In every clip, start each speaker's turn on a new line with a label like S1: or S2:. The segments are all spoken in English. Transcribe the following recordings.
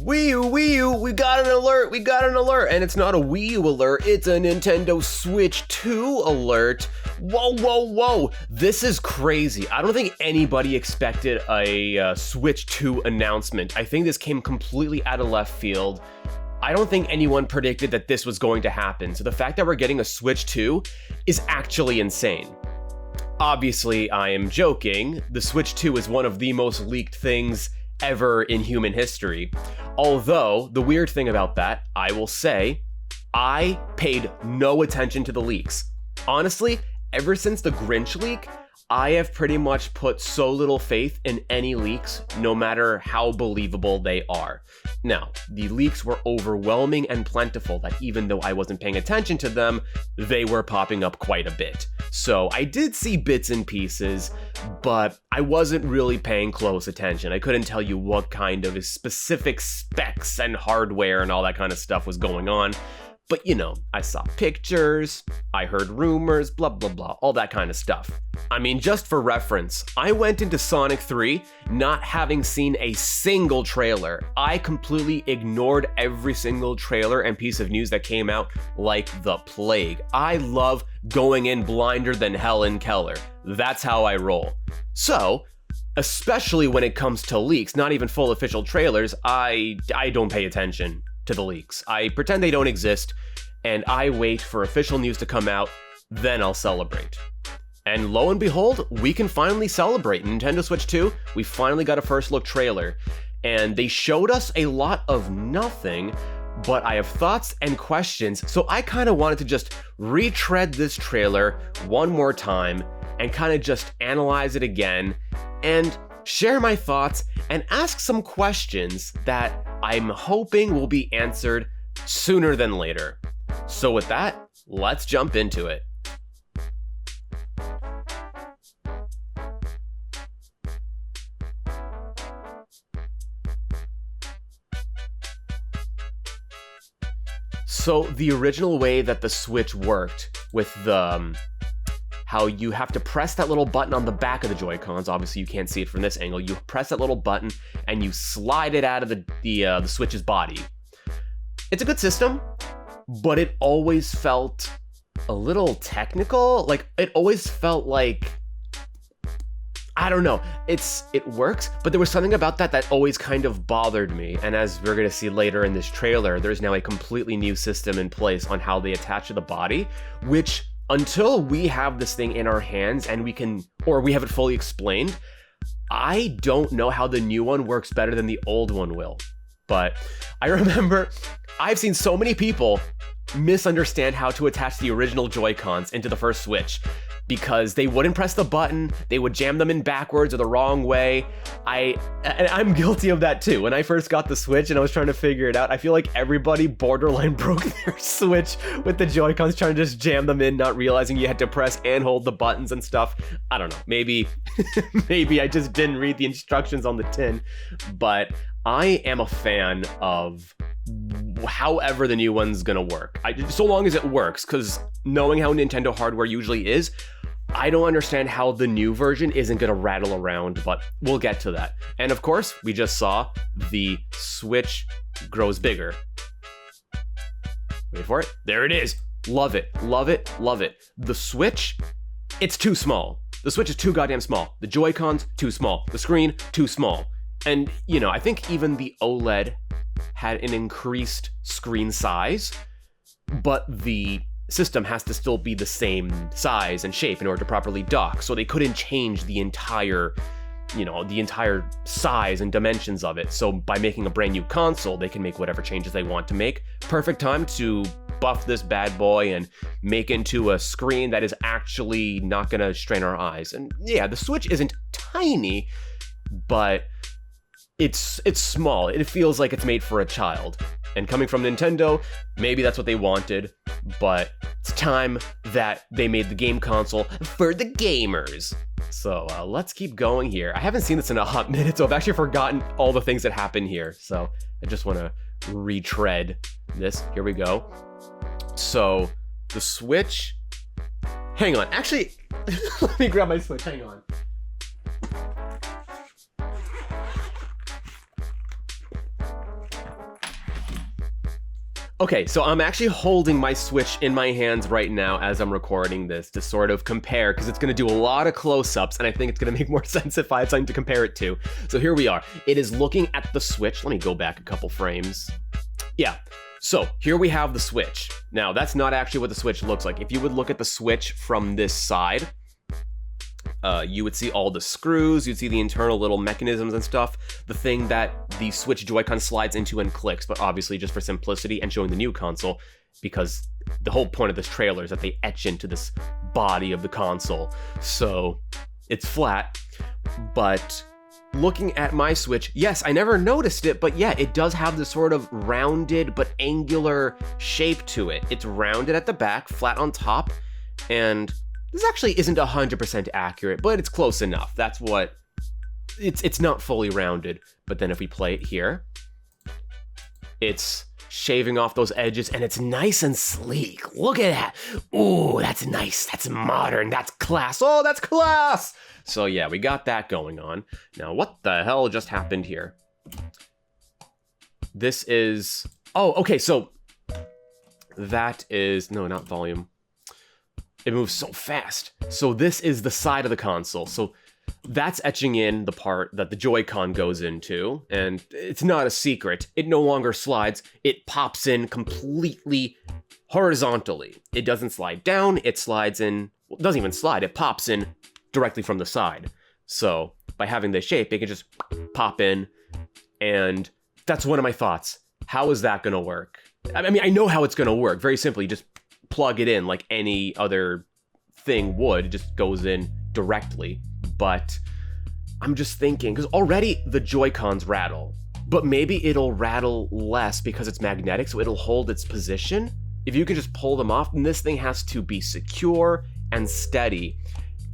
S1: Wii U, we got an alert, and it's not a Wii U alert, it's a Nintendo Switch 2 alert. Whoa, this is crazy. I don't think anybody expected a Switch 2 announcement. I think this came completely out of left field. I don't think anyone predicted that this was going to happen, so the fact that we're getting a Switch 2 is actually insane. Obviously, I am joking. The Switch 2 is one of the most leaked things ever in human history. Although, the weird thing about that, I will say, I paid no attention to the leaks. Honestly, ever since the Grinch leak, I have pretty much put so little faith in any leaks, no matter how believable they are. Now, the leaks were overwhelming and plentiful that even though I wasn't paying attention to them, they were popping up quite a bit. So I did see bits and pieces, but I wasn't really paying close attention. I couldn't tell you what kind of specific specs and hardware and all that kind of stuff was going on. But you know, I saw pictures, I heard rumors, blah blah blah, all that kind of stuff. I mean, just for reference, I went into Sonic 3 not having seen a single trailer. I completely ignored every single trailer and piece of news that came out like the plague. I love going in blinder than Helen Keller. That's how I roll. So, especially when it comes to leaks, not even full official trailers, I don't pay attention to the leaks. I pretend they don't exist, and I wait for official news to come out, then I'll celebrate. And lo and behold, we can finally celebrate. Nintendo Switch 2, we finally got a first look trailer, and they showed us a lot of nothing, but I have thoughts and questions, so I kind of wanted to just retread this trailer one more time and kind of just analyze it again and share my thoughts and ask some questions that I'm hoping will be answered sooner than later. So with that, let's jump into it. So the original way that the Switch worked with the how you have to press that little button on the back of the Joy-Cons. Obviously, you can't see it from this angle. You press that little button and you slide it out of the Switch's body. It's a good system, but it always felt a little technical. Like, it always felt like, I don't know. It works, but there was something about that always kind of bothered me. And as we're gonna see later in this trailer, there's now a completely new system in place on how they attach to the body, which until we have this thing in our hands and we have it fully explained, I don't know how the new one works better than the old one will. But I remember I've seen so many people misunderstand how to attach the original Joy-Cons into the first Switch because they wouldn't press the button, they would jam them in backwards or the wrong way. I'm guilty of that too. When I first got the Switch and I was trying to figure it out, I feel like everybody borderline broke their Switch with the Joy-Cons, trying to just jam them in, not realizing you had to press and hold the buttons and stuff. I don't know, maybe I just didn't read the instructions on the tin, but I am a fan of however the new one's gonna work. So long as it works, because knowing how Nintendo hardware usually is, I don't understand how the new version isn't gonna rattle around, but we'll get to that. And of course, we just saw the Switch grows bigger. Wait for it. There it is. Love it, love it, love it. The Switch, it's too small. The Switch is too goddamn small. The Joy-Cons, too small. The screen, too small. And, you know, I think even the OLED had an increased screen size, but the system has to still be the same size and shape in order to properly dock, so they couldn't change the entire size and dimensions of it. So by making a brand new console, they can make whatever changes they want to make. Perfect time to buff this bad boy and make into a screen that is actually not gonna strain our eyes. And yeah, the Switch isn't tiny, but it's small. It feels like it's made for a child. And coming from Nintendo, maybe that's what they wanted, but it's time that they made the game console for the gamers. So let's keep going here. I haven't seen this in a hot minute, so I've actually forgotten all the things that happen here. So I just want to retread this. Here we go. So the Switch, hang on. Actually, let me grab my Switch, hang on. Okay, so I'm actually holding my Switch in my hands right now as I'm recording this to sort of compare, because it's going to do a lot of close-ups, and I think it's going to make more sense if I have something to compare it to. So here we are. It is looking at the Switch. Let me go back a couple frames. Yeah, so here we have the Switch. Now, that's not actually what the Switch looks like. If you would look at the Switch from this side, you would see all the screws, you'd see the internal little mechanisms and stuff, the thing that the Switch Joy-Con slides into and clicks, but obviously just for simplicity and showing the new console, because the whole point of this trailer is that they etch into this body of the console. So it's flat, but looking at my Switch, yes, I never noticed it, but yeah, it does have this sort of rounded but angular shape to it. It's rounded at the back, flat on top, and this actually isn't 100% accurate, but it's close enough. That's what... It's not fully rounded, but then if we play it here, it's shaving off those edges, and it's nice and sleek. Look at that. Ooh, that's nice. That's modern. That's class. Oh, that's class! So yeah, we got that going on. Now, what the hell just happened here? This is... Oh, okay, so... That is... No, not volume. It moves so fast. So this is the side of the console. So that's etching in the part that the Joy-Con goes into, and it's not a secret. It no longer slides. It pops in completely horizontally. It doesn't slide down. It slides in... Well, it doesn't even slide. It pops in directly from the side. So by having this shape, it can just pop in, and that's one of my thoughts. How is that going to work? I mean, I know how it's going to work. Very simply, just plug it in like any other thing would. It just goes in directly. But I'm just thinking, because already the Joy-Cons rattle, but maybe it'll rattle less because it's magnetic, so it'll hold its position. If you can just pull them off, then this thing has to be secure and steady.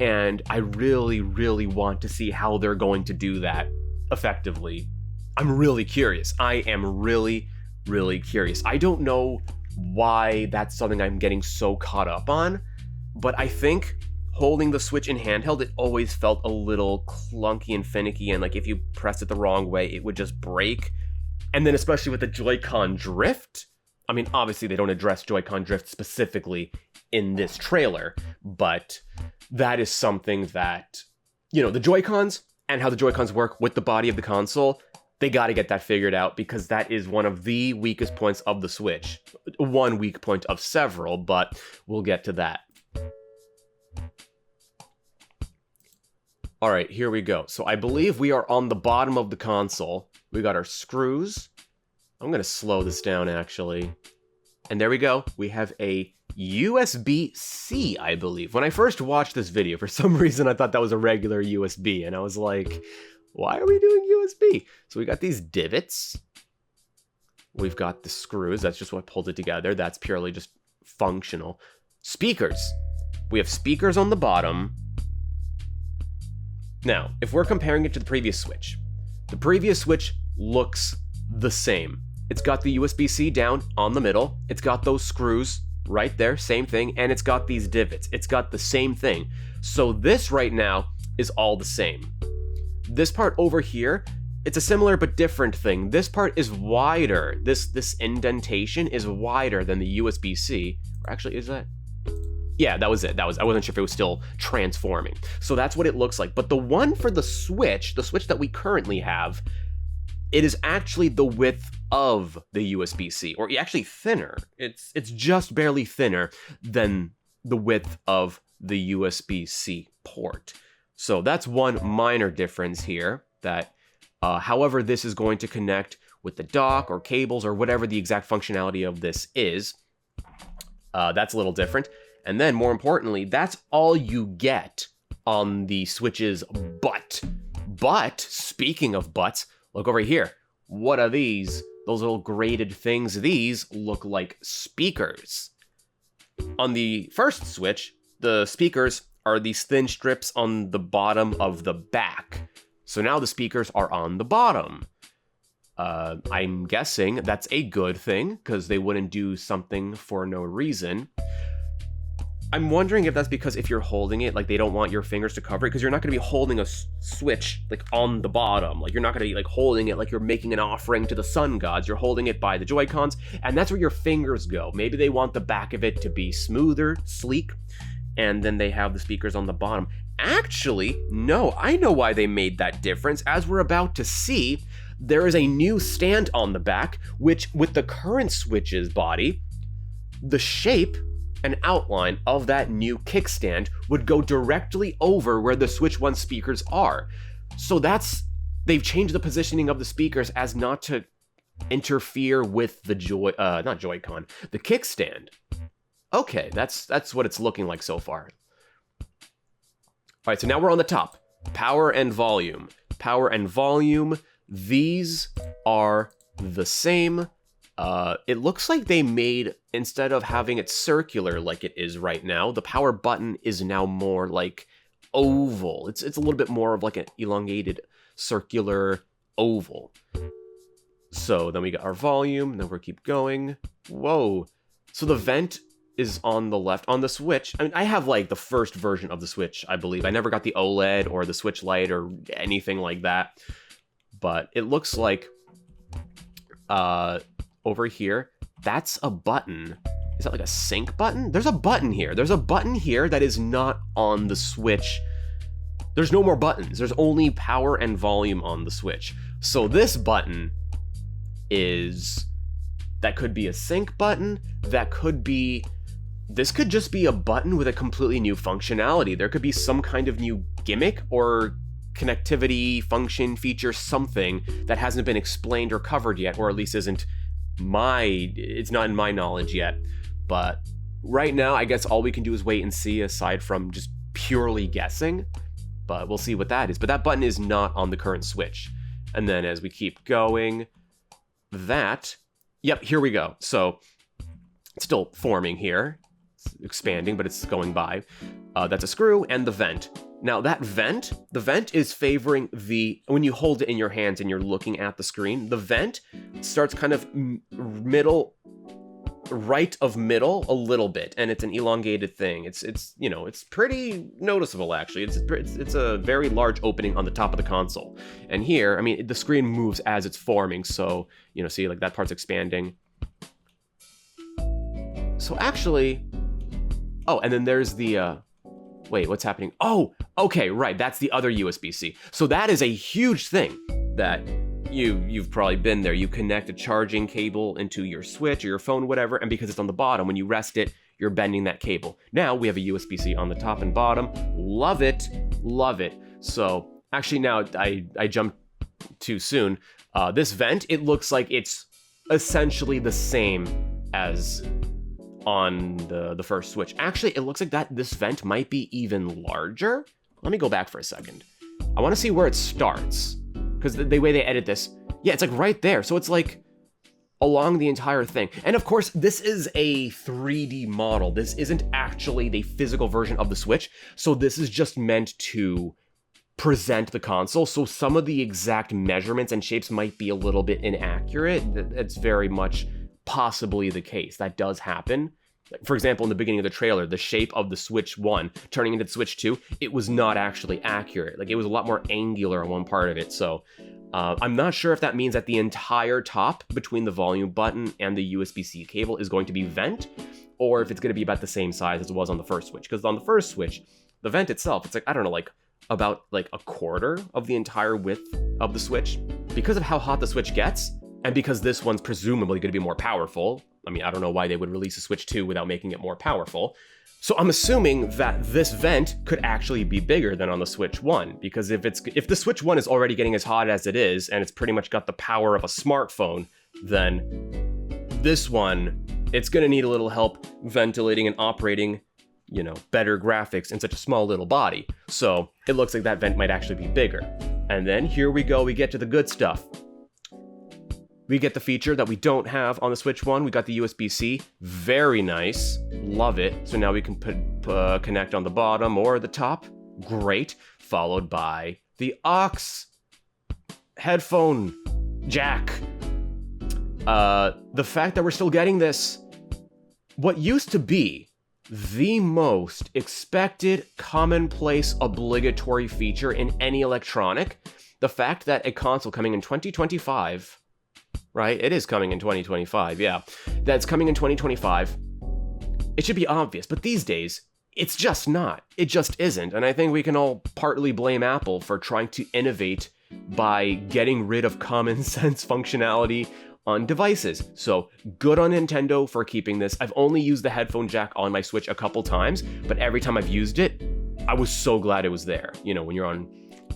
S1: And I really, really want to see how they're going to do that effectively. I'm really curious. I am really, really curious. I don't know why that's something I'm getting so caught up on, but I think holding the Switch in handheld, it always felt a little clunky and finicky, and like if you press it the wrong way, it would just break. And then especially with the Joy-Con drift, I mean, obviously they don't address Joy-Con drift specifically in this trailer, but that is something that, you know, the Joy-Cons and how the Joy-Cons work with the body of the console, they got to get that figured out, because that is one of the weakest points of the Switch. One weak point of several, but we'll get to that. All right, here we go. So I believe we are on the bottom of the console. We got our screws. I'm going to slow this down, actually. And there we go. We have a USB-C, I believe. When I first watched this video, for some reason I thought that was a regular USB, and I was like, why are we doing USB? So we got these divots. We've got the screws. That's just what pulled it together. That's purely just functional. Speakers. We have speakers on the bottom. Now, if we're comparing it to the previous Switch looks the same. It's got the USB-C down on the middle. It's got those screws right there, same thing, and it's got these divots. It's got the same thing. So this right now is all the same. This part over here, it's a similar but different thing. This part is wider. This indentation is wider than the USB-C. Or actually, is that? Yeah, that was it. I wasn't sure if it was still transforming. So that's what it looks like. But the one for the Switch that we currently have, it is actually the width of the USB-C, or actually thinner. It's just barely thinner than the width of the USB-C port. So that's one minor difference here, that however this is going to connect with the dock or cables or whatever the exact functionality of this is, that's a little different. And then more importantly, that's all you get on the Switch's butt. But speaking of butts, look over here. What are these? Those little graded things. These look like speakers. On the first Switch, the speakers are these thin strips on the bottom of the back. So now the speakers are on the bottom. I'm guessing that's a good thing, because they wouldn't do something for no reason. I'm wondering if that's because if you're holding it, like they don't want your fingers to cover it, because you're not going to be holding a Switch like on the bottom. Like you're not going to be like holding it like you're making an offering to the sun gods. You're holding it by the Joy-Cons, and that's where your fingers go. Maybe they want the back of it to be smoother, sleek, and then they have the speakers on the bottom. Actually, no, I know why they made that difference. As we're about to see, there is a new stand on the back, which with the current Switch's body, the shape and outline of that new kickstand would go directly over where the Switch 1 speakers are. So they've changed the positioning of the speakers as not to interfere with the not Joy-Con, the kickstand. Okay, that's what it's looking like so far. All right, so now we're on the top. Power and volume. Power and volume, these are the same. It looks like they made, instead of having it circular like it is right now, the power button is now more like oval. It's a little bit more of like an elongated circular oval. So then we got our volume, then we'll keep going. Whoa. So the vent is on the left. On the Switch, I mean, I have like the first version of the Switch, I believe. I never got the OLED or the Switch Lite or anything like that. But it looks like over here, that's a button. Is that like a sync button? There's a button here. There's a button here that is not on the Switch. There's no more buttons. There's only power and volume on the Switch. So this button that could be a sync button. This could just be a button with a completely new functionality. There could be some kind of new gimmick or connectivity, function, feature, something that hasn't been explained or covered yet, or at least it's not in my knowledge yet. But right now, I guess all we can do is wait and see, aside from just purely guessing. But we'll see what that is. But that button is not on the current Switch. And then as we keep going, yep, here we go. So it's still forming here. It's expanding, but it's going by. That's a screw and the vent. Now that the vent is favoring when you hold it in your hands and you're looking at the screen, the vent starts kind of right of middle a little bit, and it's an elongated thing. It's pretty noticeable actually. It's a very large opening on the top of the console. And here, I mean, the screen moves as it's forming, so, see, like that part's expanding. So actually, oh, and then there's the, wait, what's happening? Oh, okay, right, that's the other USB-C. So that is a huge thing that you've probably been there. You connect a charging cable into your Switch or your phone, whatever, and because it's on the bottom, when you rest it, you're bending that cable. Now we have a USB-C on the top and bottom. Love it, love it. So actually now I jumped too soon. This vent, it looks like it's essentially the same as on the first Switch. Actually, it looks like this vent might be even larger. Let me go back for a second. I want to see where it starts, because the way they edit this, yeah, it's like right there. So it's like along the entire thing. And of course, this is a 3D model. This isn't actually the physical version of the Switch. So this is just meant to present the console. So some of the exact measurements and shapes might be a little bit inaccurate. That's very much possibly the case. That does happen. For example, in the beginning of the trailer, the shape of the Switch 1 turning into the Switch 2, it was not actually accurate. Like, it was a lot more angular on one part of it. So I'm not sure if that means that the entire top between the volume button and the USB-C cable is going to be vent, or if it's going to be about the same size as it was on the first Switch. Because on the first Switch, the vent itself, it's like, I don't know, like about like a quarter of the entire width of the Switch. Because of how hot the Switch gets, and because this one's presumably going to be more powerful, I mean, I don't know why they would release a Switch 2 without making it more powerful. So I'm assuming that this vent could actually be bigger than on the Switch 1, because if the Switch 1 is already getting as hot as it is, and it's pretty much got the power of a smartphone, then this one, it's going to need a little help ventilating and operating, better graphics in such a small little body. So it looks like that vent might actually be bigger. And then here we go, we get to the good stuff. We get the feature that we don't have on the Switch 1. We got the USB-C. Very nice. Love it. So now we can connect on the bottom or the top. Great. Followed by the aux headphone jack. The fact that we're still getting this, what used to be the most expected, commonplace, obligatory feature in any electronic. The fact that a console coming in 2025, right? It is coming in 2025, yeah. That's coming in 2025. It should be obvious, but these days, it's just not. It just isn't. And I think we can all partly blame Apple for trying to innovate by getting rid of common sense functionality on devices. So good on Nintendo for keeping this. I've only used the headphone jack on my Switch a couple times, but every time I've used it, I was so glad it was there. You know, when you're on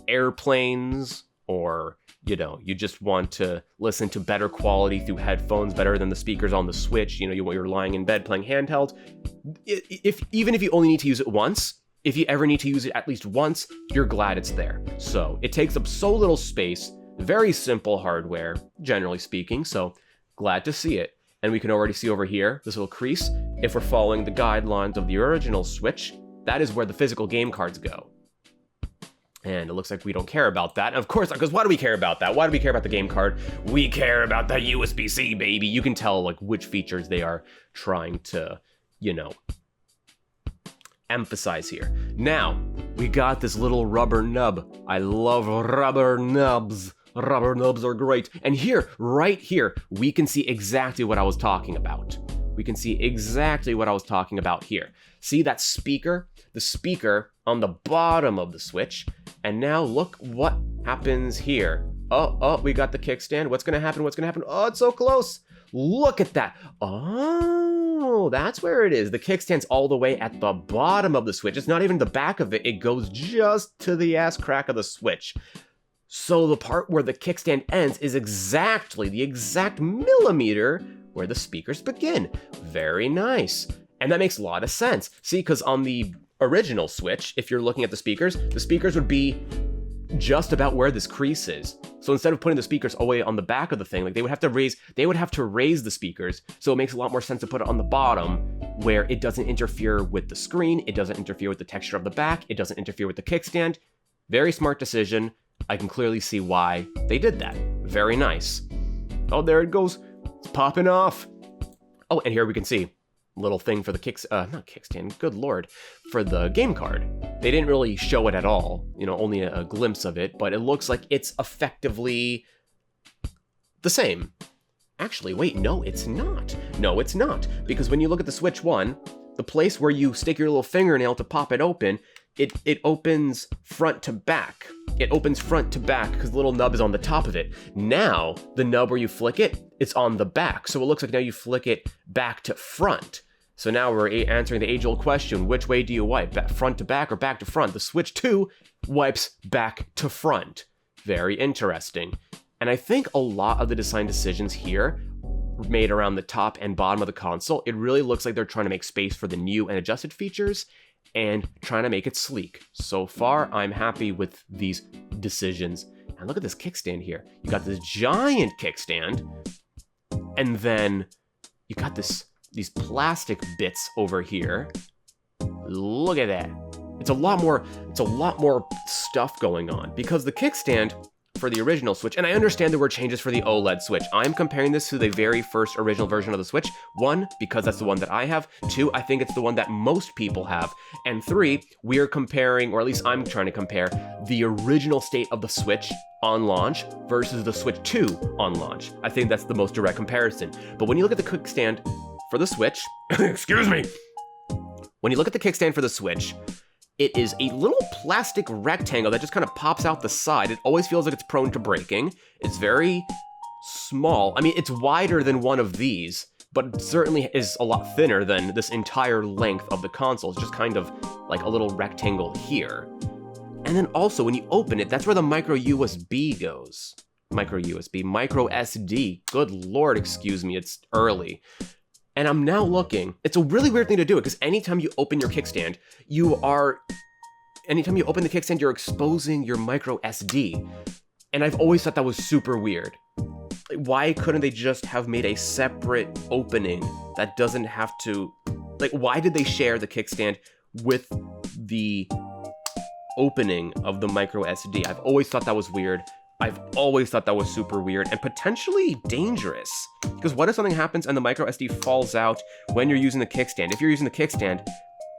S1: airplanes or, you know, you just want to listen to better quality through headphones, better than the speakers on the Switch, you know, you're lying in bed playing handheld. Even if you only need to use it once, if you ever need to use it at least once, you're glad it's there. So it takes up so little space. Very simple hardware, generally speaking, so glad to see it. And we can already see over here, this little crease, if we're following the guidelines of the original Switch, that is where the physical game cards go. And it looks like we don't care about that. And of course, because why do we care about that? Why do we care about the game card? We care about the USB-C, baby. You can tell like which features they are trying to, you know, emphasize here. Now, we got this little rubber nub. I love rubber nubs. Rubber nubs are great. And here, right here, we can see exactly what I was talking about. We can see exactly what I was talking about here. See that speaker? The speaker on the bottom of the Switch. And now look what happens here. Oh, we got the kickstand. What's gonna happen? What's gonna happen? Oh, it's so close. Look at that. Oh, that's where it is. The kickstand's all the way at the bottom of the Switch. It's not even the back of it. It goes just to the ass crack of the Switch. So the part where the kickstand ends is exactly the exact millimeter where the speakers begin. Very nice. And that makes a lot of sense. See, because on the original Switch, if you're looking at the speakers would be just about where this crease is. So instead of putting the speakers away on the back of the thing, like they would have to raise the speakers. So it makes a lot more sense to put it on the bottom where it doesn't interfere with the screen, it doesn't interfere with the texture of the back, it doesn't interfere with the kickstand. Very smart decision. I can clearly see why they did that. Very nice. Oh, there it goes. It's popping off. Oh, and here we can see little thing for the not kickstand, good lord, for the game card. They didn't really show it at all, you know, only a glimpse of it, but it looks like it's effectively the same. Actually, wait, no, it's not. No, it's not, because when you look at the Switch 1, the place where you stick your little fingernail to pop it open, it opens front to back. It opens front to back because the little nub is on the top of it. Now, the nub where you flick it, it's on the back. So it looks like now you flick it back to front. So now we're answering the age-old question, which way do you wipe? Front to back or back to front? The Switch 2 wipes back to front. Very interesting. And I think a lot of the design decisions here made around the top and bottom of the console, it really looks like they're trying to make space for the new and adjusted features and trying to make it sleek. So far, I'm happy with these decisions. And look at this kickstand here. You got this giant kickstand, and then you got these plastic bits over here. Look at that. It's a lot more stuff going on because the kickstand for the original Switch, and I understand there were changes for the OLED Switch. I'm comparing this to the very first original version of the Switch. 1, because that's the one that I have. 2, I think it's the one that most people have. And 3, we're comparing, or at least I'm trying to compare, the original state of the Switch on launch versus the Switch 2 on launch. I think that's the most direct comparison. But when you look at the kickstand for the Switch, excuse me, when you look at the kickstand for the Switch, it is a little plastic rectangle that just kind of pops out the side. It always feels like it's prone to breaking. It's very small. I mean, it's wider than one of these, but it certainly is a lot thinner than this entire length of the console. It's just kind of like a little rectangle here. And then also, when you open it, that's where the micro USB goes. Micro USB, micro SD. Good lord, excuse me, it's early. And I'm now looking, it's a really weird thing to do because anytime you open your kickstand, anytime you open the kickstand, you're exposing your micro SD. And I've always thought that was super weird. Like, why couldn't they just have made a separate opening that doesn't have to, like, why did they share the kickstand with the opening of the micro SD? I've always thought that was weird. I've always thought that was super weird and potentially dangerous. Because what if something happens and the micro SD falls out when you're using the kickstand? If you're using the kickstand,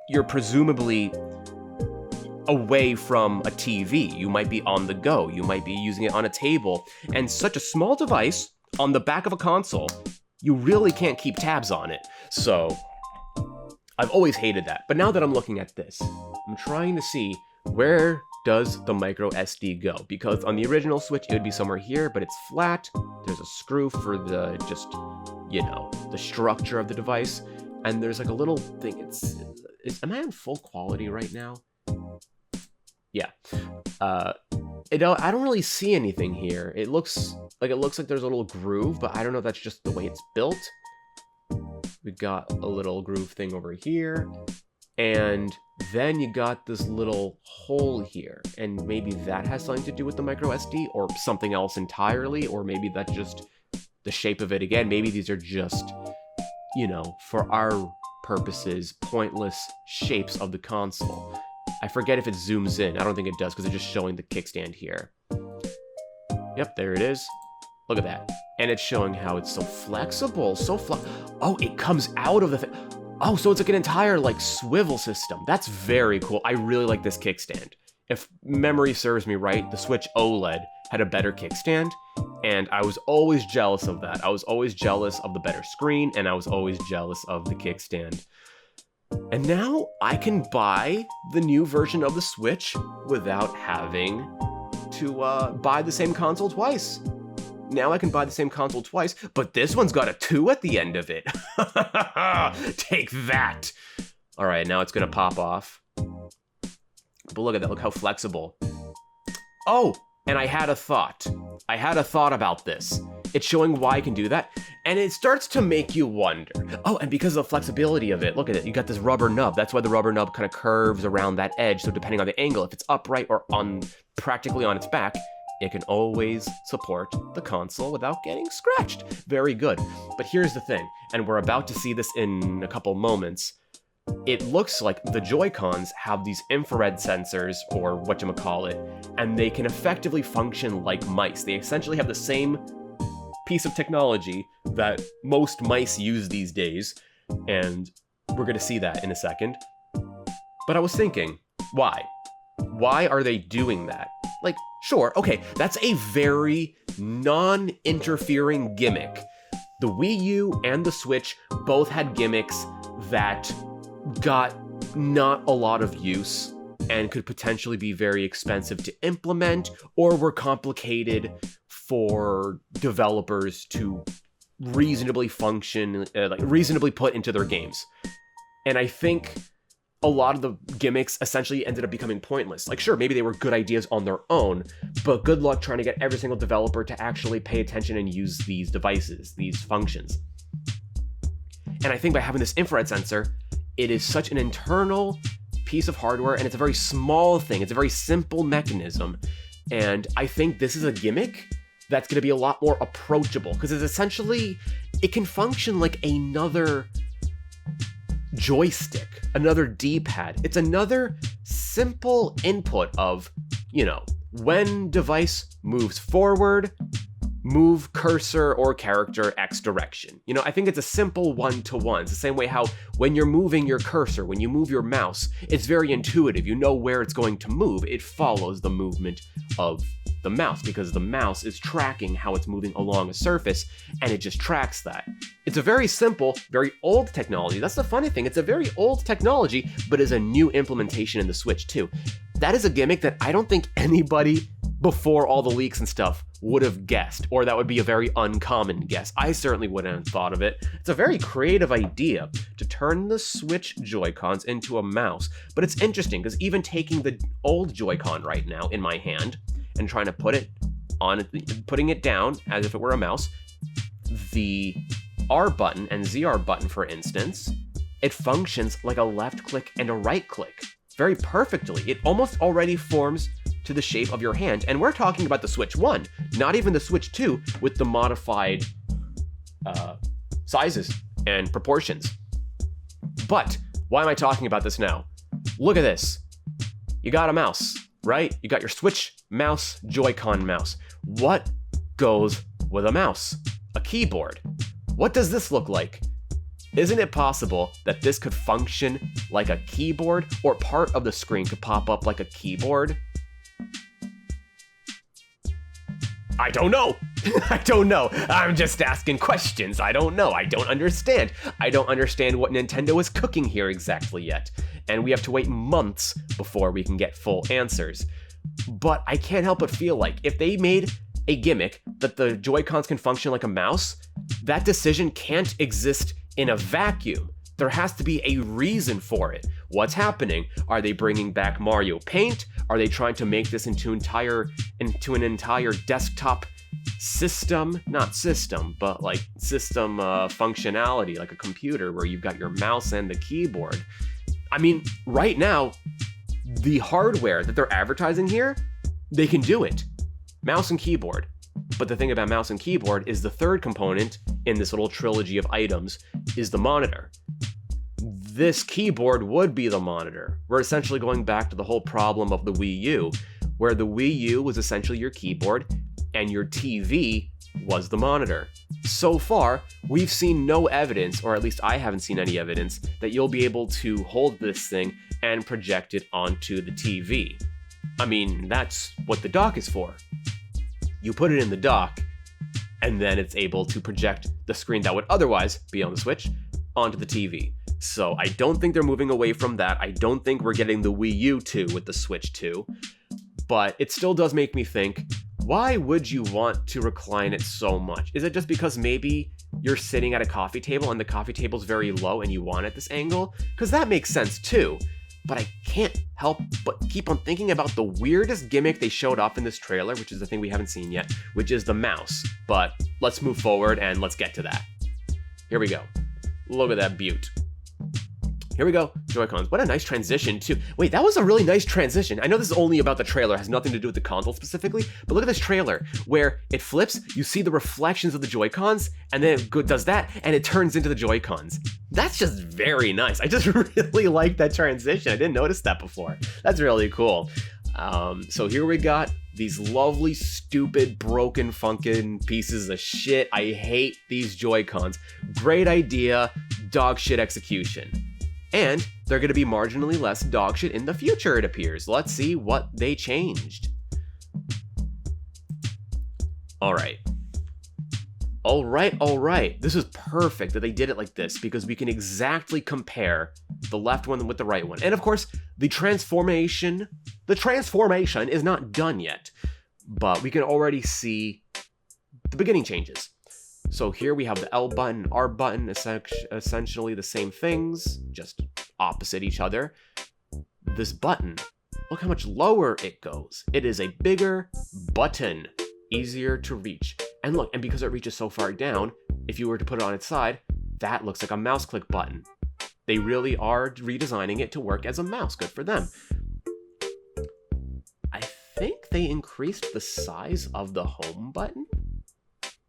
S1: you're presumably away from a TV. You might be on the go. You might be using it on a table. And such a small device on the back of a console, you really can't keep tabs on it. So I've always hated that. But now that I'm looking at this, I'm trying to see where does the micro SD go? Because on the original Switch, it would be somewhere here, but it's flat. There's a screw for the the structure of the device. And there's like a little thing. Am I on full quality right now? Yeah. I don't really see anything here. It looks like there's a little groove, but I don't know if that's just the way it's built. We got a little groove thing over here. And then you got this little hole here, and maybe that has something to do with the micro SD or something else entirely, or maybe that's just the shape of it again. Maybe these are just, for our purposes, pointless shapes of the console. I forget if it zooms in. I don't think it does because it's just showing the kickstand here. Yep, there it is. Look at that. And it's showing how it's so flexible, oh, it comes out of the thing. Oh, so it's like an entire swivel system. That's very cool. I really like this kickstand. If memory serves me right, the Switch OLED had a better kickstand, and I was always jealous of that. I was always jealous of the better screen, and I was always jealous of the kickstand. And now I can buy the new version of the Switch without having to buy the same console twice. Now I can buy the same console twice, but this one's got a 2 at the end of it. Take that. All right, now it's gonna pop off. But look at that, look how flexible. Oh, and I had a thought. I had a thought about this. It's showing why I can do that, and it starts to make you wonder. Oh, and because of the flexibility of it, look at it, you got this rubber nub. That's why the rubber nub kind of curves around that edge, so depending on the angle, if it's upright or practically on its back, it can always support the console without getting scratched. Very good. But here's the thing, and we're about to see this in a couple moments. It looks like the Joy-Cons have these infrared sensors, or whatchamacallit, and they can effectively function like mice. They essentially have the same piece of technology that most mice use these days, and we're gonna see that in a second. But I was thinking, why? Why are they doing that? Sure, okay, that's a very non-interfering gimmick. The Wii U and the Switch both had gimmicks that got not a lot of use and could potentially be very expensive to implement or were complicated for developers to reasonably function, reasonably put into their games. And I think a lot of the gimmicks essentially ended up becoming pointless. Sure, maybe they were good ideas on their own, but good luck trying to get every single developer to actually pay attention and use these devices, these functions. And I think by having this infrared sensor, it is such an internal piece of hardware, and it's a very small thing. It's a very simple mechanism. And I think this is a gimmick that's going to be a lot more approachable, because it's essentially, it can function like another joystick, another D-pad. It's another simple input of, when device moves forward, move cursor or character X direction. I think it's a simple one-to-one. It's the same way how when you're moving your cursor, when you move your mouse, it's very intuitive. You know where it's going to move. It follows the movement of the mouse because the mouse is tracking how it's moving along a surface, and it just tracks that. It's a very simple, very old technology. That's the funny thing. It's a very old technology, but is a new implementation in the Switch too. That is a gimmick that I don't think anybody before all the leaks and stuff would have guessed, or that would be a very uncommon guess. I certainly wouldn't have thought of it. It's a very creative idea to turn the Switch Joy-Cons into a mouse, but it's interesting because even taking the old Joy-Con right now in my hand and trying to putting it down as if it were a mouse, the R button and ZR button, for instance, it functions like a left click and a right click very perfectly. It almost already forms to the shape of your hand. And we're talking about the Switch 1, not even the Switch 2 with the modified sizes and proportions. But why am I talking about this now? Look at this. You got a mouse, right? You got your Switch mouse, Joy-Con mouse. What goes with a mouse? A keyboard. What does this look like? Isn't it possible that this could function like a keyboard, or part of the screen could pop up like a keyboard? I don't know. I don't know. I'm just asking questions. I don't know. I don't understand. I don't understand what Nintendo is cooking here exactly yet. And we have to wait months before we can get full answers. But I can't help but feel like if they made a gimmick that the Joy-Cons can function like a mouse, that decision can't exist in a vacuum. There has to be a reason for it. What's happening? Are they bringing back Mario Paint? Are they trying to make this into an entire desktop system? Not system, but like system functionality, like a computer where you've got your mouse and the keyboard. I mean, right now, the hardware that they're advertising here, they can do it. Mouse and keyboard. But the thing about mouse and keyboard is the third component in this little trilogy of items is the monitor. This keyboard would be the monitor. We're essentially going back to the whole problem of the Wii U, where the Wii U was essentially your keyboard and your TV was the monitor. So far, we've seen no evidence, or at least I haven't seen any evidence, that you'll be able to hold this thing and project it onto the TV. I mean, that's what the dock is for. You put it in the dock, and then it's able to project the screen that would otherwise be on the Switch onto the TV. So I don't think they're moving away from that. I don't think we're getting the Wii U 2 with the Switch 2. But it still does make me think, why would you want to recline it so much? Is it just because maybe you're sitting at a coffee table and the coffee table's very low and you want it at this angle? Because that makes sense too. But I can't help but keep on thinking about the weirdest gimmick they showed off in this trailer, which is the thing we haven't seen yet, which is the mouse. But let's move forward and let's get to that. Here we go. Look at that beaut. Here we go, Joy-Cons. What a nice transition too. Wait, that was a really nice transition. I know this is only about the trailer, it has nothing to do with the console specifically, but look at this trailer where it flips, you see the reflections of the Joy-Cons, and then it does that, and it turns into the Joy-Cons. That's just very nice. I just really like that transition. I didn't notice that before. That's really cool. So here we got these lovely, stupid, broken, funkin' pieces of shit. I hate these Joy-Cons. Great idea, dog shit execution. And they're going to be marginally less dog shit in the future, it appears. Let's see what they changed. All right. This is perfect that they did it like this because we can exactly compare the left one with the right one. And of course, the transformation is not done yet, but we can already see the beginning changes. So here we have the L button, R button, essentially the same things, just opposite each other. This button, look how much lower it goes. It is a bigger button, easier to reach. And look, and because it reaches so far down, if you were to put it on its side, that looks like a mouse click button. They really are redesigning it to work as a mouse. Good for them. I think they increased the size of the home button.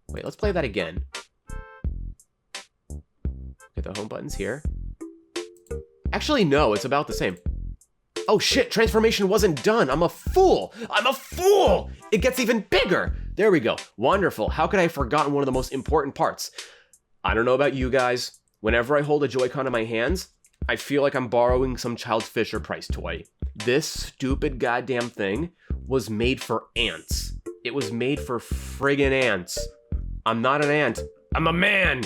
S1: Wait, let's play that again. Okay, the home button's here. Actually, no, it's about the same. Oh shit, transformation wasn't done. I'm a fool. It gets even bigger. There we go. Wonderful. How could I have forgotten one of the most important parts? I don't know about you guys. Whenever I hold a Joy-Con in my hands, I feel like I'm borrowing some Child's Fisher-Price toy. This stupid goddamn thing was made for ants. It was made for friggin' ants. I'm not an ant, I'm a man!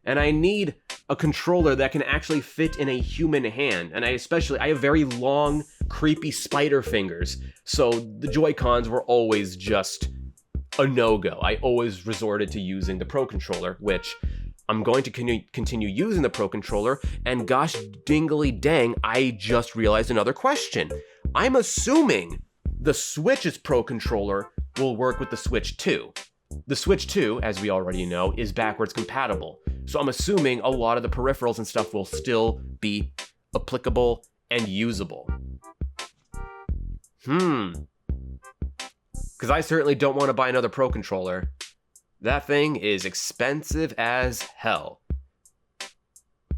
S1: And I need a controller that can actually fit in a human hand. And I have very long, creepy spider fingers. So the Joy-Cons were always just a no-go. I always resorted to using the Pro Controller, which I'm going to continue using the Pro Controller. And gosh dingly dang, I just realized another question. I'm assuming the Switch's Pro Controller will work with the Switch 2. The Switch 2, as we already know, is backwards compatible. So I'm assuming a lot of the peripherals and stuff will still be applicable and usable. Because I certainly don't want to buy another Pro Controller. That thing is expensive as hell.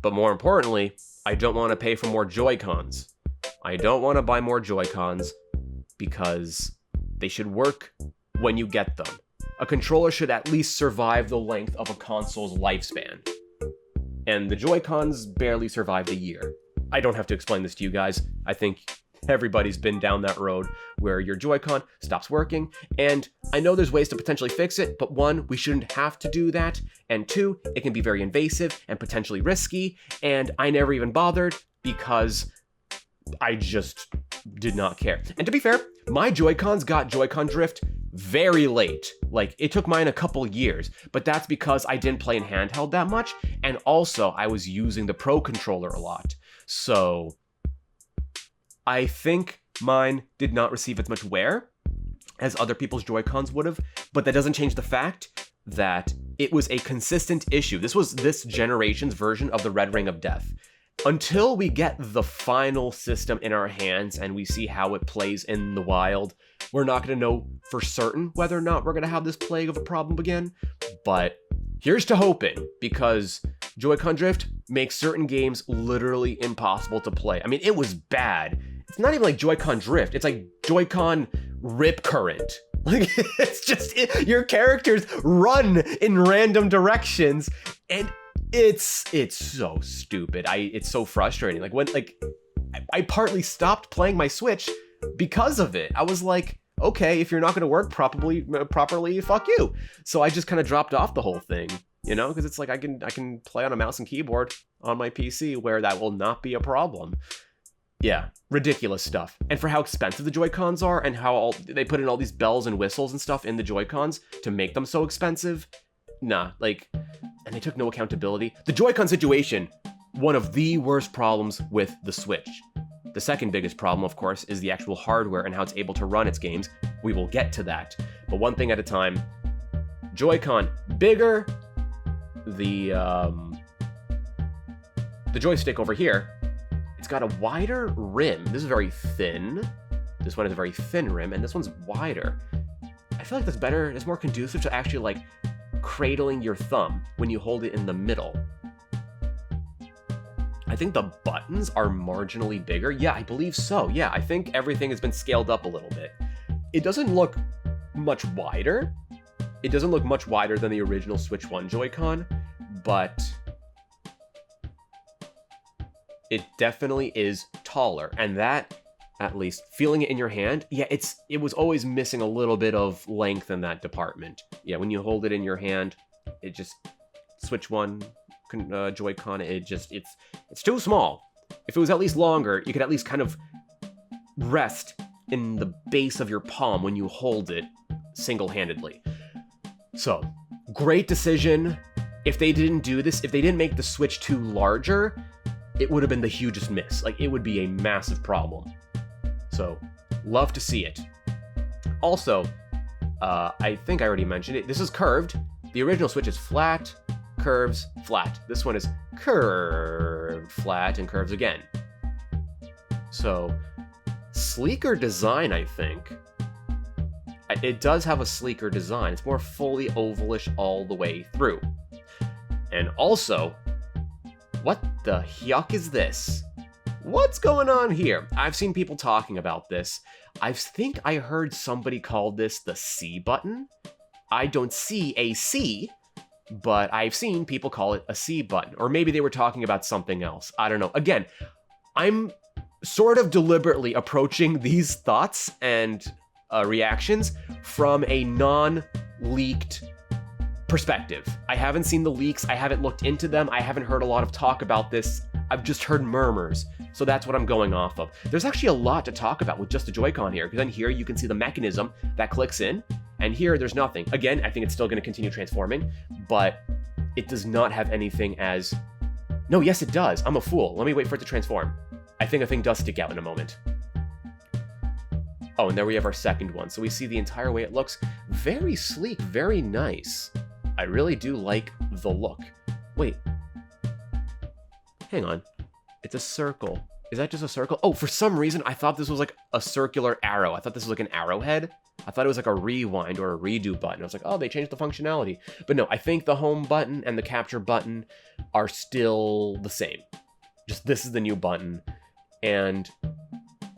S1: But more importantly, I don't want to pay for more Joy-Cons. I don't want to buy more Joy-Cons because they should work when you get them. A controller should at least survive the length of a console's lifespan. And the Joy-Cons barely survived a year. I don't have to explain this to you guys. I think everybody's been down that road where your Joy-Con stops working, and I know there's ways to potentially fix it, but one, we shouldn't have to do that, and two, it can be very invasive and potentially risky, and I never even bothered because I just did not care. And to be fair, my Joy-Cons got Joy-Con drift very late. Like, it took mine a couple years, but that's because I didn't play in handheld that much, and also I was using the Pro Controller a lot. So I think mine did not receive as much wear as other people's Joy-Cons would have, but that doesn't change the fact that it was a consistent issue. This was this generation's version of the Red Ring of Death. Until we get the final system in our hands and we see how it plays in the wild, we're not going to know for certain whether or not we're going to have this plague of a problem again. But here's to hoping, because Joy-Con drift makes certain games literally impossible to play. I mean, it was bad. It's not even like Joy-Con drift. It's like Joy-Con rip current. Like, it's just, your characters run in random directions, and it's so stupid. It's so frustrating. Like, I partly stopped playing my Switch because of it. I was like, okay, if you're not going to work properly, fuck you. So I just kind of dropped off the whole thing, you know, because it's like I can play on a mouse and keyboard on my PC where that will not be a problem. Yeah, ridiculous stuff. And for how expensive the Joy-Cons are and how they put in all these bells and whistles and stuff in the Joy-Cons to make them so expensive, nah, like, and they took no accountability. The Joy-Con situation, one of the worst problems with the Switch. The second biggest problem, of course, is the actual hardware and how it's able to run its games. We will get to that. But one thing at a time. Joy-Con, bigger. The joystick over here, it's got a wider rim. This is very thin. This one has a very thin rim, and this one's wider. I feel like that's better. It's more conducive to actually, like, cradling your thumb when you hold it in the middle. I think the buttons are marginally bigger. Yeah, I believe so. Yeah, I think everything has been scaled up a little bit. It doesn't look much wider. It doesn't look much wider than the original Switch 1 Joy-Con, but it definitely is taller. And that, at least, feeling it in your hand, yeah, it was always missing a little bit of length in that department. Yeah, when you hold it in your hand, it just, Switch 1 Joy-Con, it's too small. If it was at least longer, you could at least kind of rest in the base of your palm when you hold it single-handedly. So, great decision. If they didn't do this, if they didn't make the Switch 2 larger, it would have been the hugest miss. Like, it would be a massive problem. So, love to see it. Also, I think I already mentioned it. This is curved. The original Switch is flat, curves, flat. This one is curved, flat, and curves again. So, sleeker design, I think. It does have a sleeker design. It's more fully ovalish all the way through. And also, what the yuck is this? What's going on here? I've seen people talking about this. I think I heard somebody call this the C button. I don't see a C, but I've seen people call it a C button. Or maybe they were talking about something else. I don't know. Again, I'm sort of deliberately approaching these thoughts and reactions from a non-leaked perspective. I haven't seen the leaks. I haven't looked into them. I haven't heard a lot of talk about this. I've just heard murmurs. So that's what I'm going off of. There's actually a lot to talk about with just the Joy-Con here, because then here you can see the mechanism that clicks in, and here there's nothing. Again, I think it's still going to continue transforming, but it does not have anything as... No, yes it does. I'm a fool. Let me wait for it to transform. I think a thing does stick out in a moment. Oh, and there we have our second one. So we see the entire way it looks. Very sleek, very nice. I really do like the look. Wait. Hang on. It's a circle. Is that just a circle? Oh, for some reason, I thought this was like a circular arrow. I thought this was like an arrowhead. I thought it was like a rewind or a redo button. I was like, oh, they changed the functionality. But no, I think the home button and the capture button are still the same. Just this is the new button. And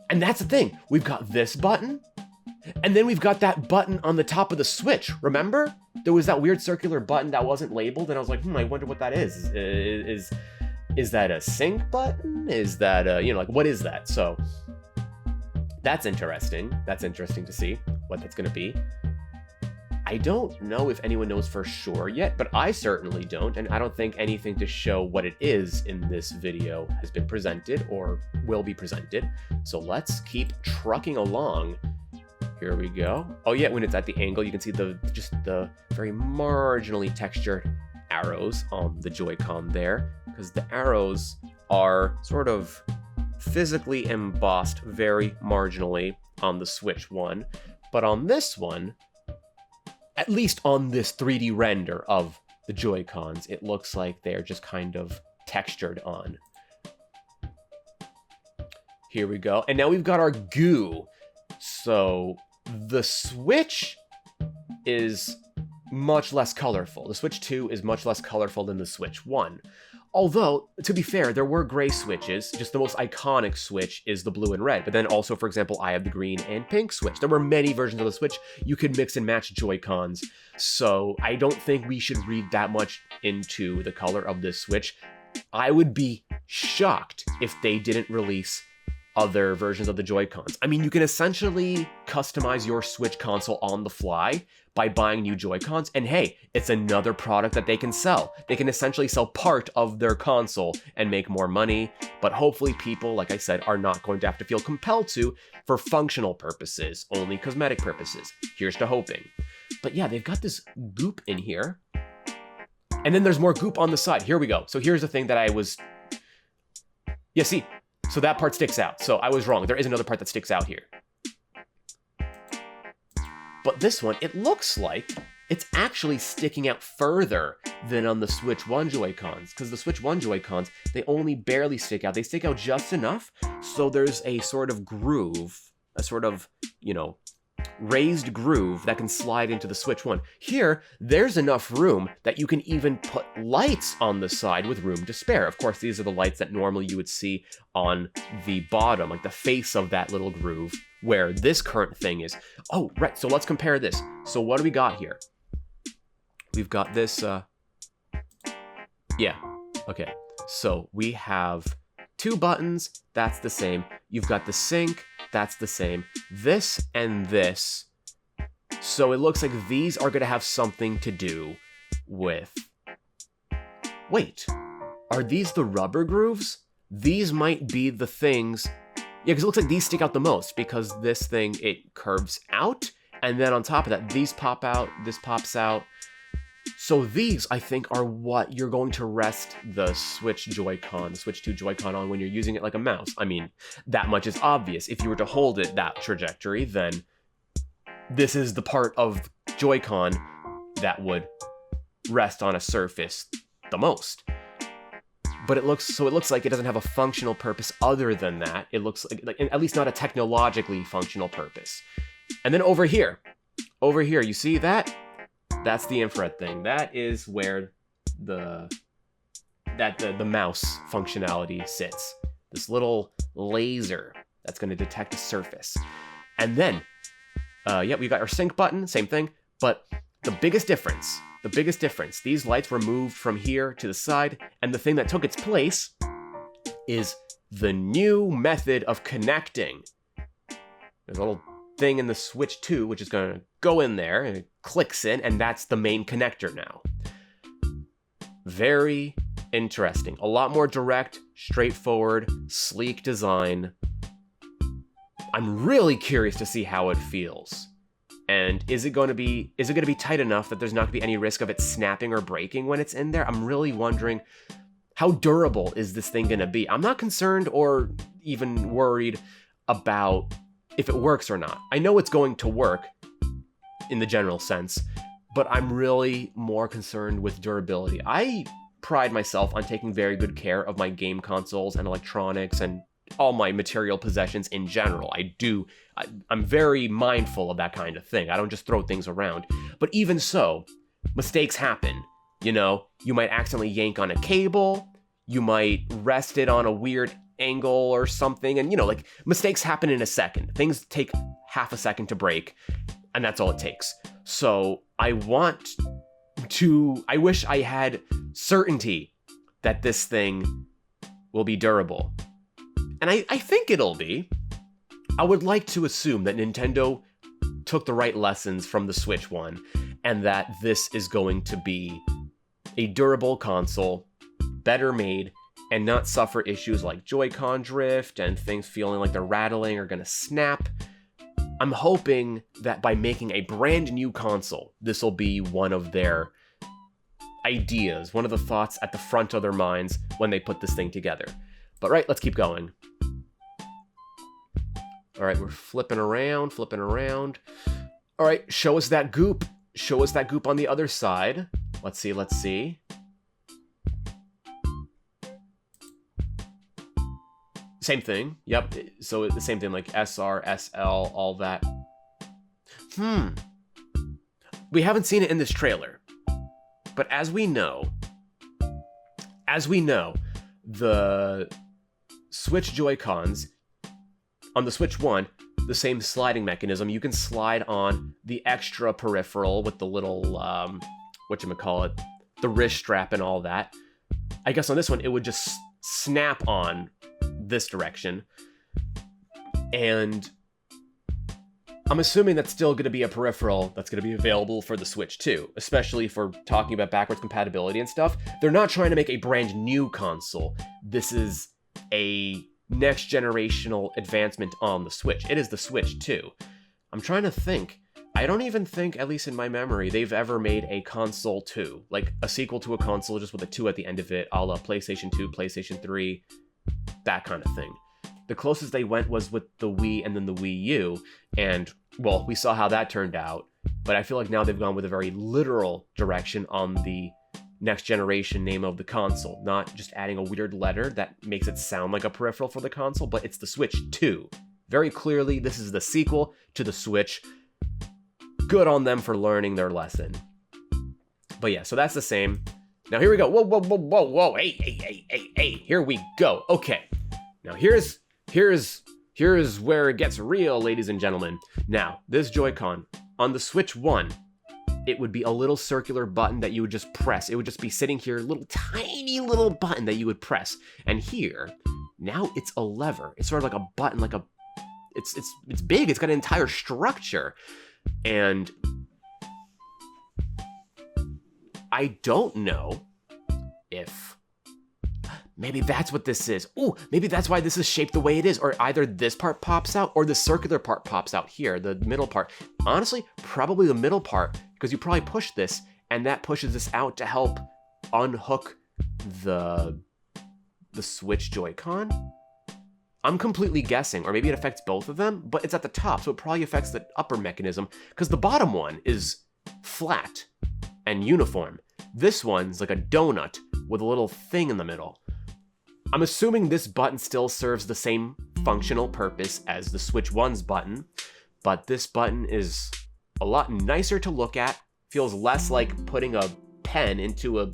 S1: that's the thing. We've got this button, And then we've got that button on the top of the Switch, remember? There was that weird circular button that wasn't labeled, and I was like, I wonder what that is. Is that a sync button? Is that like, what is that? So that's interesting. That's interesting to see what that's gonna be. I don't know if anyone knows for sure yet, but I certainly don't, and I don't think anything to show what it is in this video has been presented or will be presented. So let's keep trucking along. Here we go. Oh yeah, when it's at the angle, you can see just the very marginally textured arrows on the Joy-Con there, because the arrows are sort of physically embossed very marginally on the Switch one, but on this one, at least on this 3D render of the Joy-Cons, it looks like they're just kind of textured on. Here we go. And now we've got our goo. So the Switch is much less colorful. The Switch 2 is much less colorful than the Switch 1. Although, to be fair, there were gray Switches. Just the most iconic Switch is the blue and red. But then also, for example, I have the green and pink Switch. There were many versions of the Switch. You could mix and match Joy-Cons. So I don't think we should read that much into the color of this Switch. I would be shocked if they didn't release other versions of the Joy-Cons. I mean, you can essentially customize your Switch console on the fly by buying new Joy-Cons, and hey, it's another product that they can sell. They can essentially sell part of their console and make more money, but hopefully people, like I said, are not going to have to feel compelled to for functional purposes, only cosmetic purposes. Here's to hoping. But yeah, they've got this goop in here, and then there's more goop on the side. Here we go. So here's the thing that I was... Yeah, see? So that part sticks out. So I was wrong. There is another part that sticks out here. But this one, it looks like it's actually sticking out further than on the Switch 1 Joy-Cons. Because the Switch 1 Joy-Cons, they only barely stick out. They stick out just enough. So there's a sort of groove, a sort of, raised groove that can slide into the Switch 1. Here, there's enough room that you can even put lights on the side with room to spare. Of course, these are the lights that normally you would see on the bottom, like the face of that little groove, where this current thing is. Oh, right, so let's compare this. So what do we got here? We've got this, yeah, okay. So we have two buttons, that's the same. You've got the sync, that's the same. This and this. So it looks like these are gonna have something to do with... Wait, are these the rubber grooves? These might be the things... Yeah, because it looks like these stick out the most, because this thing, it curves out, and then on top of that, these pop out, this pops out. So these, I think, are what you're going to rest the Switch Joy-Con, the Switch 2 Joy-Con on when you're using it like a mouse. I mean, that much is obvious. If you were to hold it that trajectory, then this is the part of Joy-Con that would rest on a surface the most. But it looks like it doesn't have a functional purpose other than that. It looks like at least not a technologically functional purpose. And then over here, you see that? That's the infrared thing. That is where the mouse functionality sits. This little laser that's going to detect a surface. And then, yeah, we got our sync button, same thing. But the biggest difference, these lights were moved from here to the side, and the thing that took its place is the new method of connecting. There's a little thing in the Switch 2, which is going to go in there, and it clicks in, and that's the main connector now. Very interesting. A lot more direct, straightforward, sleek design. I'm really curious to see how it feels. And is it going to be tight enough that there's not going to be any risk of it snapping or breaking when it's in there? I'm really wondering, how durable is this thing going to be? I'm not concerned or even worried about if it works or not. I know it's going to work in the general sense, but I'm really more concerned with durability. I pride myself on taking very good care of my game consoles and electronics and all my material possessions in general. I'm very mindful of that kind of thing. I don't just throw things around. But even so, mistakes happen. You might accidentally yank on a cable, you might rest it on a weird angle or something, and mistakes happen in a second. Things take half a second to break, and that's all it takes. So I wish I had certainty that this thing will be durable. And I think it'll be. I would like to assume that Nintendo took the right lessons from the Switch one, and that this is going to be a durable console, better made, and not suffer issues like Joy-Con drift and things feeling like they're rattling or gonna snap. I'm hoping that by making a brand new console, this will be one of their ideas, one of the thoughts at the front of their minds when they put this thing together. But right, let's keep going. All right, we're flipping around. All right, show us that goop. Show us that goop on the other side. Let's see. Same thing. Yep, so the same thing, like SR, SL, all that. We haven't seen it in this trailer. But as we know, the Switch Joy-Cons on the Switch 1, the same sliding mechanism. You can slide on the extra peripheral with the little, whatchamacallit, the wrist strap and all that. I guess on this one, it would just snap on this direction. And I'm assuming that's still going to be a peripheral that's going to be available for the Switch 2, especially for talking about backwards compatibility and stuff. They're not trying to make a brand new console. This is a next generational advancement on the Switch. It is the Switch 2. I'm trying to think. I don't even think, at least in my memory, they've ever made a console 2, like a sequel to a console just with a 2 at the end of it, a la PlayStation 2, PlayStation 3, that kind of thing. The closest they went was with the Wii and then the Wii U, and, well, we saw how that turned out, but I feel like now they've gone with a very literal direction on the next generation name of the console, not just adding a weird letter that makes it sound like a peripheral for the console, but it's the Switch 2. Very clearly, this is the sequel to the Switch. Good on them for learning their lesson. But yeah, so that's the same. Now here we go. Whoa. Hey. Here we go. Okay. Now here's where it gets real, ladies and gentlemen. Now, this Joy-Con on the Switch 1, it would be a little circular button that you would just press. It would just be sitting here, little tiny little button that you would press. And here, now it's a lever. It's sort of like a button, like it's big. It's got an entire structure. And I don't know if maybe that's what this is. Ooh, maybe that's why this is shaped the way it is. Or either this part pops out or the circular part pops out here, the middle part. Honestly, probably the middle part, because you probably push this and that pushes this out to help unhook the Switch Joy-Con. I'm completely guessing, or maybe it affects both of them, but it's at the top, so it probably affects the upper mechanism, because the bottom one is flat and uniform. This one's like a donut with a little thing in the middle. I'm assuming this button still serves the same functional purpose as the Switch 1's button, but this button is a lot nicer to look at, feels less like putting a pen into a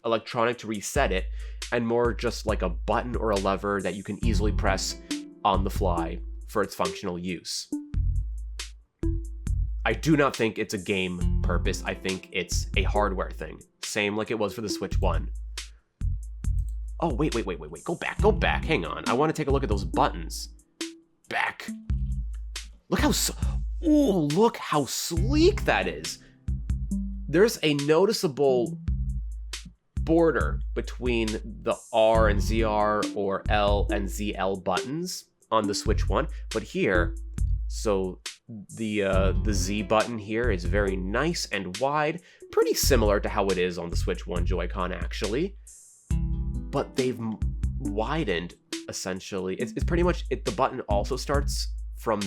S1: electronic to reset it, and more just like a button or a lever that you can easily press on the fly for its functional use. I do not think it's a game purpose. I think it's a hardware thing. Same like it was for the Switch 1. Oh, wait. Go back. Hang on. I want to take a look at those buttons. Back. Look how look how sleek that is. There's a noticeable border between the R and ZR or L and ZL buttons on the Switch 1, but here, so the Z button here is very nice and wide, pretty similar to how it is on the Switch 1 Joy-Con actually, but they've widened essentially. It's pretty much the button also starts from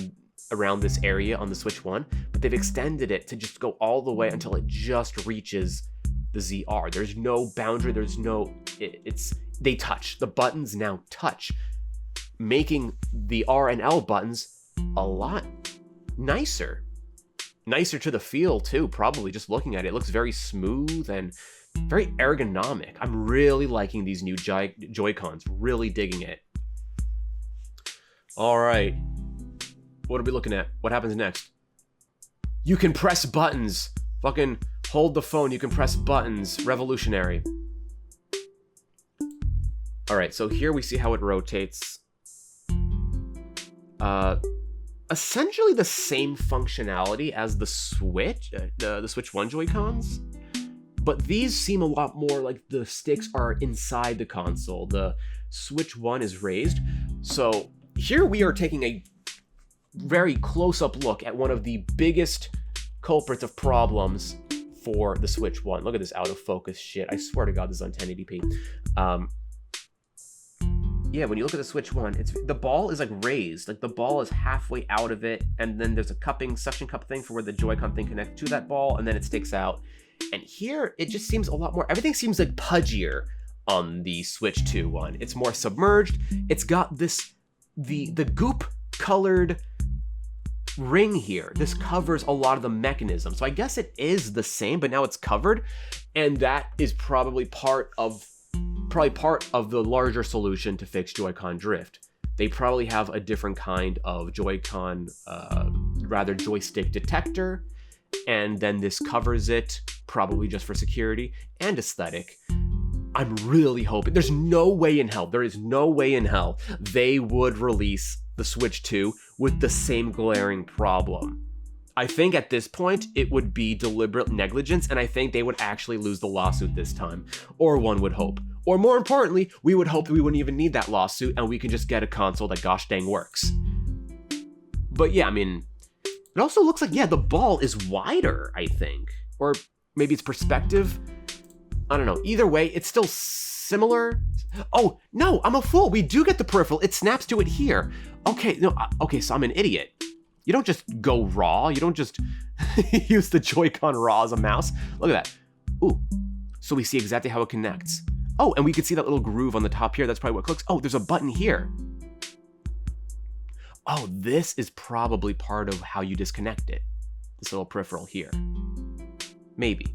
S1: around this area on the Switch 1, but they've extended it to just go all the way until it just reaches the ZR. There's no boundary, they touch. The buttons now touch, making the R and L buttons a lot nicer. Nicer to the feel too, probably just looking at it. It looks very smooth and very ergonomic. I'm really liking these new Joy-Cons, really digging it. All right. What are we looking at? What happens next? You can press buttons. Fucking hold the phone. You can press buttons. Revolutionary. All right, so here we see how it rotates. Essentially the same functionality as the Switch, the Switch 1 Joy-Cons, but these seem a lot more like the sticks are inside the console. The Switch 1 is raised. So here we are taking a very close-up look at one of the biggest culprits of problems for the Switch 1. Look at this out of focus shit. I swear to God, this is on 1080p. Yeah, when you look at the Switch 1, the ball is like raised. Like the ball is halfway out of it, and then there's a suction cup thing for where the Joy-Con thing connects to that ball, and then it sticks out. And here, it just seems a lot more, everything seems like pudgier on the Switch 2 one. It's more submerged. It's got this, the goop-colored ring here. This covers a lot of the mechanism. So I guess it is the same, but now it's covered, and that is probably part of the larger solution to fix Joy-Con drift. They probably have a different kind of Joy-Con, joystick detector, and then this covers it, probably just for security and aesthetic. I'm really hoping, there is no way in hell they would release the Switch 2 with the same glaring problem. I think at this point, it would be deliberate negligence, and I think they would actually lose the lawsuit this time. Or one would hope. Or more importantly, we would hope that we wouldn't even need that lawsuit, and we can just get a console that gosh dang works. But yeah, I mean, it also looks like, yeah, the ball is wider, I think. Or maybe it's perspective. I don't know. Either way, it's still similar. Oh, no, I'm a fool. We do get the peripheral. It snaps to it here. Okay, so I'm an idiot. You don't just go raw. You don't just use the Joy-Con raw as a mouse. Look at that. Ooh. So we see exactly how it connects. Oh, and we can see that little groove on the top here. That's probably what clicks. Oh, there's a button here. Oh, this is probably part of how you disconnect it. This little peripheral here. Maybe.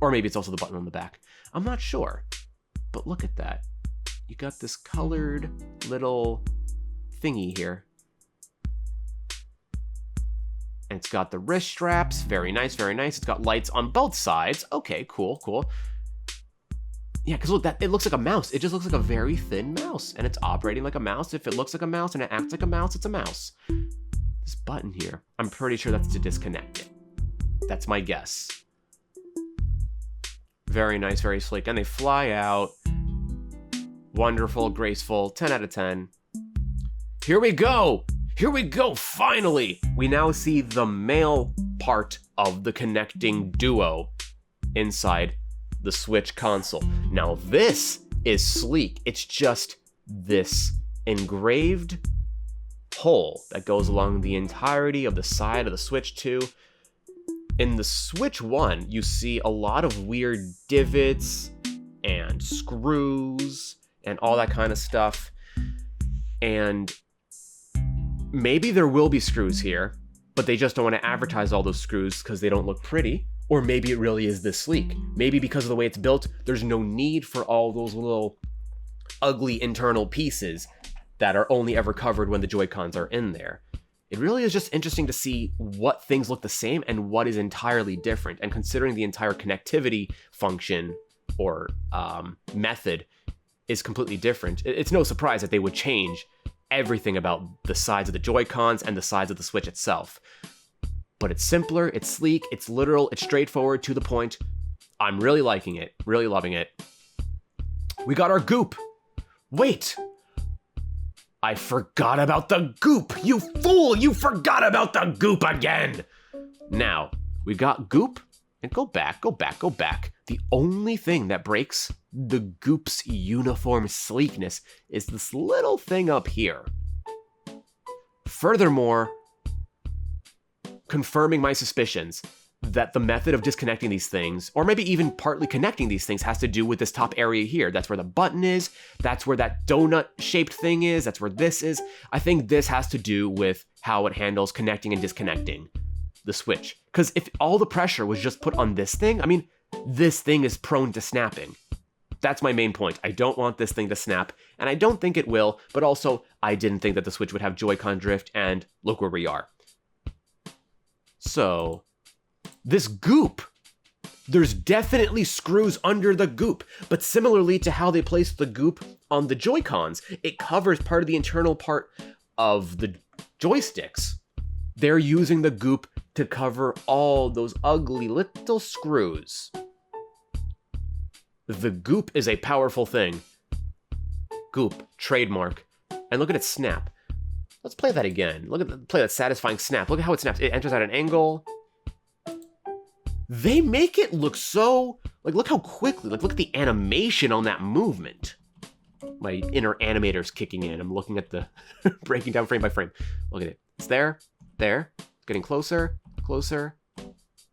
S1: Or maybe it's also the button on the back. I'm not sure. But look at that. You got this colored little thingy here. And it's got the wrist straps. Very nice, very nice. It's got lights on both sides. Okay, cool, cool. Yeah, because look, it looks like a mouse. It just looks like a very thin mouse. And it's operating like a mouse. If it looks like a mouse and it acts like a mouse, it's a mouse. This button here, I'm pretty sure that's to disconnect it. That's my guess. Very nice, very sleek. And they fly out. Wonderful, graceful, 10 out of 10. Here we go! Here we go, finally! We now see the male part of the connecting duo inside the Switch console. Now this is sleek. It's just this engraved hole that goes along the entirety of the side of the Switch 2. In the Switch 1, you see a lot of weird divots and screws and all that kind of stuff. And maybe there will be screws here, but they just don't want to advertise all those screws because they don't look pretty. Or maybe it really is this sleek. Maybe because of the way it's built, there's no need for all those little ugly internal pieces that are only ever covered when the Joy-Cons are in there. It really is just interesting to see what things look the same and what is entirely different. And considering the entire connectivity function or method is completely different, it's no surprise that they would change everything about the sides of the Joy-Cons and the sides of the Switch itself. But it's simpler, it's sleek, it's literal, it's straightforward, to the point. I'm really liking it, really loving it. We got our goop. Wait! I forgot about the goop! You fool! You forgot about the goop again! Now, we got goop, and go back. The only thing that breaks the goop's uniform sleekness is this little thing up here. Furthermore, confirming my suspicions that the method of disconnecting these things, or maybe even partly connecting these things, has to do with this top area here. That's where the button is, that's where that donut-shaped thing is, that's where this is. I think this has to do with how it handles connecting and disconnecting the Switch. Because if all the pressure was just put on this thing, I mean, this thing is prone to snapping. That's my main point. I don't want this thing to snap, and I don't think it will, but also, I didn't think that the Switch would have Joy-Con drift, and look where we are. So, this goop, there's definitely screws under the goop, but similarly to how they place the goop on the Joy-Cons, it covers part of the internal part of the joysticks. They're using the goop to cover all those ugly little screws. The goop is a powerful thing. Goop, trademark. And look at it snap. Let's play that again. Play that satisfying snap. Look at how it snaps. It enters at an angle. They make it look so, like, look how quickly, like, look at the animation on that movement. My inner animator's kicking in. I'm looking at the, breaking down frame by frame. Look at it. It's there, getting closer, closer,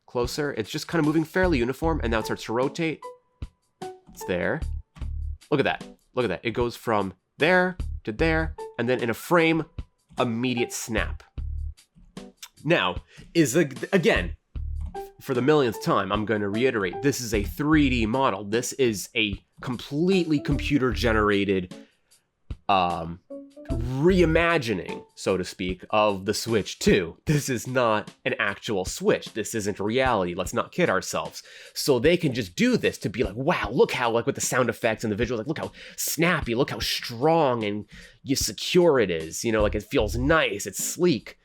S1: closer. It's just kind of moving fairly uniform, and now it starts to rotate. It's there. Look at that. Look at that. It goes from there to there, and then in a frame, immediate snap. Now, again, for the millionth time, I'm going to reiterate, this is a 3D model. This is a completely computer-generated reimagining, so to speak, of the Switch 2. This is not an actual Switch. This isn't reality. Let's not kid ourselves. So they can just do this to be like, wow, look how, like, with the sound effects and the visuals, like, look how snappy, look how strong and secure it is. You know, like, it feels nice, it's sleek.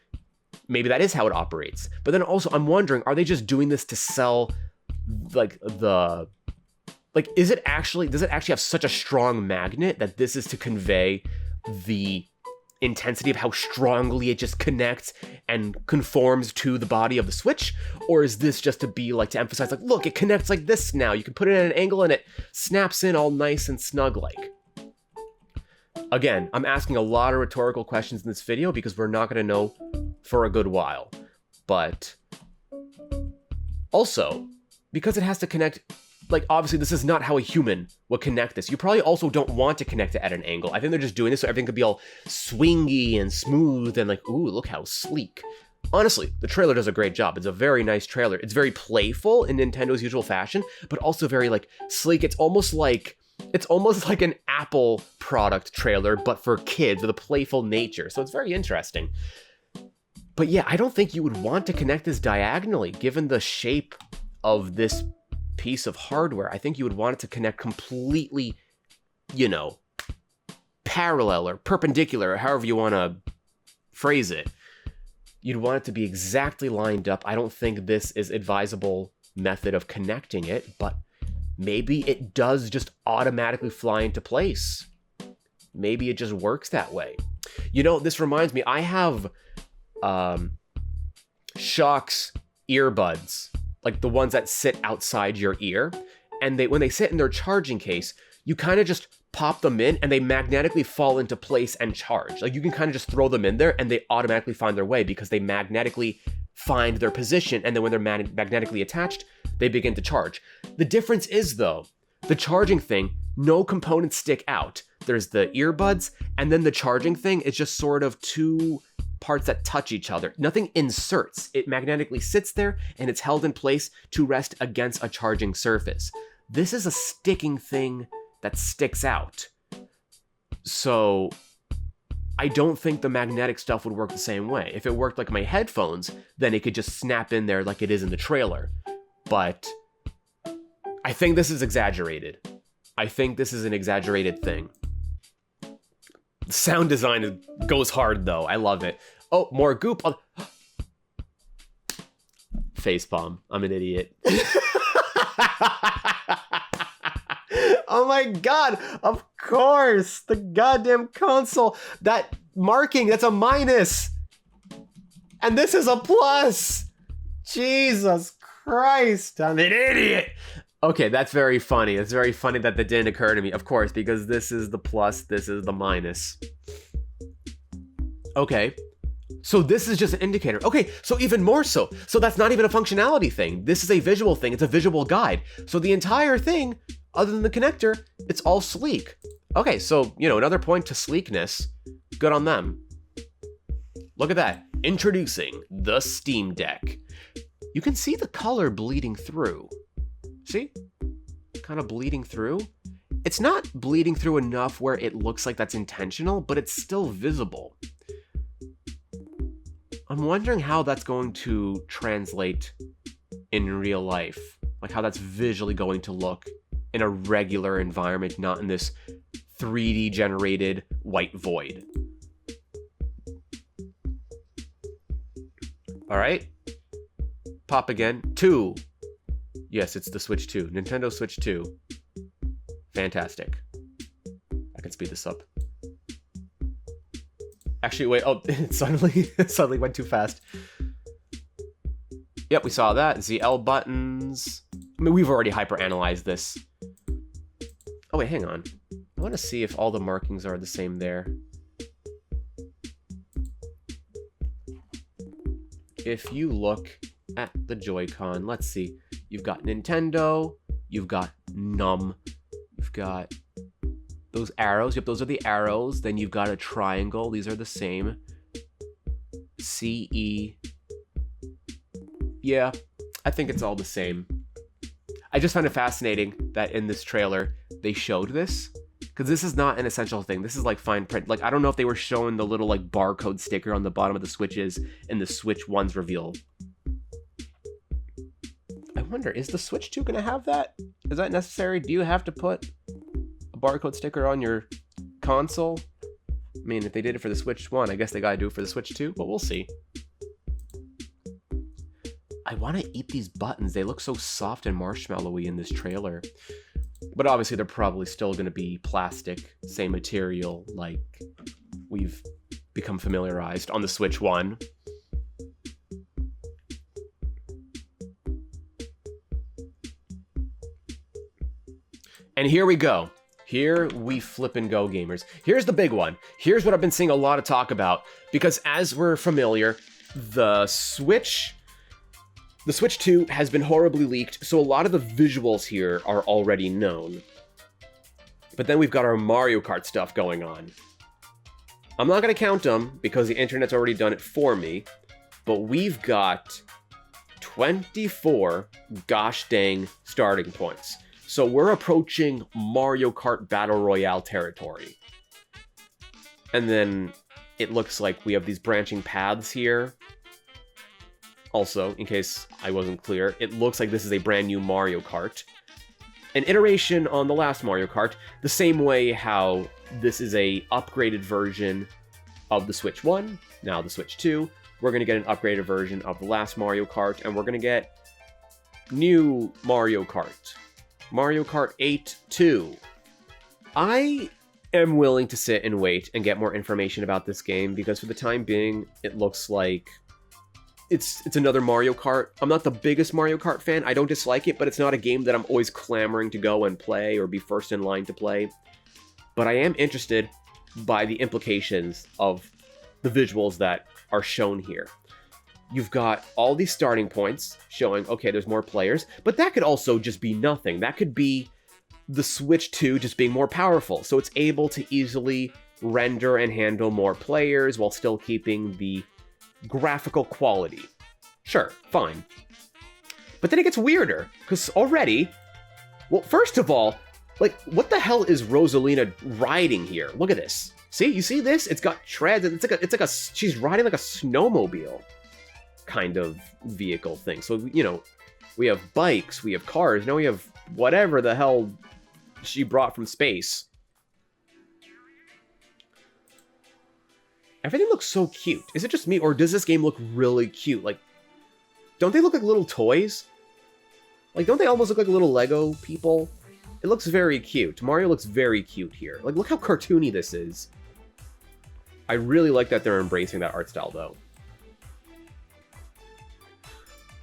S1: Maybe that is how it operates. But then also, I'm wondering, are they just doing this to sell, like, does it actually have such a strong magnet that this is to convey the intensity of how strongly it just connects and conforms to the body of the Switch? Or is this just to be like, to emphasize, like, look, it connects like this now. You can put it at an angle and it snaps in all nice and snug like. Again, I'm asking a lot of rhetorical questions in this video because we're not going to know for a good while. But also, because it has to connect, like, obviously this is not how a human would connect this. You probably also don't want to connect it at an angle. I think they're just doing this so everything could be all swingy and smooth and like, ooh, look how sleek. Honestly, the trailer does a great job. It's a very nice trailer. It's very playful in Nintendo's usual fashion, but also very, like, sleek. It's almost like an Apple product trailer, but for kids with a playful nature. So it's very interesting. But yeah, I don't think you would want to connect this diagonally, given the shape of this piece of hardware. I think you would want it to connect completely, you know, parallel or perpendicular, or however you want to phrase it. You'd want it to be exactly lined up. I don't think this is advisable method of connecting it, but maybe it does just automatically fly into place. Maybe it just works that way. You know, this reminds me, I have Shokz earbuds, like the ones that sit outside your ear, and when they sit in their charging case, you kind of just pop them in and they magnetically fall into place and charge. Like, you can kind of just throw them in there and they automatically find their way because they magnetically find their position, and then when they're magnetically attached, they begin to charge. The difference is, though, the charging thing, no components stick out. There's the earbuds, and then the charging thing is just sort of two parts that touch each other. Nothing inserts. It magnetically sits there, and it's held in place to rest against a charging surface. This is a sticking thing that sticks out. So I don't think the magnetic stuff would work the same way. If it worked like my headphones, then it could just snap in there like it is in the trailer. But I think this is exaggerated. I think this is an exaggerated thing. The sound design goes hard, though. I love it. Oh, more goop. Facepalm. I'm an idiot. Oh my god, of course, the goddamn console. That marking, that's a minus. And this is a plus. Jesus Christ, I'm an idiot. Okay, that's very funny. It's very funny that that didn't occur to me, of course, because this is the plus, this is the minus. Okay, so this is just an indicator. Okay, so even more so. So that's not even a functionality thing. This is a visual thing. It's a visual guide. So the entire thing, other than the connector, it's all sleek. Okay, so, you know, another point to sleekness. Good on them. Look at that. Introducing the Steam Deck. You can see the color bleeding through. See? Kind of bleeding through. It's not bleeding through enough where it looks like that's intentional, but it's still visible. I'm wondering how that's going to translate in real life. Like how that's visually going to look in a regular environment, not in this 3D generated white void. All right. Pop again. 2. Yes, it's the Switch 2. Nintendo Switch 2. Fantastic. I can speed this up. Actually, wait. Oh, it suddenly went too fast. Yep, we saw that. ZL buttons. I mean, we've already hyper-analyzed this. Oh, wait, hang on. I want to see if all the markings are the same there. If you look at the Joy-Con, let's see. You've got Nintendo, you've got Num, you've got those arrows. Yep, those are the arrows. Then you've got a triangle. These are the same. CE. Yeah, I think it's all the same. I just find it fascinating that in this trailer, they showed this. Because this is not an essential thing. This is like fine print. Like, I don't know if they were showing the little like barcode sticker on the bottom of the Switches in the Switch 1's reveal. I wonder, is the Switch 2 going to have that? Is that necessary? Do you have to put a barcode sticker on your console? I mean, if they did it for the Switch 1, I guess they got to do it for the Switch 2, but we'll see. I want to eat these buttons. They look so soft and marshmallowy in this trailer. But obviously, they're probably still going to be plastic, same material, like we've become familiarized on the Switch 1. And here we go. Here we flip and go, gamers. Here's the big one. Here's what I've been seeing a lot of talk about. Because as we're familiar, the Switch 2 has been horribly leaked, so a lot of the visuals here are already known. But then we've got our Mario Kart stuff going on. I'm not going to count them, because the internet's already done it for me, but we've got 24 gosh dang starting points. So we're approaching Mario Kart Battle Royale territory. And then it looks like we have these branching paths here. Also, in case I wasn't clear, it looks like this is a brand new Mario Kart. An iteration on the last Mario Kart, the same way how this is a upgraded version of the Switch 1, now the Switch 2. We're going to get an upgraded version of the last Mario Kart, and we're going to get new Mario Kart. Mario Kart 8 2. I am willing to sit and wait and get more information about this game, because for the time being, it looks like it's another Mario Kart. I'm not the biggest Mario Kart fan. I don't dislike it, but it's not a game that I'm always clamoring to go and play or be first in line to play. But I am interested by the implications of the visuals that are shown here. You've got all these starting points showing, okay, there's more players, but that could also just be nothing. That could be the Switch 2 just being more powerful, so it's able to easily render and handle more players while still keeping the graphical quality. Sure, fine. But then it gets weirder, because already, well, first of all, like, what the hell is Rosalina riding here? Look at this. See, you see this? It's got treads, and she's riding like a snowmobile kind of vehicle thing. So, you know, we have bikes, we have cars, now we have whatever the hell she brought from space. Everything looks so cute. Is it just me, or does this game look really cute? Like, don't they look like little toys? Like, don't they almost look like little Lego people? It looks very cute. Mario looks very cute here. Like, look how cartoony this is. I really like that they're embracing that art style, though.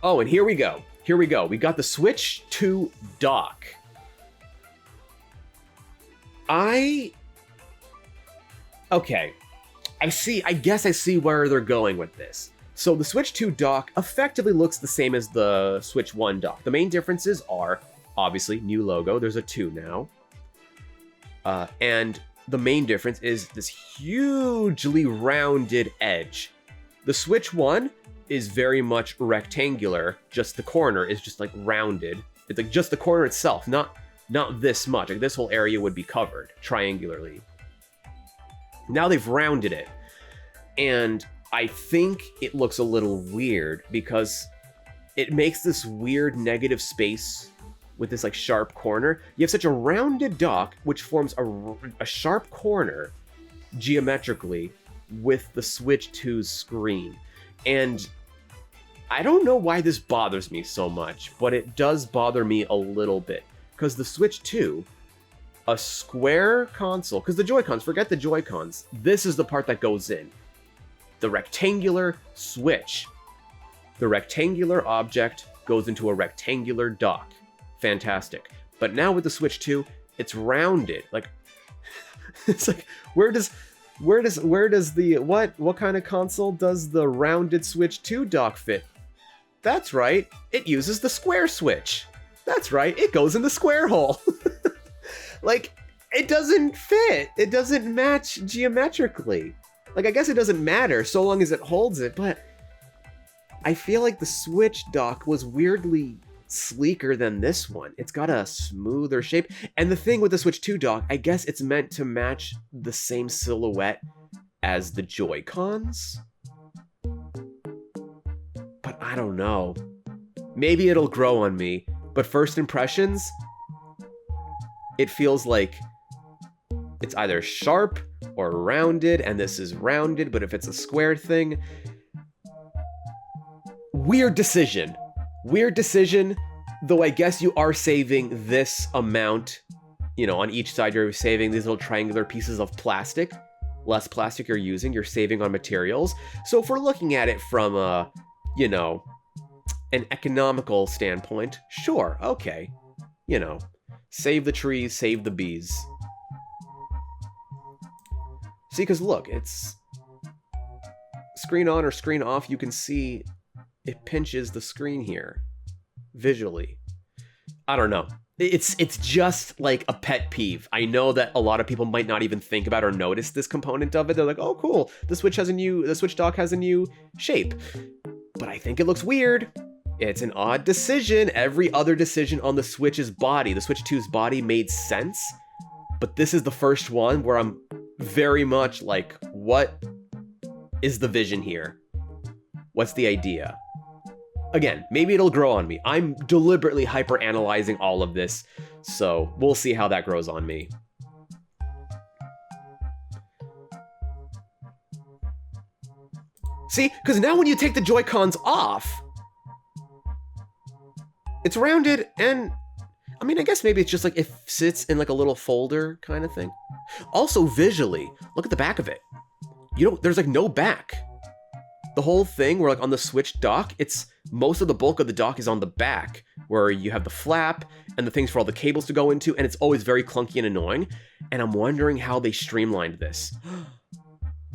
S1: Oh, and here we go. Here we go. We got the Switch 2 dock. Okay. I guess I see where they're going with this. So the Switch 2 dock effectively looks the same as the Switch 1 dock. The main differences are, obviously, new logo. There's a 2 now. And the main difference is this hugely rounded edge. The Switch 1 is very much rectangular. Just the corner is just like rounded. It's like just the corner itself, not this much. Like this whole area would be covered triangularly. Now they've rounded it. And I think it looks a little weird because it makes this weird negative space with this like sharp corner. You have such a rounded dock, which forms a sharp corner geometrically with the Switch 2's screen. And I don't know why this bothers me so much, but it does bother me a little bit. Because the Switch 2, a square console, because the Joy-Cons, forget the Joy-Cons, this is the part that goes in. The rectangular Switch. The rectangular object goes into a rectangular dock. Fantastic. But now with the Switch 2, it's rounded. Like, it's like, where does the, what kind of console does the rounded Switch 2 dock fit? That's right, it uses the square Switch. That's right, it goes in the square hole. Like, it doesn't fit. It doesn't match geometrically. Like, I guess it doesn't matter so long as it holds it, but I feel like the Switch dock was weirdly sleeker than this one. It's got a smoother shape. And the thing with the Switch 2 dock, I guess it's meant to match the same silhouette as the Joy-Cons? But I don't know. Maybe it'll grow on me. But first impressions, it feels like it's either sharp or rounded, and this is rounded, but if it's a square thing... Weird decision. Weird decision, though I guess you are saving this amount, you know, on each side you're saving these little triangular pieces of plastic. Less plastic you're using, you're saving on materials. So if we're looking at it from a, you know, an economical standpoint, sure, okay. You know, save the trees, save the bees. See, because look, it's screen on or screen off, you can see it pinches the screen here visually. I don't know. It's just like a pet peeve. I know that a lot of people might not even think about or notice this component of it. They're like, "Oh, cool. The Switch dock has a new shape." But I think it looks weird. It's an odd decision. Every other decision on the Switch's body, the Switch 2's body, made sense. But this is the first one where I'm very much like, what is the vision here? What's the idea? Again, maybe it'll grow on me. I'm deliberately hyper-analyzing all of this, so we'll see how that grows on me. See? Because now when you take the Joy-Cons off, it's rounded, and I mean, I guess maybe it's just like it sits in like a little folder kind of thing. Also, visually, look at the back of it. There's like no back. The whole thing, where like on the Switch dock, most of the bulk of the dock is on the back, where you have the flap and the things for all the cables to go into, and it's always very clunky and annoying. And I'm wondering how they streamlined this.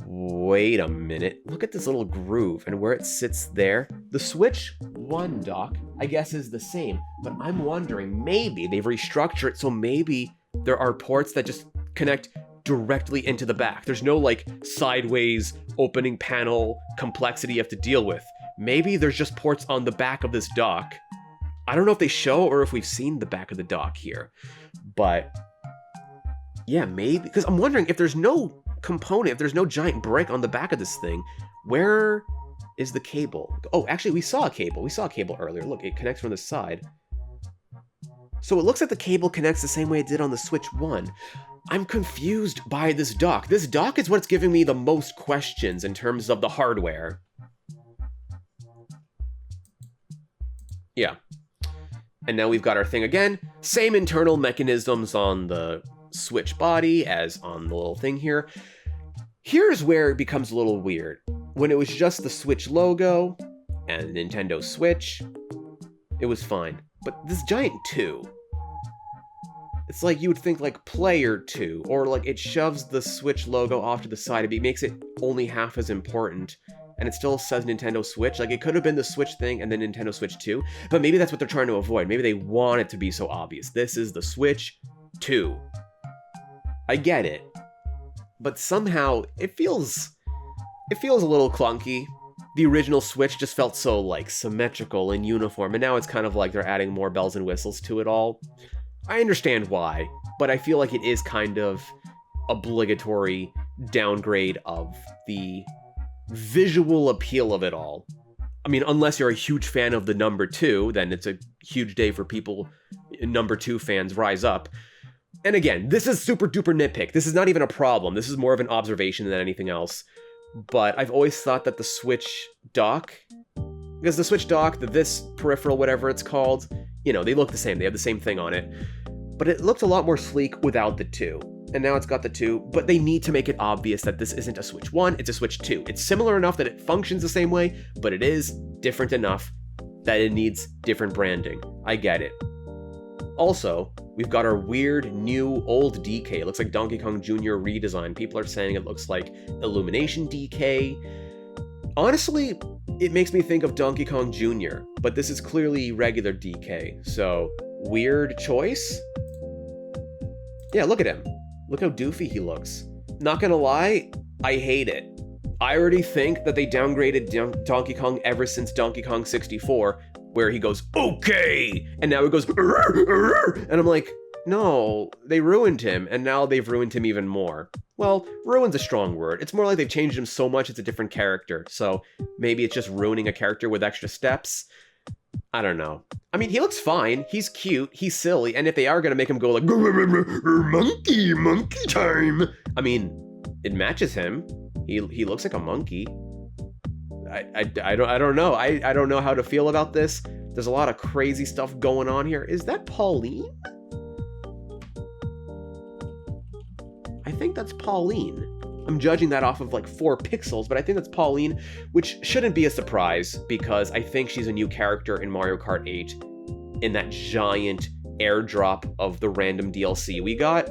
S1: Wait a minute, look at this little groove and where it sits there. The Switch 1 dock, I guess, is the same, but I'm wondering, maybe they've restructured it so maybe there are ports that just connect directly into the back. There's no like sideways opening panel complexity you have to deal with. Maybe there's just ports on the back of this dock. I don't know if they show or if we've seen the back of the dock here, but yeah, maybe, because I'm wondering if there's no component, if there's no giant brick on the back of this thing, where is the cable? Oh, actually, we saw a cable earlier. Look, it connects from the side. So it looks like the cable connects the same way it did on the Switch 1. I'm confused by this dock. This dock is what's giving me the most questions in terms of the hardware. Yeah. And now we've got our thing again. Same internal mechanisms on the Switch body as on the little thing here. Here's where it becomes a little weird. When it was just the Switch logo and Nintendo Switch, it was fine. But this giant 2, it's like you would think like Player 2, or like it shoves the Switch logo off to the side. It makes it only half as important, and it still says Nintendo Switch. Like, it could have been the Switch thing and then Nintendo Switch 2, but maybe that's what they're trying to avoid. Maybe they want it to be so obvious. This is the Switch 2. I get it, but somehow it feels a little clunky. The original Switch just felt so like symmetrical and uniform, and now it's kind of like they're adding more bells and whistles to it all. I understand why, but I feel like it is kind of obligatory downgrade of the visual appeal of it all. I mean, unless you're a huge fan of the number 2, then it's a huge day for people, number 2 fans rise up. And again, this is super duper nitpick. This is not even a problem. This is more of an observation than anything else. But I've always thought that the Switch dock, because the Switch dock, this peripheral, whatever it's called, you know, they look the same. They have the same thing on it. But it looked a lot more sleek without the 2. And now it's got the 2, but they need to make it obvious that this isn't a Switch 1, it's a Switch 2. It's similar enough that it functions the same way, but it is different enough that it needs different branding. I get it. Also, we've got our weird new old DK. It looks like Donkey Kong Jr. redesign. People are saying it looks like Illumination DK. Honestly, it makes me think of Donkey Kong Jr., but this is clearly regular DK, so weird choice? Yeah, look at him. Look how doofy he looks. Not gonna lie, I hate it. I already think that they downgraded Donkey Kong ever since Donkey Kong 64, where he goes, okay! And now he goes, and I'm like, no, they ruined him, and now they've ruined him even more. Well, ruin's a strong word. It's more like they've changed him so much it's a different character, so maybe it's just ruining a character with extra steps. I don't know. I mean, he looks fine. He's cute. He's silly. And if they are going to make him go like, monkey time. I mean, it matches him. He looks like a monkey. I don't know. I don't know how to feel about this. There's a lot of crazy stuff going on here. Is that Pauline? I think that's Pauline. I'm judging that off of like 4 pixels, but I think that's Pauline, which shouldn't be a surprise because I think she's a new character in Mario Kart 8 in that giant airdrop of the random DLC we got.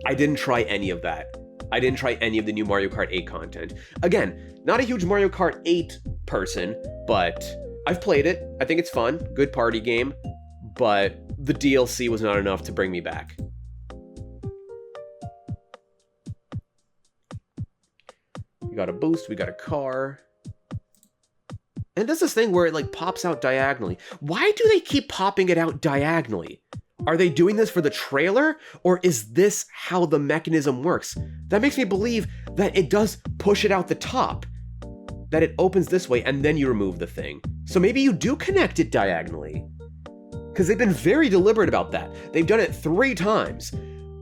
S1: I didn't try any of that. I didn't try any of the new Mario Kart 8 content. Again, not a huge Mario Kart 8 person, but I've played it. I think it's fun, good party game, but the DLC was not enough to bring me back. We got a boost, we got a car. And it does this thing where it like pops out diagonally. Why do they keep popping it out diagonally? Are they doing this for the trailer? Or is this how the mechanism works? That makes me believe that it does push it out the top. That it opens this way and then you remove the thing. So maybe you do connect it diagonally. Because they've been very deliberate about that. They've done it 3 times.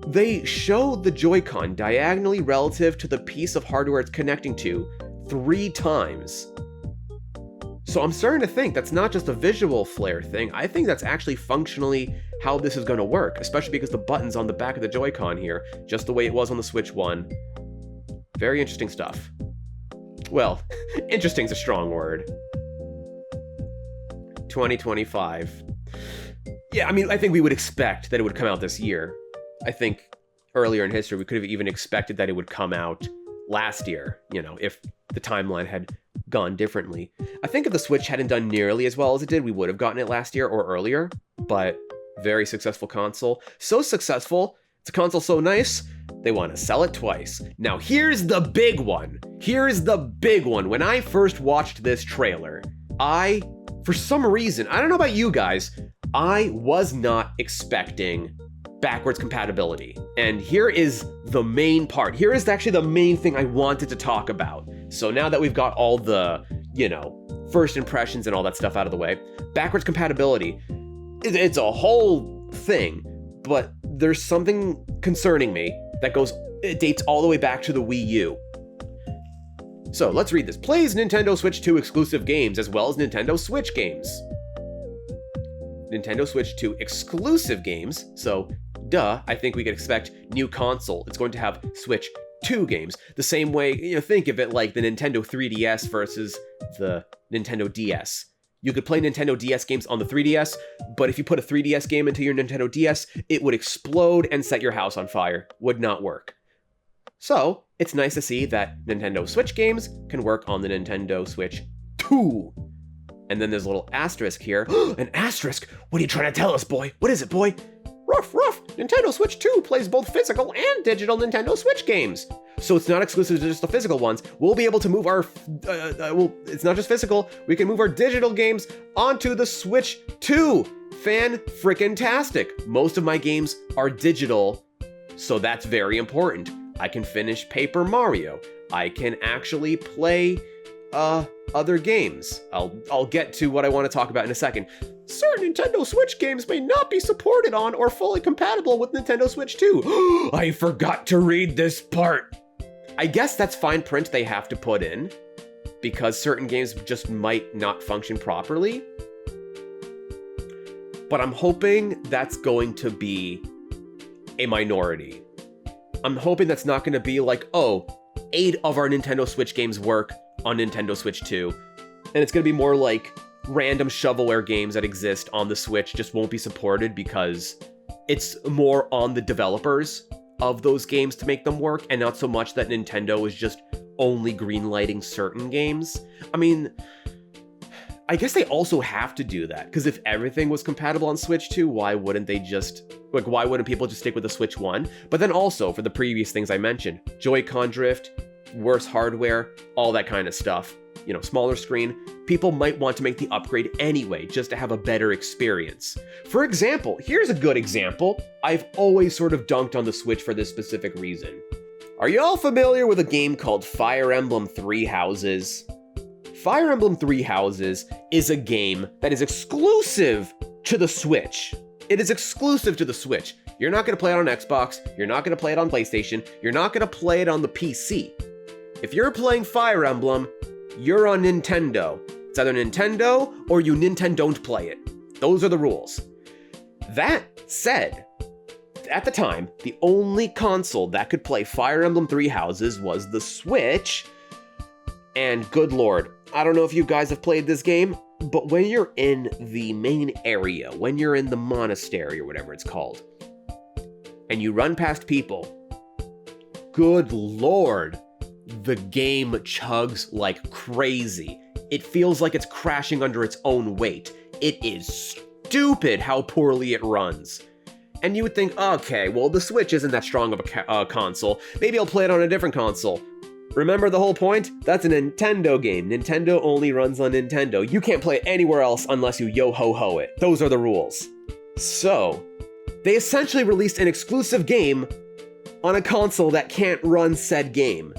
S1: They show the Joy-Con diagonally relative to the piece of hardware it's connecting to 3 times. So I'm starting to think that's not just a visual flair thing. I think that's actually functionally how this is going to work, especially because the button's on the back of the Joy-Con here, just the way it was on the Switch 1. Very interesting stuff. Well, interesting's a strong word. 2025. Yeah, I mean, I think we would expect that it would come out this year. I think earlier in history, we could have even expected that it would come out last year, you know, if the timeline had gone differently. I think if the Switch hadn't done nearly as well as it did, we would have gotten it last year or earlier, but very successful console. So successful, it's a console so nice, they want to sell it twice. Now here's the big one. Here's the big one. When I first watched this trailer, for some reason, I don't know about you guys, I was not expecting backwards compatibility. And here is the main part. Here is actually the main thing I wanted to talk about. So now that we've got all the, you know, first impressions and all that stuff out of the way, backwards compatibility, it's a whole thing, but there's something concerning me that it dates all the way back to the Wii U. So let's read this. Plays Nintendo Switch 2 exclusive games as well as Nintendo Switch games. Nintendo Switch 2 exclusive games, so duh, I think we could expect new console. It's going to have Switch 2 games. The same way, you know, think of it like the Nintendo 3DS versus the Nintendo DS. You could play Nintendo DS games on the 3DS, but if you put a 3DS game into your Nintendo DS, it would explode and set your house on fire. Would not work. So, it's nice to see that Nintendo Switch games can work on the Nintendo Switch 2. And then there's a little asterisk here. An asterisk? What are you trying to tell us, boy? What is it, boy? Ruff, ruff! Nintendo Switch 2 plays both physical and digital Nintendo Switch games. So it's not exclusive to just the physical ones. We'll be able to move our... it's not just physical. We can move our digital games onto the Switch 2. Fan-frickin-tastic. Most of my games are digital, so that's very important. I can finish Paper Mario. I can actually play other games. I'll get to what I want to talk about in a second. Certain Nintendo Switch games may not be supported on or fully compatible with Nintendo Switch 2. I forgot to read this part. I guess that's fine print they have to put in, because certain games just might not function properly. But I'm hoping that's going to be a minority. I'm hoping that's not going to be like, oh, 8 of our Nintendo Switch games work on Nintendo Switch 2. And it's going to be more like random shovelware games that exist on the Switch just won't be supported because it's more on the developers of those games to make them work, and not so much that Nintendo is just only greenlighting certain games. I mean, I guess they also have to do that, because if everything was compatible on Switch 2, why wouldn't they just, like, why wouldn't people just stick with the Switch 1? But then also, for the previous things I mentioned, Joy-Con drift, worse hardware, all that kind of stuff, you know, smaller screen, people might want to make the upgrade anyway, just to have a better experience. For example, here's a good example. I've always sort of dunked on the Switch for this specific reason. Are you all familiar with a game called Fire Emblem Three Houses? Fire Emblem Three Houses is a game that is exclusive to the Switch. It is exclusive to the Switch. You're not going to play it on Xbox, you're not going to play it on PlayStation, you're not going to play it on the PC. If you're playing Fire Emblem, you're on Nintendo. It's either Nintendo or you Nintendo-don't play it. Those are the rules. That said, at the time, the only console that could play Fire Emblem Three Houses was the Switch. And good lord, I don't know if you guys have played this game, but when you're in the main area, when you're in the monastery or whatever it's called, and you run past people, good lord, the game chugs like crazy. It feels like it's crashing under its own weight. It is stupid how poorly it runs. And you would think, okay, well, the Switch isn't that strong of a console. Maybe I'll play it on a different console. Remember the whole point? That's a Nintendo game. Nintendo only runs on Nintendo. You can't play it anywhere else unless you yo-ho-ho it. Those are the rules. So, they essentially released an exclusive game on a console that can't run said game.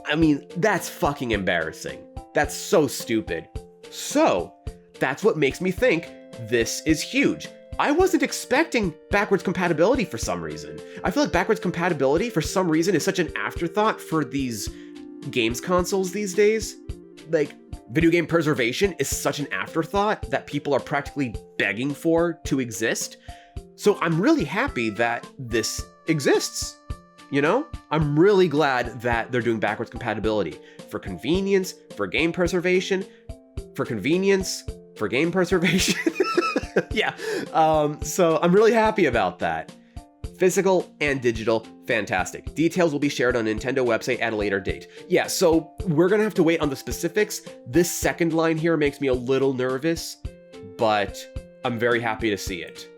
S1: I mean, that's fucking embarrassing. That's so stupid. So, that's what makes me think this is huge. I wasn't expecting backwards compatibility for some reason. I feel like backwards compatibility for some reason is such an afterthought for these games consoles these days. Like, video game preservation is such an afterthought that people are practically begging for to exist. So I'm really happy that this exists. You know, I'm really glad that they're doing backwards compatibility for convenience, for game preservation, for convenience, for game preservation. Yeah, so I'm really happy about that. Physical and digital, fantastic. Details will be shared on Nintendo website at a later date. Yeah, so we're gonna have to wait on the specifics. This second line here makes me a little nervous, but I'm very happy to see it.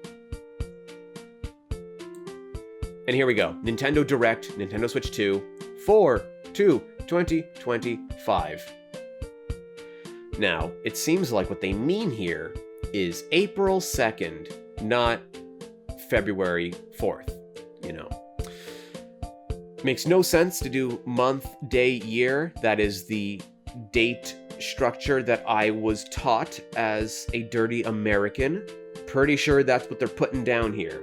S1: And here we go. Nintendo Direct, Nintendo Switch 2, 4/2/2025. Now, it seems like what they mean here is April 2nd, not February 4th, you know. Makes no sense to do month, day, year. That is the date structure that I was taught as a dirty American. Pretty sure that's what they're putting down here.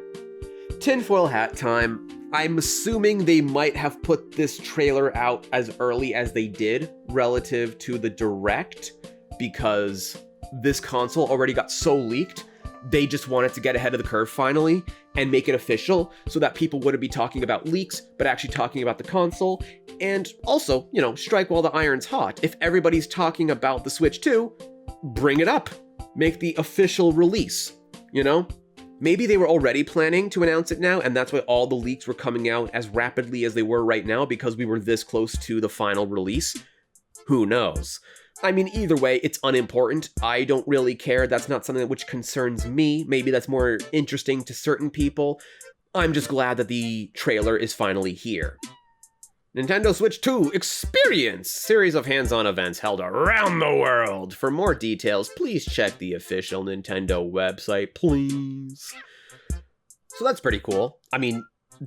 S1: Tinfoil hat time. I'm assuming they might have put this trailer out as early as they did relative to the Direct, because this console already got so leaked, they just wanted to get ahead of the curve finally and make it official so that people wouldn't be talking about leaks, but actually talking about the console. And also, you know, strike while the iron's hot. If everybody's talking about the Switch 2, bring it up. Make the official release, you know? Maybe they were already planning to announce it now, and that's why all the leaks were coming out as rapidly as they were right now, because we were this close to the final release. Who knows? I mean, either way, it's unimportant. I don't really care. That's not something which concerns me. Maybe that's more interesting to certain people. I'm just glad that the trailer is finally here. Nintendo Switch 2 Experience! Series of hands-on events held around the world. For more details, please check the official Nintendo website, please. So that's pretty cool. I mean,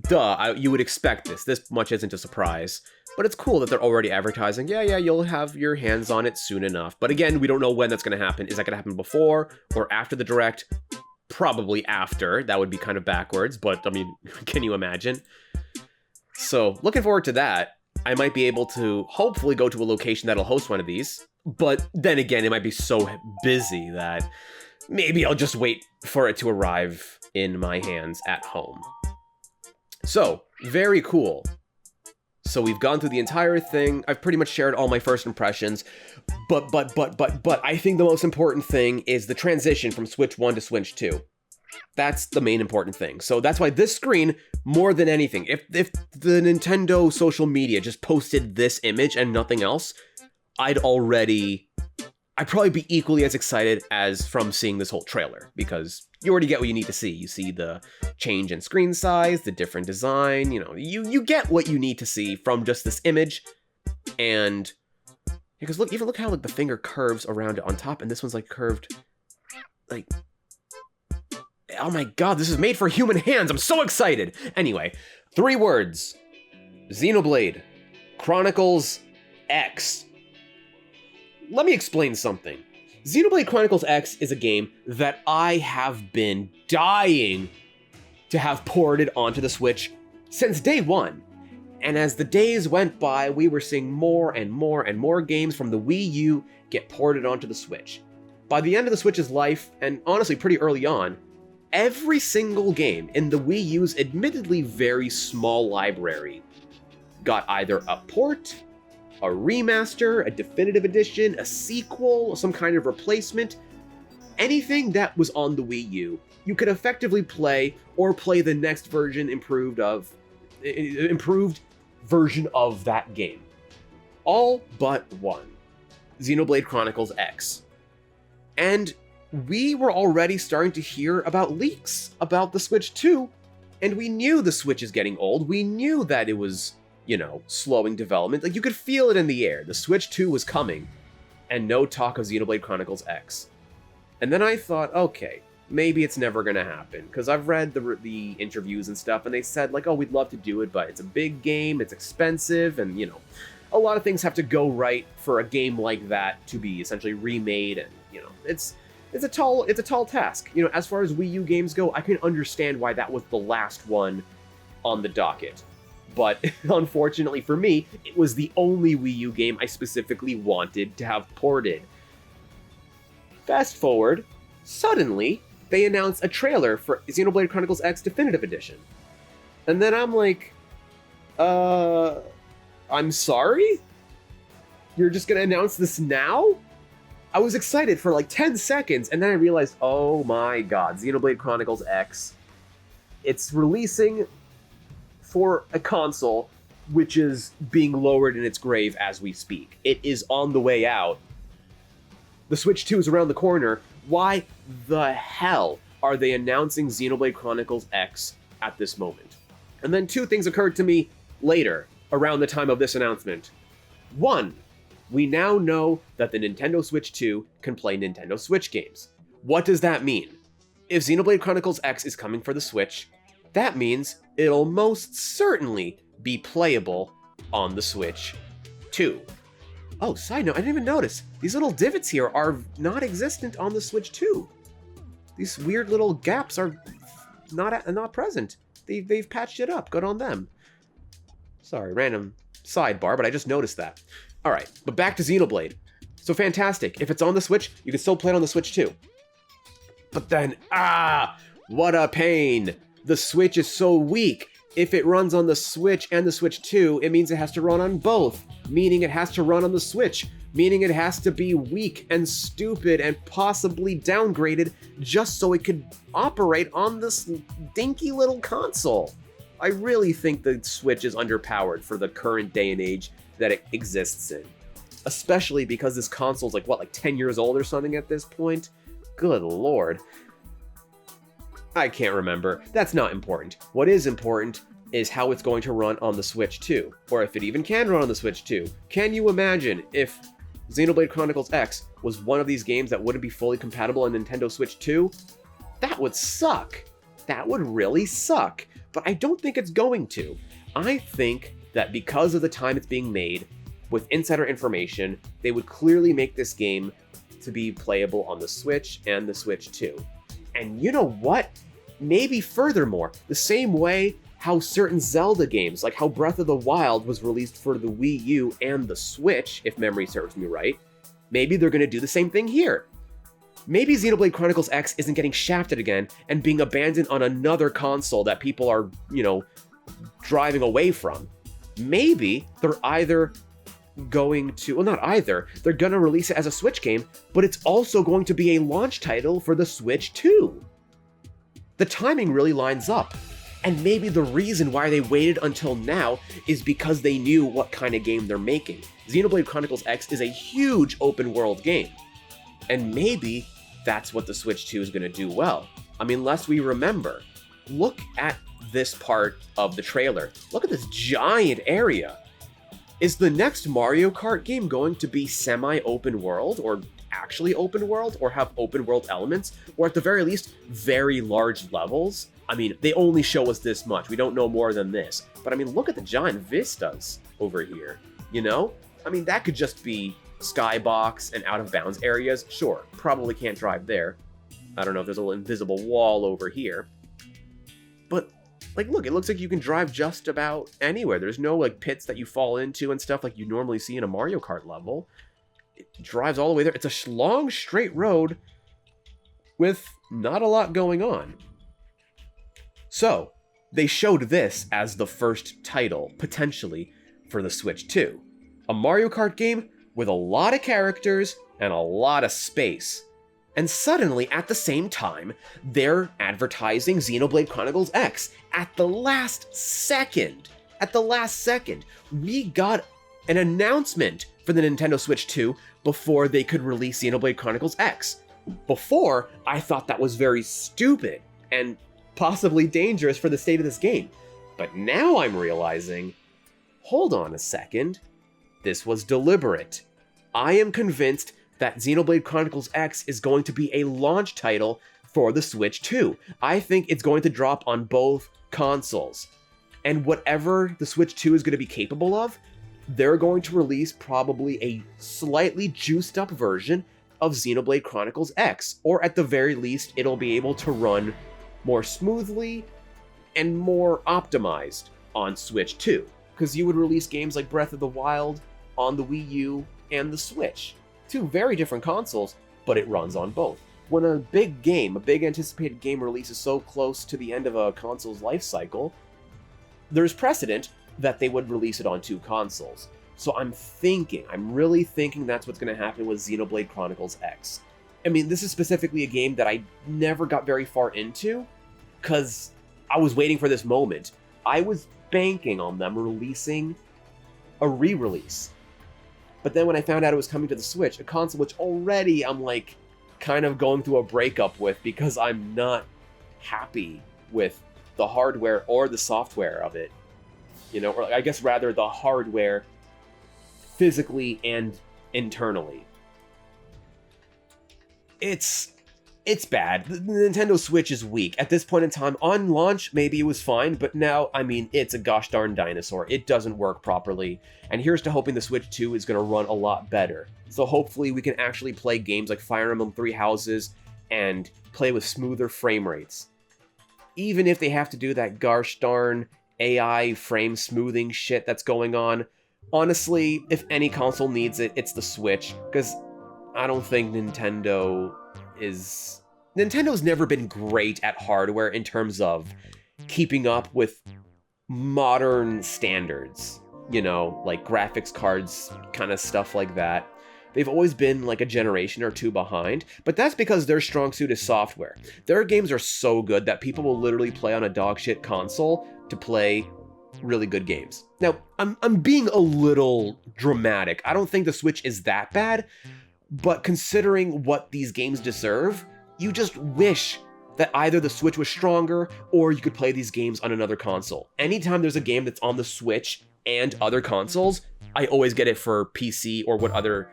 S1: duh, you would expect this. This much isn't a surprise. But it's cool that they're already advertising, yeah, you'll have your hands on it soon enough. But again, we don't know when that's going to happen. Is that going to happen before or after the Direct? Probably after. That would be kind of backwards, but I mean, can you imagine? So, looking forward to that. I might be able to hopefully go to a location that'll host one of these. But then again, it might be so busy that maybe I'll just wait for it to arrive in my hands at home. So, very cool. So we've gone through the entire thing. I've pretty much shared all my first impressions. But I think the most important thing is the transition from Switch 1 to Switch 2. That's the main important thing. So that's why this screen, more than anything, if the Nintendo social media just posted this image and nothing else, I'd probably be equally as excited as from seeing this whole trailer, because you already get what you need to see. You see the change in screen size, the different design, you get what you need to see from just this image. And because look how like the finger curves around it on top, and this one's like curved, like, oh my god, this is made for human hands. I'm so excited. Anyway, 3 words: Xenoblade Chronicles X. Let me explain something. Xenoblade Chronicles X is a game that I have been dying to have ported onto the Switch since day one. And as the days went by, we were seeing more and more and more games from the Wii U get ported onto the Switch. By the end of the Switch's life, and honestly pretty early on, every single game in the Wii U's admittedly very small library got either a port, a remaster, a definitive edition, a sequel, some kind of replacement. Anything that was on the Wii U, you could effectively play or play the next version improved version of that game. All but one. Xenoblade Chronicles X. And we were already starting to hear about leaks about the Switch 2, and we knew the Switch is getting old. We knew that it was, slowing development. Like, you could feel it in the air. The Switch 2 was coming, and no talk of Xenoblade Chronicles X. And then I thought, okay, maybe it's never gonna happen, because I've read the interviews and stuff, and they said, like, oh, we'd love to do it, but it's a big game, it's expensive, and, a lot of things have to go right for a game like that to be essentially remade, and, it's a tall task. As far as Wii U games go, I can understand why that was the last one on the docket. But unfortunately for me, it was the only Wii U game I specifically wanted to have ported. Fast forward, suddenly, they announced a trailer for Xenoblade Chronicles X Definitive Edition. And then I'm like, I'm sorry? You're just gonna announce this now? I was excited for like 10 seconds, and then I realized, oh my god, Xenoblade Chronicles X. It's releasing for a console which is being lowered in its grave as we speak. It is on the way out. The Switch 2 is around the corner. Why the hell are they announcing Xenoblade Chronicles X at this moment? And then 2 things occurred to me later, around the time of this announcement. 1, we now know that the Nintendo Switch 2 can play Nintendo Switch games. What does that mean? If Xenoblade Chronicles X is coming for the Switch, that means it'll most certainly be playable on the Switch 2. Oh, side note, I didn't even notice. These little divots here are not existent on the Switch 2. These weird little gaps are not present. They've patched it up. Good on them. Sorry, random sidebar, but I just noticed that. Alright, but back to Xenoblade. So fantastic. If it's on the Switch, you can still play it on the Switch too. But then, what a pain. The Switch is so weak. If it runs on the Switch and the Switch 2, it means it has to run on both. Meaning it has to run on the Switch. Meaning it has to be weak and stupid and possibly downgraded just so it could operate on this dinky little console. I really think the Switch is underpowered for the current day and age that it exists in. Especially because this console's like 10 years old or something at this point? Good lord. I can't remember. That's not important. What is important is how it's going to run on the Switch 2, or if it even can run on the Switch 2. Can you imagine if Xenoblade Chronicles X was one of these games that wouldn't be fully compatible on Nintendo Switch 2? That would suck. That would really suck. but I don't think it's going to. I think that because of the time it's being made, with insider information, they would clearly make this game to be playable on the Switch and the Switch 2. And you know what? Maybe furthermore, the same way how certain Zelda games, like how Breath of the Wild was released for the Wii U and the Switch, if memory serves me right, maybe they're going to do the same thing here. Maybe Xenoblade Chronicles X isn't getting shafted again and being abandoned on another console that people are, driving away from. Maybe they're either going to, well, not either, they're going to release it as a Switch game, but it's also going to be a launch title for the Switch 2. The timing really lines up. And maybe the reason why they waited until now is because they knew what kind of game they're making. Xenoblade Chronicles X is a huge open world game. And maybe that's what the Switch 2 is going to do well. I mean, lest we remember, look at this part of the trailer. Look at this giant area. Is the next Mario Kart game going to be semi-open world, or actually open world, or have open world elements, or at the very least, very large levels? I mean, they only show us this much. We don't know more than this. But I mean, look at the giant vistas over here, I mean, that could just be skybox and out of bounds areas. Sure, probably can't drive there. I don't know if there's a little invisible wall over here. But, look, it looks like you can drive just about anywhere. There's no, pits that you fall into and stuff like you normally see in a Mario Kart level. It drives all the way there. It's a long, straight road with not a lot going on. So, they showed this as the first title, potentially, for the Switch 2. A Mario Kart game with a lot of characters and a lot of space. And suddenly, at the same time, they're advertising Xenoblade Chronicles X at the last second. At the last second, we got an announcement for the Nintendo Switch 2 before they could release Xenoblade Chronicles X. Before, I thought that was very stupid and possibly dangerous for the state of this game. But now I'm realizing, hold on a second, this was deliberate. I am convinced that Xenoblade Chronicles X is going to be a launch title for the Switch 2. I think it's going to drop on both consoles. And whatever the Switch 2 is going to be capable of, they're going to release probably a slightly juiced up version of Xenoblade Chronicles X, or at the very least, it'll be able to run more smoothly and more optimized on Switch 2. Because you would release games like Breath of the Wild on the Wii U and the Switch. Two very different consoles, but it runs on both. When a big anticipated game releases so close to the end of a console's life cycle, there's precedent that they would release it on two consoles. So I'm really thinking that's what's going to happen with Xenoblade Chronicles X. I mean, this is specifically a game that I never got very far into, because I was waiting for this moment. I was banking on them releasing a re-release. But then when I found out it was coming to the Switch, a console which already I'm kind of going through a breakup with because I'm not happy with the hardware or the software of it. Or I guess rather the hardware physically and internally. It's bad. The Nintendo Switch is weak. At this point in time, on launch, maybe it was fine, but now, I mean, it's a gosh darn dinosaur. It doesn't work properly. And here's to hoping the Switch 2 is going to run a lot better. So hopefully we can actually play games like Fire Emblem Three Houses and play with smoother frame rates. Even if they have to do that gosh darn AI frame smoothing shit that's going on, honestly, if any console needs it, it's the Switch, because I don't think Nintendo's never been great at hardware in terms of keeping up with modern standards, like graphics cards, kind of stuff like that. They've always been a generation or two behind, but that's because their strong suit is software. Their games are so good that people will literally play on a dogshit console to play really good games. Now, I'm being a little dramatic. I don't think the Switch is that bad, but considering what these games deserve, you just wish that either the Switch was stronger or you could play these games on another console. Anytime there's a game that's on the Switch and other consoles, I always get it for PC or whatever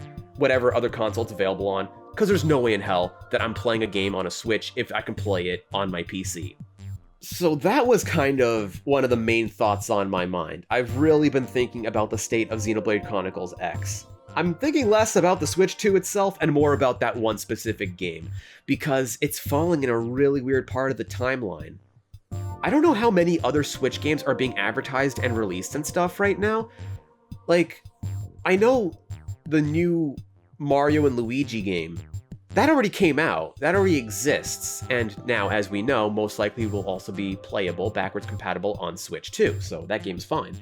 S1: other console it's available on, because there's no way in hell that I'm playing a game on a Switch if I can play it on my PC. So that was kind of one of the main thoughts on my mind. I've really been thinking about the state of Xenoblade Chronicles X. I'm thinking less about the Switch 2 itself and more about that one specific game, because it's falling in a really weird part of the timeline. I don't know how many other Switch games are being advertised and released and stuff right now. Like, I know the new Mario and Luigi game, that already came out, that already exists, and now, as we know, most likely will also be playable, backwards compatible on Switch 2, so that game's fine.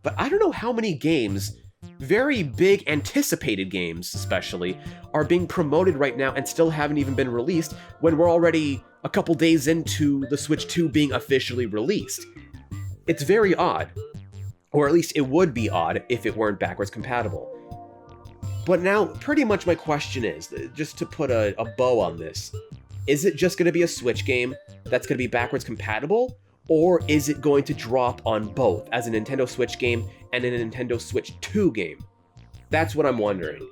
S1: But I don't know how many games, very big anticipated games especially, are being promoted right now and still haven't even been released when we're already a couple days into the Switch 2 being officially released. It's very odd. Or at least it would be odd if it weren't backwards compatible. But now, pretty much my question is, just to put a bow on this, is it just going to be a Switch game that's going to be backwards compatible? Or is it going to drop on both as a Nintendo Switch game and a Nintendo Switch 2 game? That's what I'm wondering.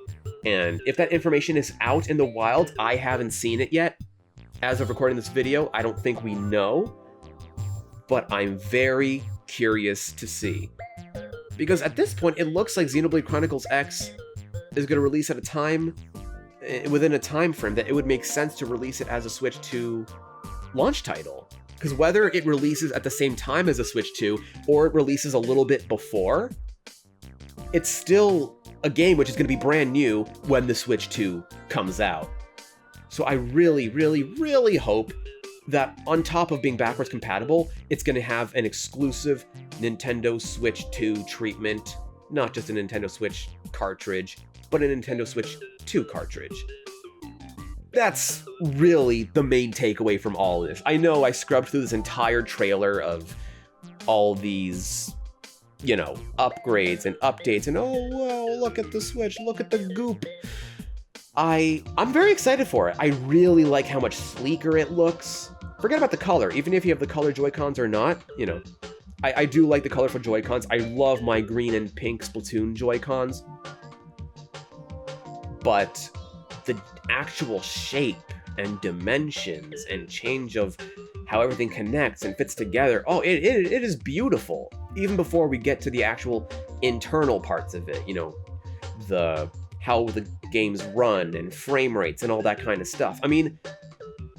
S1: And if that information is out in the wild, I haven't seen it yet. As of recording this video, I don't think we know. But I'm very curious to see. Because at this point, it looks like Xenoblade Chronicles X is going to release at a time, within a time frame that it would make sense to release it as a Switch 2 launch title. Because whether it releases at the same time as a Switch 2, or it releases a little bit before, it's still a game which is going to be brand new when the Switch 2 comes out. So I really, really, really hope that on top of being backwards compatible, it's going to have an exclusive Nintendo Switch 2 treatment, not just a Nintendo Switch cartridge, but a Nintendo Switch 2 cartridge. That's really the main takeaway from all of this. I know I scrubbed through this entire trailer of all these, upgrades and updates, and oh, wow, look at the Switch, look at the goop. I'm very excited for it. I really like how much sleeker it looks. Forget about the color, even if you have the color Joy-Cons or not, I do like the colorful Joy-Cons. I love my green and pink Splatoon Joy-Cons. But the actual shape and dimensions and change of how everything connects and fits together, it is beautiful. Even before we get to the actual internal parts of it, how the games run and frame rates and all that kind of stuff. I mean,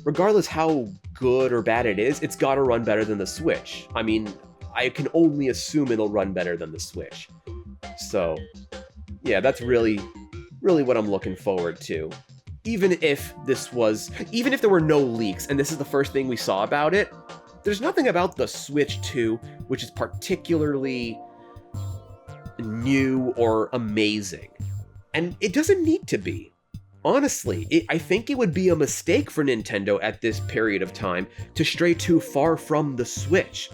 S1: regardless how good or bad it is, it's gotta run better than the Switch. I mean, I can only assume it'll run better than the Switch. So, yeah, that's really what I'm looking forward to. Even if there were no leaks and this is the first thing we saw about it, there's nothing about the Switch 2 which is particularly new or amazing. And it doesn't need to be. Honestly, I think it would be a mistake for Nintendo at this period of time to stray too far from the Switch.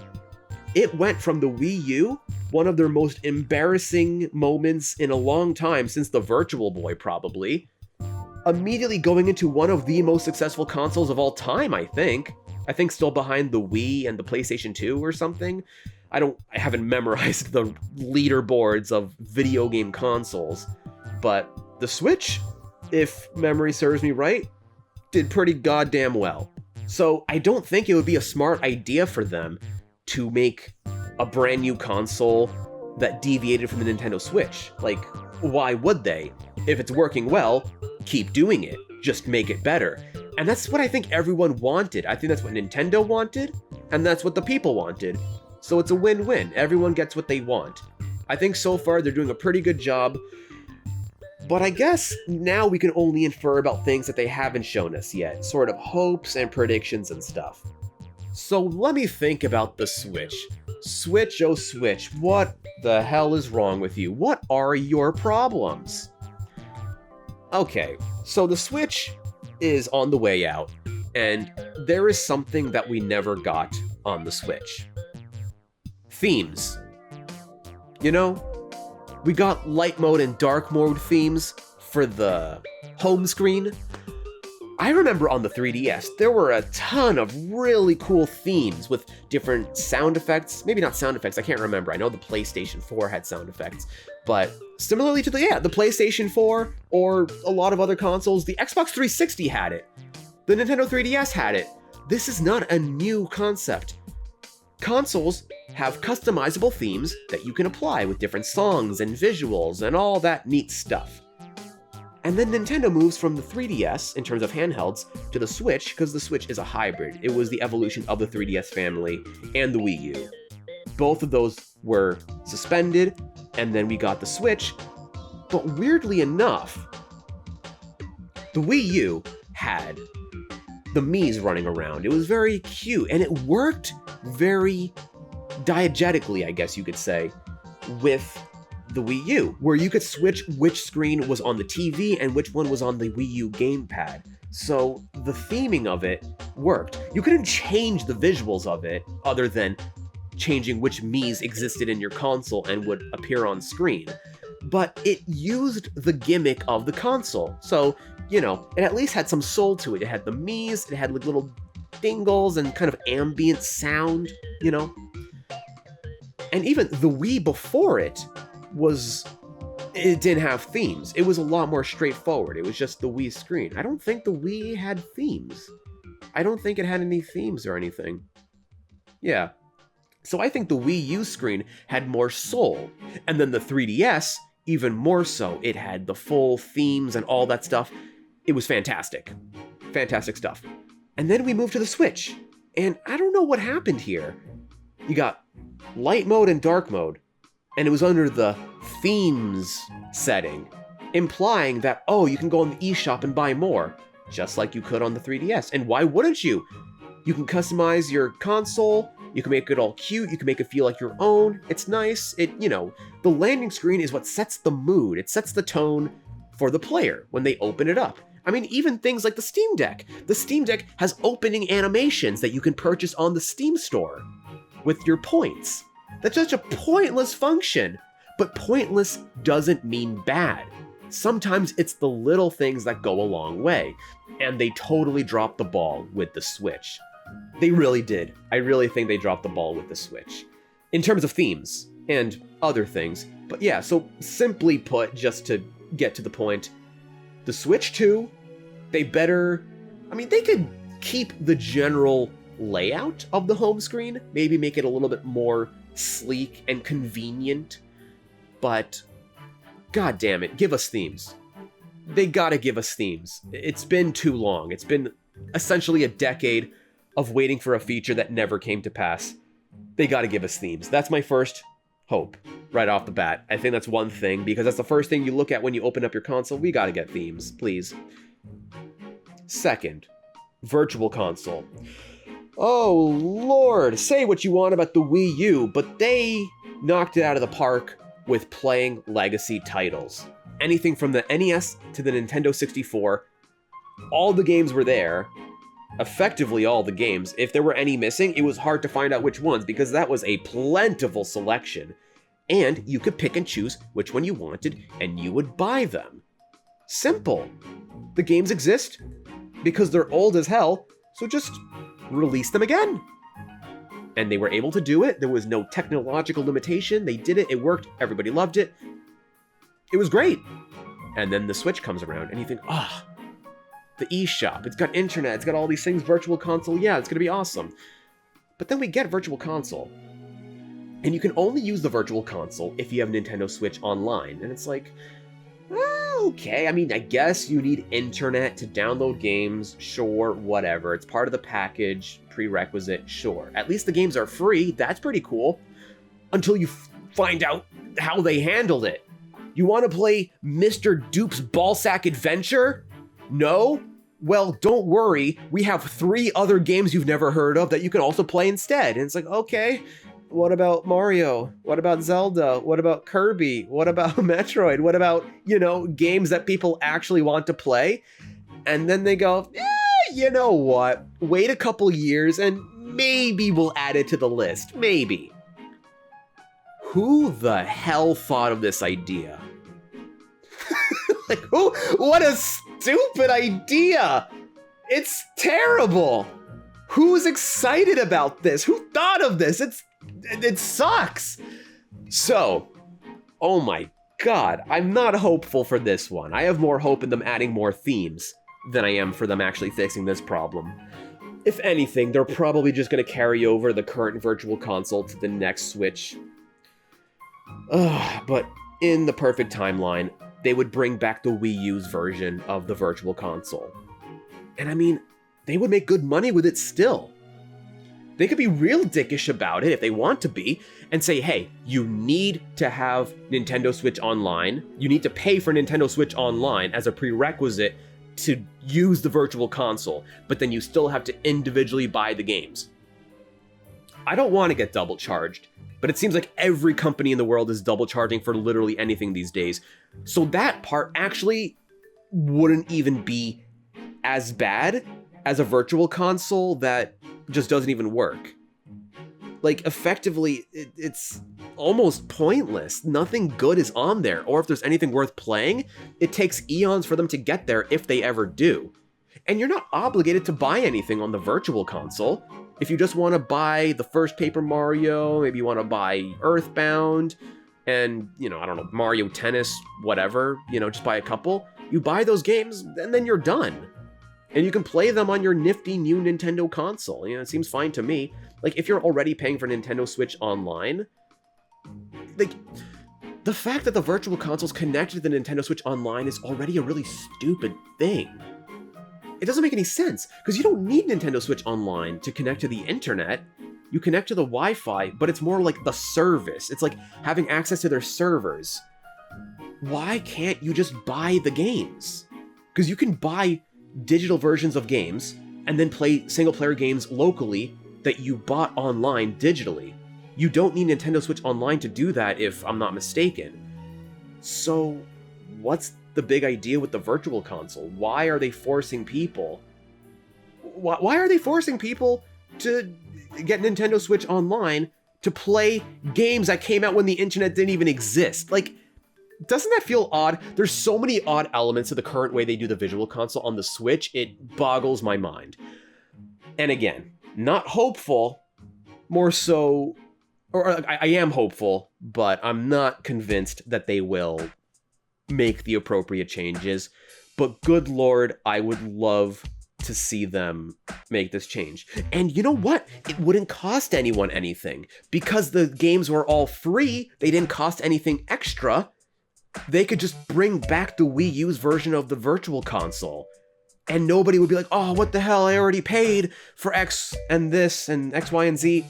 S1: It went from the Wii U, one of their most embarrassing moments in a long time since the Virtual Boy probably, immediately going into one of the most successful consoles of all time, I think. I think still behind the Wii and the PlayStation 2 or something. I haven't memorized the leaderboards of video game consoles, but the Switch, if memory serves me right, did pretty goddamn well. So I don't think it would be a smart idea for them to make a brand new console that deviated from the Nintendo Switch. Like, why would they? If it's working well, keep doing it. Just make it better. And that's what I think everyone wanted. I think that's what Nintendo wanted, and that's what the people wanted. So it's a win-win. Everyone gets what they want. I think so far they're doing a pretty good job. But I guess now we can only infer about things that they haven't shown us yet, sort of hopes and predictions and stuff. So let me think about the Switch. Switch, oh Switch, what the hell is wrong with you? What are your problems? Okay, so the Switch is on the way out, and there is something that we never got on the Switch. Themes. We got light mode and dark mode themes for the home screen. I remember on the 3DS, there were a ton of really cool themes with different sound effects. Maybe not sound effects, I can't remember. I know the PlayStation 4 had sound effects. But similarly to the PlayStation 4 or a lot of other consoles, the Xbox 360 had it. The Nintendo 3DS had it. This is not a new concept. consoles have customizable themes that you can apply with different songs and visuals and all that neat stuff. And then Nintendo moves from the 3DS, in terms of handhelds, to the Switch, because the Switch is a hybrid. It was the evolution of the 3DS family and the Wii U. Both of those were suspended, and then we got the Switch. But weirdly enough, the Wii U had the Miis running around. It was very cute, and it worked very diegetically, I guess you could say, with the Wii U, where you could switch which screen was on the TV and which one was on the Wii U gamepad. So the theming of it worked. You couldn't change the visuals of it other than changing which Miis existed in your console and would appear on screen. But it used the gimmick of the console. So, it at least had some soul to it. It had the Miis, it had like little dingles and kind of ambient sound, And even the Wii before it didn't have themes. It was a lot more straightforward. It was just the Wii screen. I don't think the Wii had themes. I don't think it had any themes or anything. Yeah. So I think the Wii U screen had more soul. And then the 3DS, even more so. It had the full themes and all that stuff. It was fantastic. Fantastic stuff. And then we moved to the Switch. And I don't know what happened here. You got light mode and dark mode. And it was under the themes setting, implying that, you can go on the eShop and buy more, just like you could on the 3DS. And why wouldn't you? You can customize your console, you can make it all cute, you can make it feel like your own. It's nice. The landing screen is what sets the mood. It sets the tone for the player when they open it up. I mean, even things like the Steam Deck. The Steam Deck has opening animations that you can purchase on the Steam store with your points. That's such a pointless function, but pointless doesn't mean bad. Sometimes it's the little things that go a long way, and they totally dropped the ball with the Switch. They really did. I really think they dropped the ball with the Switch, in terms of themes and other things. But yeah, so simply put, just to get to the point, the Switch 2, they could keep the general layout of the home screen, maybe make it a little bit more sleek and convenient, but god damn it, give us themes. They gotta give us themes. It's been too long. It's been essentially a decade of waiting for a feature that never came to pass. They gotta give us themes. That's my first hope right off the bat. I think that's one thing, because that's the first thing you look at when you open up your console. We gotta get themes, please. Second, Virtual Console. Oh, Lord, say what you want about the Wii U, but they knocked it out of the park with playing legacy titles. Anything from the NES to the Nintendo 64, all the games were there. Effectively all the games. If there were any missing, it was hard to find out which ones, because that was a plentiful selection. And you could pick and choose which one you wanted, and you would buy them. Simple. The games exist because they're old as hell, so just release them again. And they were able to do it. There was no technological limitation. They did it. It worked. Everybody loved it. It was great. And then the Switch comes around and you think, the eShop. It's got internet. It's got all these things. Virtual Console. Yeah, it's going to be awesome. But then we get Virtual Console. And you can only use the Virtual Console if you have Nintendo Switch Online. And it's like, okay. I mean, I guess you need internet to download games. Sure, whatever. It's part of the package, prerequisite, sure. At least the games are free. That's pretty cool. Until you find out how they handled it. You want to play Mr. Dupe's Ballsack Adventure? No? Well, don't worry. We have 3 other games you've never heard of that you can also play instead. And it's like, okay. What about Mario? What about Zelda? What about Kirby? What about Metroid? What about, games that people actually want to play? And then they go, you know what? Wait a couple years and maybe we'll add it to the list. Maybe. Who the hell thought of this idea? What a stupid idea! It's terrible! Who's excited about this? Who thought of this? It sucks. So, oh my god, I'm not hopeful for this one. I have more hope in them adding more themes than I am for them actually fixing this problem. If anything, they're probably just going to carry over the current Virtual Console to the next Switch. But in the perfect timeline, they would bring back the Wii U's version of the Virtual Console. And I mean, they would make good money with it still. They could be real dickish about it if they want to be, and say, hey, you need to have Nintendo Switch Online. You need to pay for Nintendo Switch Online as a prerequisite to use the Virtual Console, but then you still have to individually buy the games. I don't want to get double charged, but it seems like every company in the world is double charging for literally anything these days. So that part actually wouldn't even be as bad as a Virtual Console that just doesn't even work. Like, effectively, it's almost pointless. Nothing good is on there, or if there's anything worth playing, it takes eons for them to get there if they ever do. And you're not obligated to buy anything on the Virtual Console. If you just want to buy the first Paper Mario, maybe you want to buy Earthbound, and, I don't know, Mario Tennis, whatever, just buy a couple, you buy those games, and then you're done. And you can play them on your nifty new Nintendo console. It seems fine to me. Like, if you're already paying for Nintendo Switch Online, like, the fact that the Virtual Console's connected to the Nintendo Switch Online is already a really stupid thing. It doesn't make any sense, because you don't need Nintendo Switch Online to connect to the internet. You connect to the Wi-Fi, but it's more like the service. It's like having access to their servers. Why can't you just buy the games? Because you can buy digital versions of games and then play single-player games locally that you bought online digitally. You don't need Nintendo Switch Online to do that, if I'm not mistaken. So, what's the big idea with the Virtual Console? Why are they forcing people? Why are they forcing people to get Nintendo Switch Online to play games that came out when the internet didn't even exist? Like, doesn't that feel odd? There's so many odd elements to the current way they do the Visual Console on the Switch, it boggles my mind. And again, not hopeful, more so, or I am hopeful, but I'm not convinced that they will make the appropriate changes. But good lord, I would love to see them make this change. And you know what? It wouldn't cost anyone anything. Because the games were all free, they didn't cost anything extra. They could just bring back the Wii U's version of the Virtual Console. And nobody would be like, oh, what the hell, I already paid for X and this and X, Y, and Z.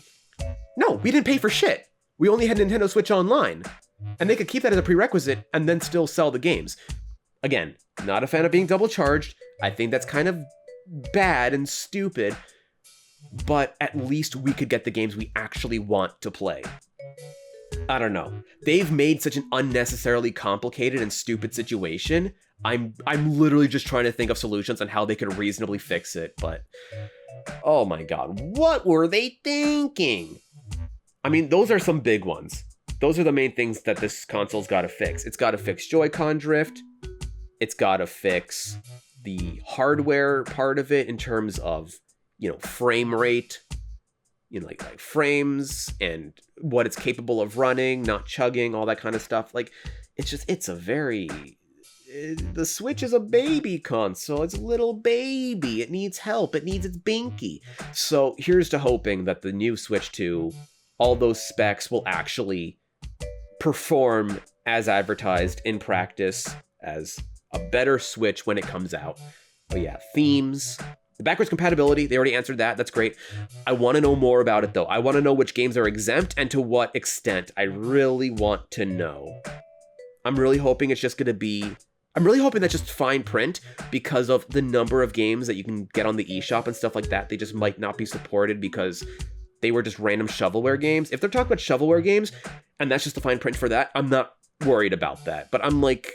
S1: No, we didn't pay for shit. We only had Nintendo Switch Online. And they could keep that as a prerequisite and then still sell the games. Again, not a fan of being double charged. I think that's kind of bad and stupid. But at least we could get the games we actually want to play. I don't know. They've made such an unnecessarily complicated and stupid situation. I'm literally just trying to think of solutions on how they could reasonably fix it, but oh my god, what were they thinking? I mean, those are some big ones. Those are the main things that this console's got to fix. It's got to fix Joy-Con drift. It's got to fix the hardware part of it in terms of, frame rate, like frames and what it's capable of running, not chugging, all that kind of stuff. Like, the Switch is a baby console. It's a little baby. It needs help. It needs its binky. So here's to hoping that the new Switch 2, all those specs will actually perform as advertised in practice as a better Switch when it comes out. But yeah, themes, the backwards compatibility, they already answered that. That's great. I want to know more about it, though. I want to know which games are exempt and to what extent. I really want to know. I'm really hoping that's just fine print because of the number of games that you can get on the eShop and stuff like that. They just might not be supported because they were just random shovelware games. If they're talking about shovelware games and that's just the fine print for that, I'm not worried about that. But I'm like,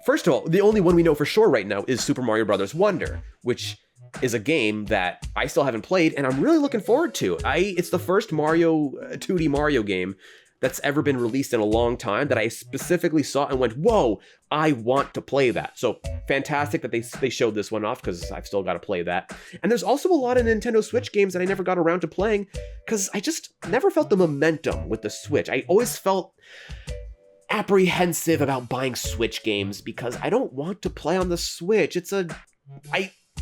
S1: first of all, the only one we know for sure right now is Super Mario Bros. Wonder, which is a game that I still haven't played and I'm really looking forward to. It's the first 2D Mario game that's ever been released in a long time that I specifically saw and went, whoa, I want to play that. So fantastic that they showed this one off because I've still got to play that. And there's also a lot of Nintendo Switch games that I never got around to playing because I just never felt the momentum with the Switch. I always felt apprehensive about buying Switch games because I don't want to play on the Switch.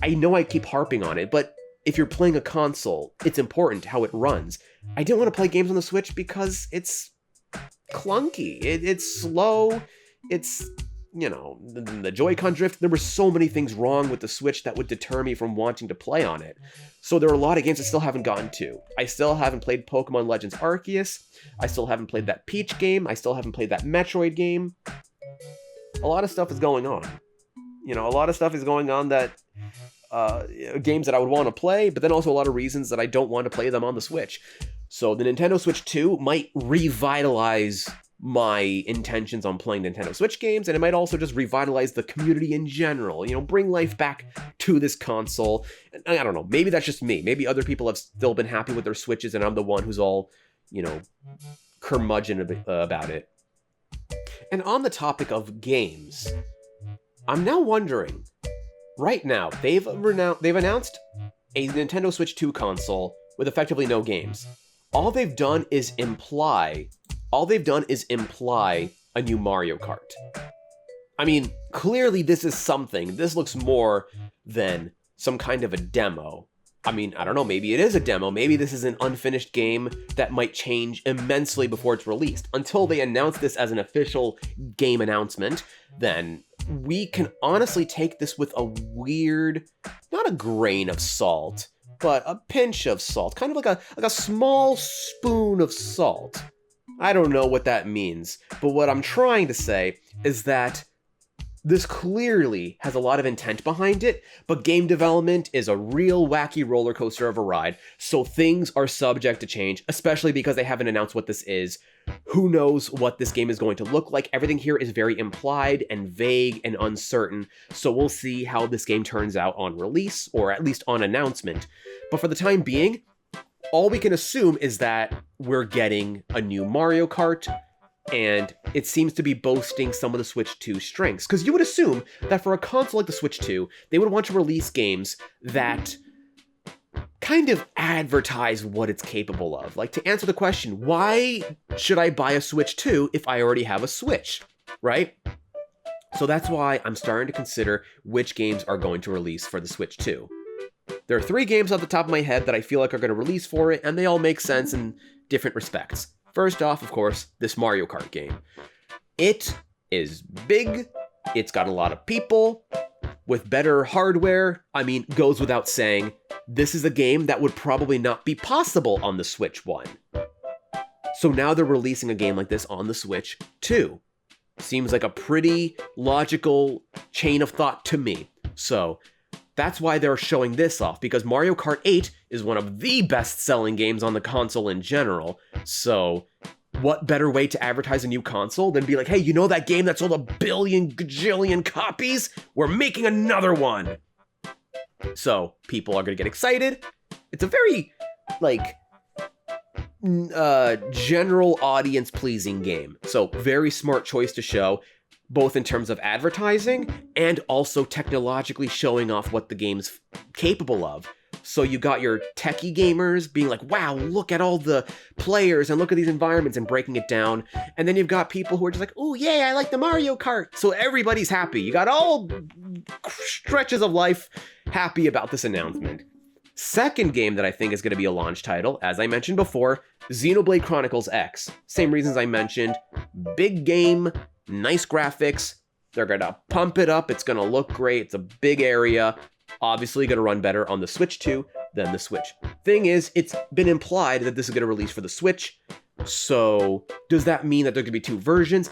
S1: I know I keep harping on it, but if you're playing a console, it's important how it runs. I didn't want to play games on the Switch because it's clunky. It's slow. It's, the Joy-Con drift. There were so many things wrong with the Switch that would deter me from wanting to play on it. So there are a lot of games I still haven't gotten to. I still haven't played Pokemon Legends Arceus. I still haven't played that Peach game. I still haven't played that Metroid game. A lot of stuff is going on. A lot of stuff is going on that games that I would want to play, but then also a lot of reasons that I don't want to play them on the Switch. So the Nintendo Switch 2 might revitalize my intentions on playing Nintendo Switch games, and it might also just revitalize the community in general, bring life back to this console. And I don't know, maybe that's just me. Maybe other people have still been happy with their Switches, and I'm the one who's all, curmudgeon about it. And on the topic of games, I'm now wondering, right now, they've announced a Nintendo Switch 2 console with effectively no games. All they've done is imply a new Mario Kart. I mean, clearly this is something. This looks more than some kind of a demo. I mean, I don't know, maybe it is a demo. Maybe this is an unfinished game that might change immensely before it's released. Until they announce this as an official game announcement, then we can honestly take this with a weird, not a grain of salt, but a pinch of salt. Kind of like a small spoon of salt. I don't know what that means, but what I'm trying to say is that this clearly has a lot of intent behind it, but game development is a real wacky roller coaster of a ride, so things are subject to change, especially because they haven't announced what this is. Who knows what this game is going to look like? Everything here is very implied and vague and uncertain, so we'll see how this game turns out on release, or at least on announcement. But for the time being, all we can assume is that we're getting a new Mario Kart, and it seems to be boasting some of the Switch 2 strengths. Because you would assume that for a console like the Switch 2, they would want to release games that kind of advertise what it's capable of. Like, to answer the question, why should I buy a Switch 2 if I already have a Switch, right? So that's why I'm starting to consider which games are going to release for the Switch 2. There are 3 games off the top of my head that I feel like are going to release for it, and they all make sense in different respects. First off, of course, this Mario Kart game. It is big, it's got a lot of people, with better hardware. I mean, goes without saying, this is a game that would probably not be possible on the Switch 1. So now they're releasing a game like this on the Switch 2. Seems like a pretty logical chain of thought to me. So that's why they're showing this off, because Mario Kart 8 is one of the best-selling games on the console in general. So what better way to advertise a new console than be like, hey, you know that game that sold 1 billion gajillion copies? We're making another one! So people are going to get excited. It's a very, general audience-pleasing game. So very smart choice to show, both in terms of advertising and also technologically showing off what the game's capable of. So you got your techie gamers being like, wow, look at all the players and look at these environments and breaking it down. And then you've got people who are just like, oh, yay, I like the Mario Kart. So everybody's happy. You got all stretches of life happy about this announcement. Second game that I think is going to be a launch title, as I mentioned before, Xenoblade Chronicles X. Same reasons I mentioned. Big game, nice graphics. They're going to pump it up. It's going to look great. It's a big area. Obviously going to run better on the Switch 2 than the Switch. Thing is, it's been implied that this is going to release for the Switch. So does that mean that there could be 2 versions?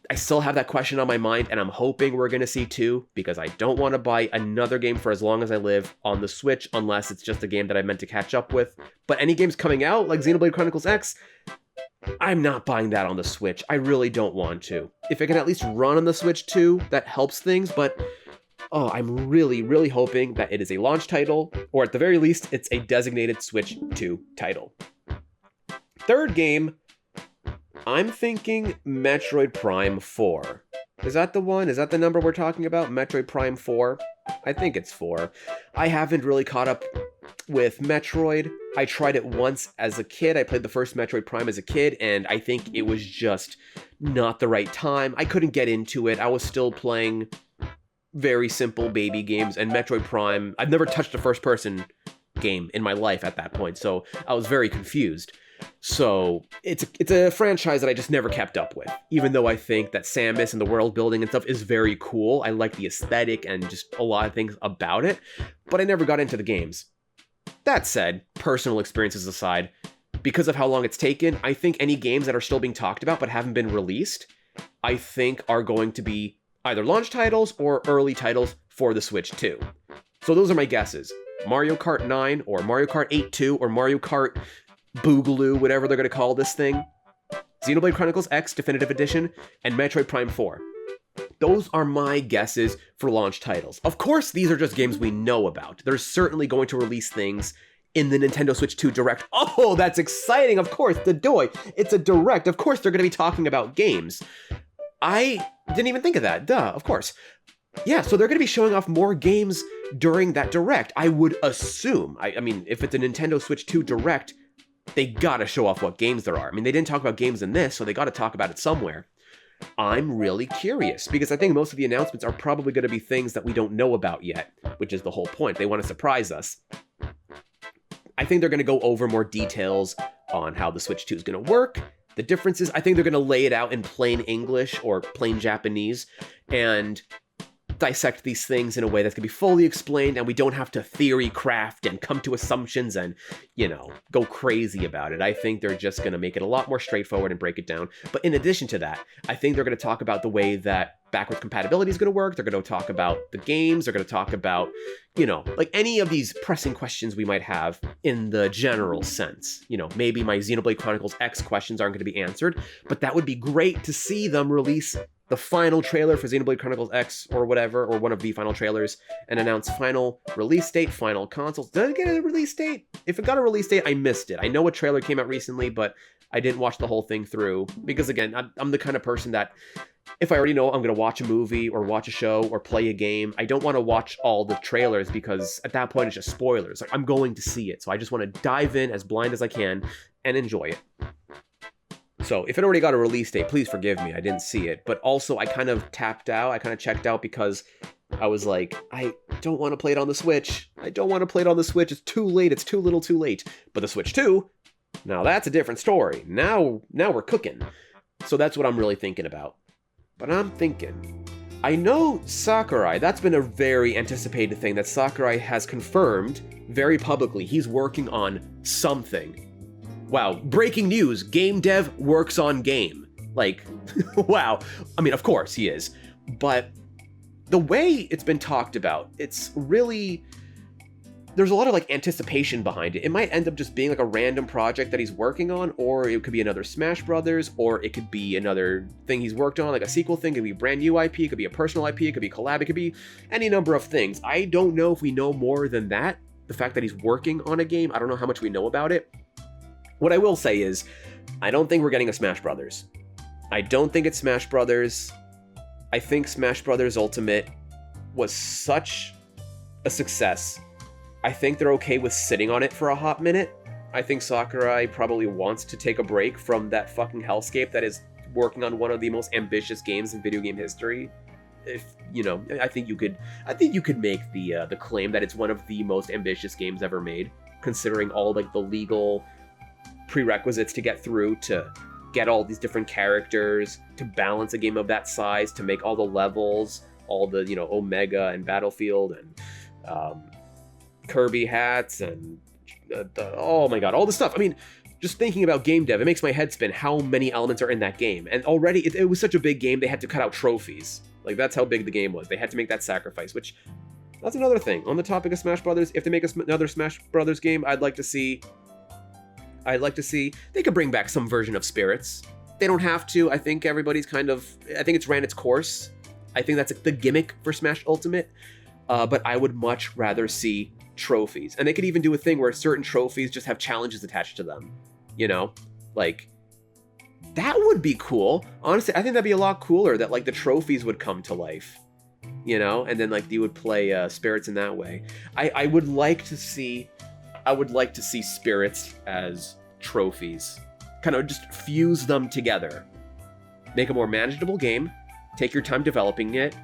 S1: I still have that question on my mind, and I'm hoping we're going to see 2, because I don't want to buy another game for as long as I live on the Switch, unless it's just a game that I meant to catch up with. But any games coming out, like Xenoblade Chronicles X, I'm not buying that on the Switch. I really don't want to. If it can at least run on the Switch 2, that helps things, but I'm really, really hoping that it is a launch title, or at the very least, it's a designated Switch 2 title. Third game, I'm thinking Metroid Prime 4. Is that the one? Is that the number we're talking about? Metroid Prime 4? I think it's 4. I haven't really caught up with Metroid. I tried it once as a kid. I played the first Metroid Prime as a kid, and I think it was just not the right time. I couldn't get into it. I was still playing very simple baby games, and Metroid Prime, I've never touched a first-person game in my life at that point, so I was very confused. So it's a franchise that I just never kept up with, even though I think that Samus and the world building and stuff is very cool. I like the aesthetic and just a lot of things about it, but I never got into the games. That said, personal experiences aside, because of how long it's taken, I think any games that are still being talked about but haven't been released, I think are going to be either launch titles or early titles for the Switch 2. So those are my guesses. Mario Kart 9 or Mario Kart 8-2 or Mario Kart Boogaloo, whatever they're going to call this thing, Xenoblade Chronicles X Definitive Edition, and Metroid Prime 4. Those are my guesses for launch titles. Of course, these are just games we know about. They're certainly going to release things in the Nintendo Switch 2 Direct. Oh, that's exciting! Of course, the Doi. It's a Direct. Of course, they're going to be talking about games. I didn't even think of that. Duh, of course. Yeah, so they're going to be showing off more games during that Direct, I would assume. I mean, if it's a Nintendo Switch 2 Direct, they gotta show off what games there are. I mean, they didn't talk about games in this, so they gotta talk about it somewhere. I'm really curious, because I think most of the announcements are probably gonna be things that we don't know about yet, which is the whole point. They want to surprise us. I think they're gonna go over more details on how the Switch 2 is gonna work, the differences. I think they're gonna lay it out in plain English or plain Japanese, and dissect these things in a way that's going to be fully explained, and we don't have to theory craft and come to assumptions and, go crazy about it. I think they're just going to make it a lot more straightforward and break it down. But in addition to that, I think they're going to talk about the way that backwards compatibility is going to work. They're going to talk about the games. They're going to talk about, like any of these pressing questions we might have in the general sense. Maybe my Xenoblade Chronicles X questions aren't going to be answered, but that would be great to see them release the final trailer for Xenoblade Chronicles X or whatever, or one of the final trailers, and announce final release date, final consoles. Did it get a release date? If it got a release date, I missed it. I know a trailer came out recently, but I didn't watch the whole thing through, because again, I'm the kind of person that if I already know I'm going to watch a movie or watch a show or play a game, I don't want to watch all the trailers, because at that point it's just spoilers. Like, I'm going to see it, so I just want to dive in as blind as I can and enjoy it. So if it already got a release date, please forgive me, I didn't see it. But also, I kind of tapped out, I kind of checked out, because I was like, I don't want to play it on the Switch. I don't want to play it on the Switch. It's too late. It's too little too late. But the Switch 2, now that's a different story. Now we're cooking. So that's what I'm really thinking about. But I'm thinking, I know Sakurai, that's been a very anticipated thing that Sakurai has confirmed very publicly. He's working on something. Wow, breaking news, game dev works on game. Like, wow. I mean, of course he is. But the way it's been talked about, it's really, there's a lot of anticipation behind it. It might end up just being a random project that he's working on, or it could be another Smash Brothers, or it could be another thing he's worked on, like a sequel thing. It could be a brand new IP, it could be a personal IP, it could be collab, it could be any number of things. I don't know if we know more than that. The fact that he's working on a game, I don't know how much we know about it. What I will say is, I don't think we're getting a Smash Brothers. I don't think it's Smash Brothers. I think Smash Brothers Ultimate was such a success. I think they're okay with sitting on it for a hot minute. I think Sakurai probably wants to take a break from that fucking hellscape that is working on one of the most ambitious games in video game history. I think you could make the claim that it's one of the most ambitious games ever made, considering all the legal prerequisites to get through, to get all these different characters, to balance a game of that size, to make all the levels, all the Omega and Battlefield and Kirby hats and oh my god, all the stuff. I mean, just thinking about game dev, it makes my head spin how many elements are in that game. And already it was such a big game, they had to cut out trophies. Like, that's how big the game was. They had to make that sacrifice, which that's another thing. On the topic of Smash Brothers, if they make another Smash Brothers game, I'd like to see they could bring back some version of Spirits. They don't have to. I think everybody's I think it's ran its course. I think that's the gimmick for Smash Ultimate. But I would much rather see trophies. And they could even do a thing where certain trophies just have challenges attached to them. Like, that would be cool. Honestly, I think that'd be a lot cooler, that the trophies would come to life. And then you would play Spirits in that way. I would like to see Spirits as trophies. Kind of just fuse them together. Make a more manageable game. Take your time developing it.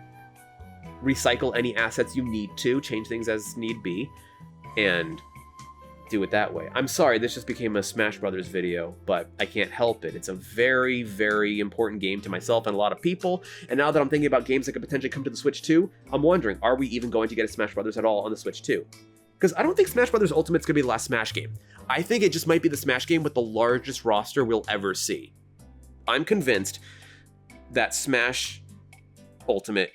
S1: Recycle any assets you need to. Change things as need be. And do it that way. I'm sorry, this just became a Smash Brothers video, but I can't help it. It's a very, very important game to myself and a lot of people, and now that I'm thinking about games that could potentially come to the Switch 2, I'm wondering, are we even going to get a Smash Brothers at all on the Switch 2? Because I don't think Smash Brothers Ultimate's gonna be the last Smash game. I think it just might be the Smash game with the largest roster we'll ever see. I'm convinced that Smash Ultimate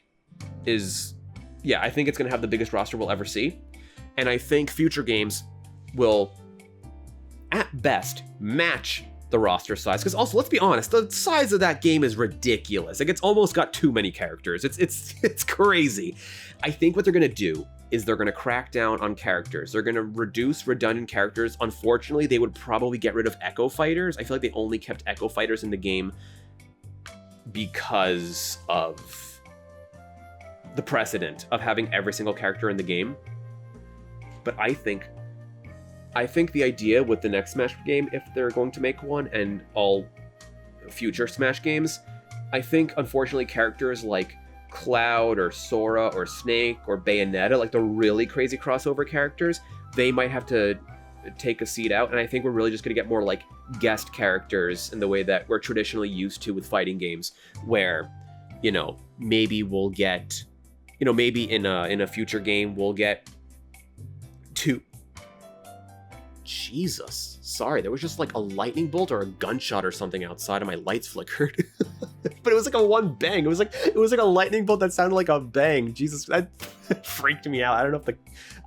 S1: is, yeah, I think it's gonna have the biggest roster we'll ever see. And I think future games will, at best, match the roster size. Because also, let's be honest, the size of that game is ridiculous. Like, it's almost got too many characters. It's crazy. I think what they're gonna do is they're gonna crack down on characters. They're gonna reduce redundant characters. Unfortunately, they would probably get rid of Echo Fighters. I feel like they only kept Echo Fighters in the game because of the precedent of having every single character in the game. But I think the idea with the next Smash game, if they're going to make one, and all future Smash games, I think, unfortunately, characters like Cloud or Sora or Snake or Bayonetta, like the really crazy crossover characters, they might have to take a seat out, and I think we're really just going to get more like guest characters in the way that we're traditionally used to with fighting games, where, you know, maybe we'll get, you know, maybe in a future game we'll get two. Jesus, sorry, there was just like a lightning bolt or a gunshot or something outside and my lights flickered. But it was like a one bang. It was like a lightning bolt that sounded like a bang. Jesus, that freaked me out. I don't know if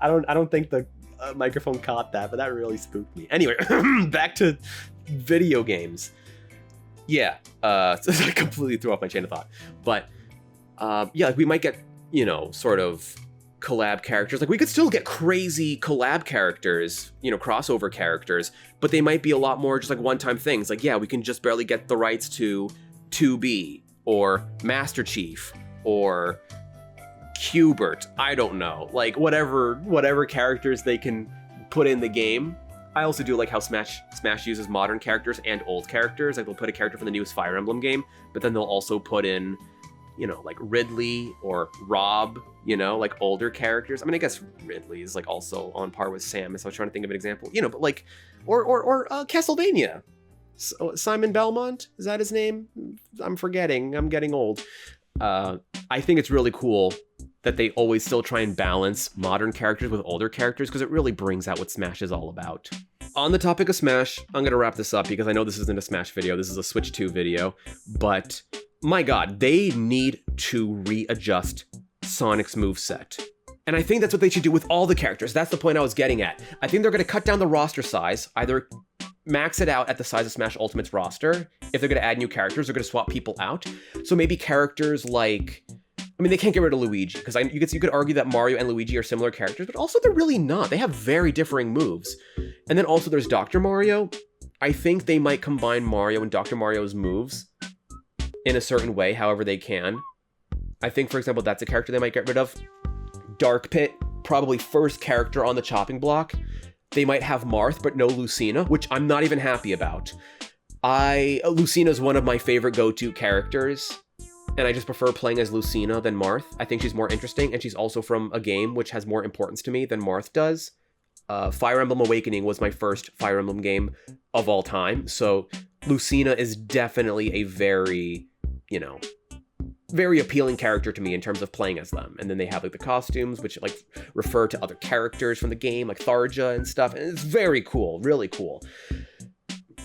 S1: I don't think the microphone caught that, but that really spooked me. Anyway, back to video games. Yeah, I completely threw off my chain of thought. But yeah, like we might get, you know, sort of collab characters. Like we could still get crazy collab characters, you know, crossover characters, but they might be a lot more just like one-time things. Like, yeah, we can just barely get the rights to 2B or Master Chief or Q*bert. I don't know. Like whatever characters they can put in the game. I also do like how Smash uses modern characters and old characters. Like they'll put a character from the newest Fire Emblem game, but then they'll also put in, you know, like Ridley or Rob, you know, like older characters. I mean, I guess Ridley is like also on par with Samus. I was trying to think of an example, you know, but like, or Castlevania. Simon Belmont, is that his name? I'm forgetting. I'm getting old. I think it's really cool that they always still try and balance modern characters with older characters, because it really brings out what Smash is all about. On the topic of Smash, I'm going to wrap this up because I know this isn't a Smash video. This is a Switch 2 video, but my God, they need to readjust Sonic's moveset. And I think that's what they should do with all the characters. That's the point I was getting at. I think they're going to cut down the roster size, either max it out at the size of Smash Ultimate's roster. If they're going to add new characters, they're going to swap people out. So maybe characters like, I mean, they can't get rid of Luigi, because you could argue that Mario and Luigi are similar characters, but also they're really not. They have very differing moves. And then also there's Dr. Mario. I think they might combine Mario and Dr. Mario's moves in a certain way, however they can. I think, for example, that's a character they might get rid of. Dark Pit, probably first character on the chopping block. They might have Marth, but no Lucina, which I'm not even happy about. Lucina's one of my favorite go-to characters, and I just prefer playing as Lucina than Marth. I think she's more interesting, and she's also from a game which has more importance to me than Marth does. Fire Emblem Awakening was my first Fire Emblem game of all time, so Lucina is definitely a very, you know, very appealing character to me in terms of playing as them. And then they have like the costumes, which like refer to other characters from the game, like Tharja and stuff. And it's very cool, really cool.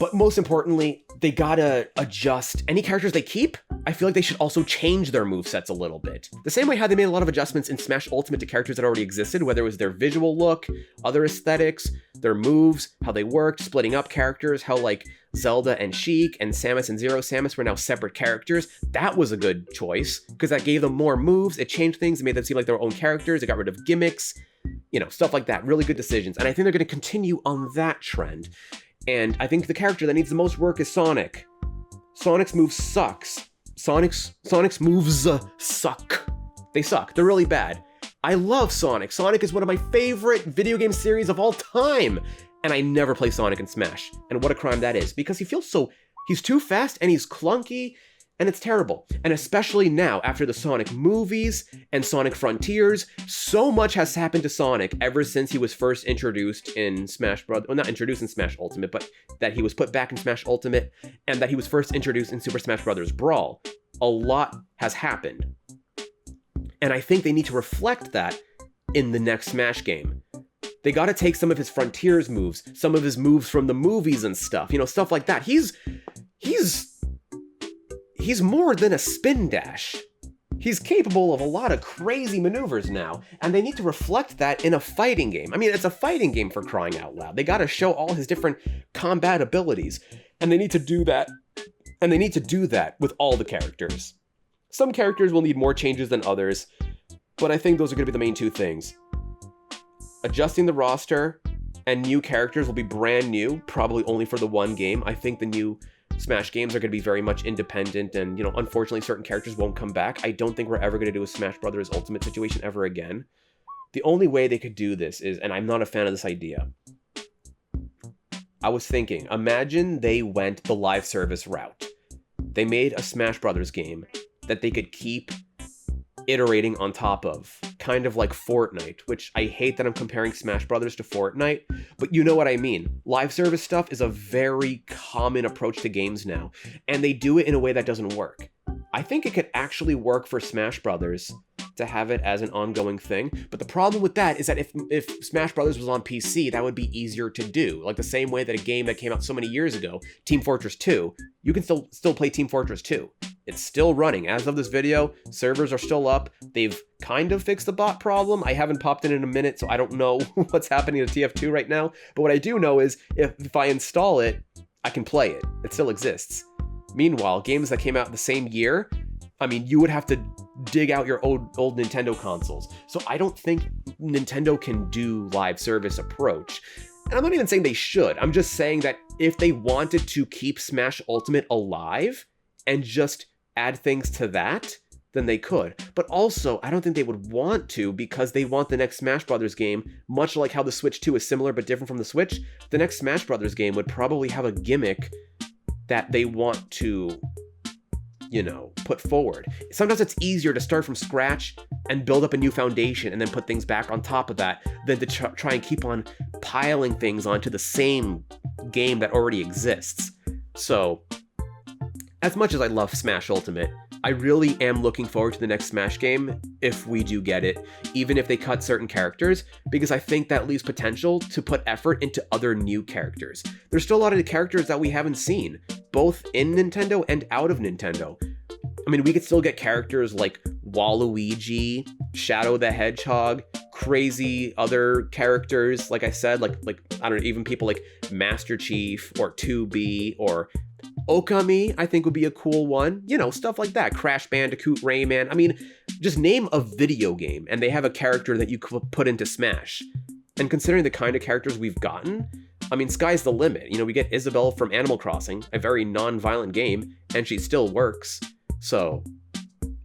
S1: But most importantly, they gotta adjust any characters they keep. I feel like they should also change their movesets a little bit. The same way how they made a lot of adjustments in Smash Ultimate to characters that already existed, whether it was their visual look, other aesthetics, their moves, how they worked, splitting up characters, how like Zelda and Sheik and Samus and Zero Samus were now separate characters. That was a good choice, because that gave them more moves, it changed things, it made them seem like their own characters, it got rid of gimmicks, you know, stuff like that. Really good decisions. And I think they're gonna continue on that trend. And I think the character that needs the most work is Sonic. Sonic's moves sucks. Sonic's moves suck. They suck. They're really bad. I love Sonic. Sonic is one of my favorite video game series of all time. And I never play Sonic in Smash. And what a crime that is. Because he feels so... He's too fast and he's clunky. And it's terrible. And especially now, after the Sonic movies and Sonic Frontiers, so much has happened to Sonic ever since he was first introduced in Smash Bros. Well, not introduced in Smash Ultimate, but that he was put back in Smash Ultimate, and that he was first introduced in Super Smash Bros. Brawl. A lot has happened. And I think they need to reflect that in the next Smash game. They gotta take some of his Frontiers moves, some of his moves from the movies and stuff, stuff like that. He's more than a spin dash. He's capable of a lot of crazy maneuvers now, and they need to reflect that in a fighting game. I mean, it's a fighting game, for crying out loud. They gotta show all his different combat abilities, and they need to do that. And they need to do that with all the characters. Some characters will need more changes than others, but I think those are gonna be the main two things. Adjusting the roster, and new characters will be brand new, probably only for the one game. I think the new Smash games are going to be very much independent, and, unfortunately, certain characters won't come back. I don't think we're ever going to do a Smash Brothers Ultimate situation ever again. The only way they could do this is, and I'm not a fan of this idea, I was thinking, imagine they went the live service route. They made a Smash Brothers game that they could keep iterating on top of, kind of like Fortnite, which I hate that I'm comparing Smash Brothers to Fortnite, but you know what I mean. Live service stuff is a very common approach to games now, and they do it in a way that doesn't work. I think it could actually work for Smash Brothers to have it as an ongoing thing, but the problem with that is that if Smash Brothers was on PC, that would be easier to do. Like the same way that a game that came out so many years ago, Team Fortress 2, you can still play Team Fortress 2. It's still running. As of this video, servers are still up. They've kind of fixed the bot problem. I haven't popped in a minute, so I don't know what's happening to TF2 right now, but what I do know is if I install it, I can play it. It still exists. Meanwhile, games that came out the same year, I mean, you would have to dig out your old Nintendo consoles. So I don't think Nintendo can do live service approach. And I'm not even saying they should. I'm just saying that if they wanted to keep Smash Ultimate alive and just add things to that, then they could. But also, I don't think they would want to, because they want the next Smash Brothers game, much like how the Switch 2 is similar but different from the Switch, the next Smash Brothers game would probably have a gimmick that they want to, put forward. Sometimes it's easier to start from scratch and build up a new foundation and then put things back on top of that than to try and keep on piling things onto the same game that already exists. So, as much as I love Smash Ultimate, I really am looking forward to the next Smash game, if we do get it, even if they cut certain characters, because I think that leaves potential to put effort into other new characters. There's still a lot of the characters that we haven't seen, both in Nintendo and out of Nintendo. I mean, we could still get characters like Waluigi, Shadow the Hedgehog, crazy other characters, like I said, like I don't know, even people like Master Chief or 2B or Okami, I think would be a cool one. Stuff like that. Crash Bandicoot, Rayman. I mean, just name a video game and they have a character that you could put into Smash. And considering the kind of characters we've gotten, I mean, sky's the limit. We get Isabelle from Animal Crossing, a very non-violent game, and she still works. So,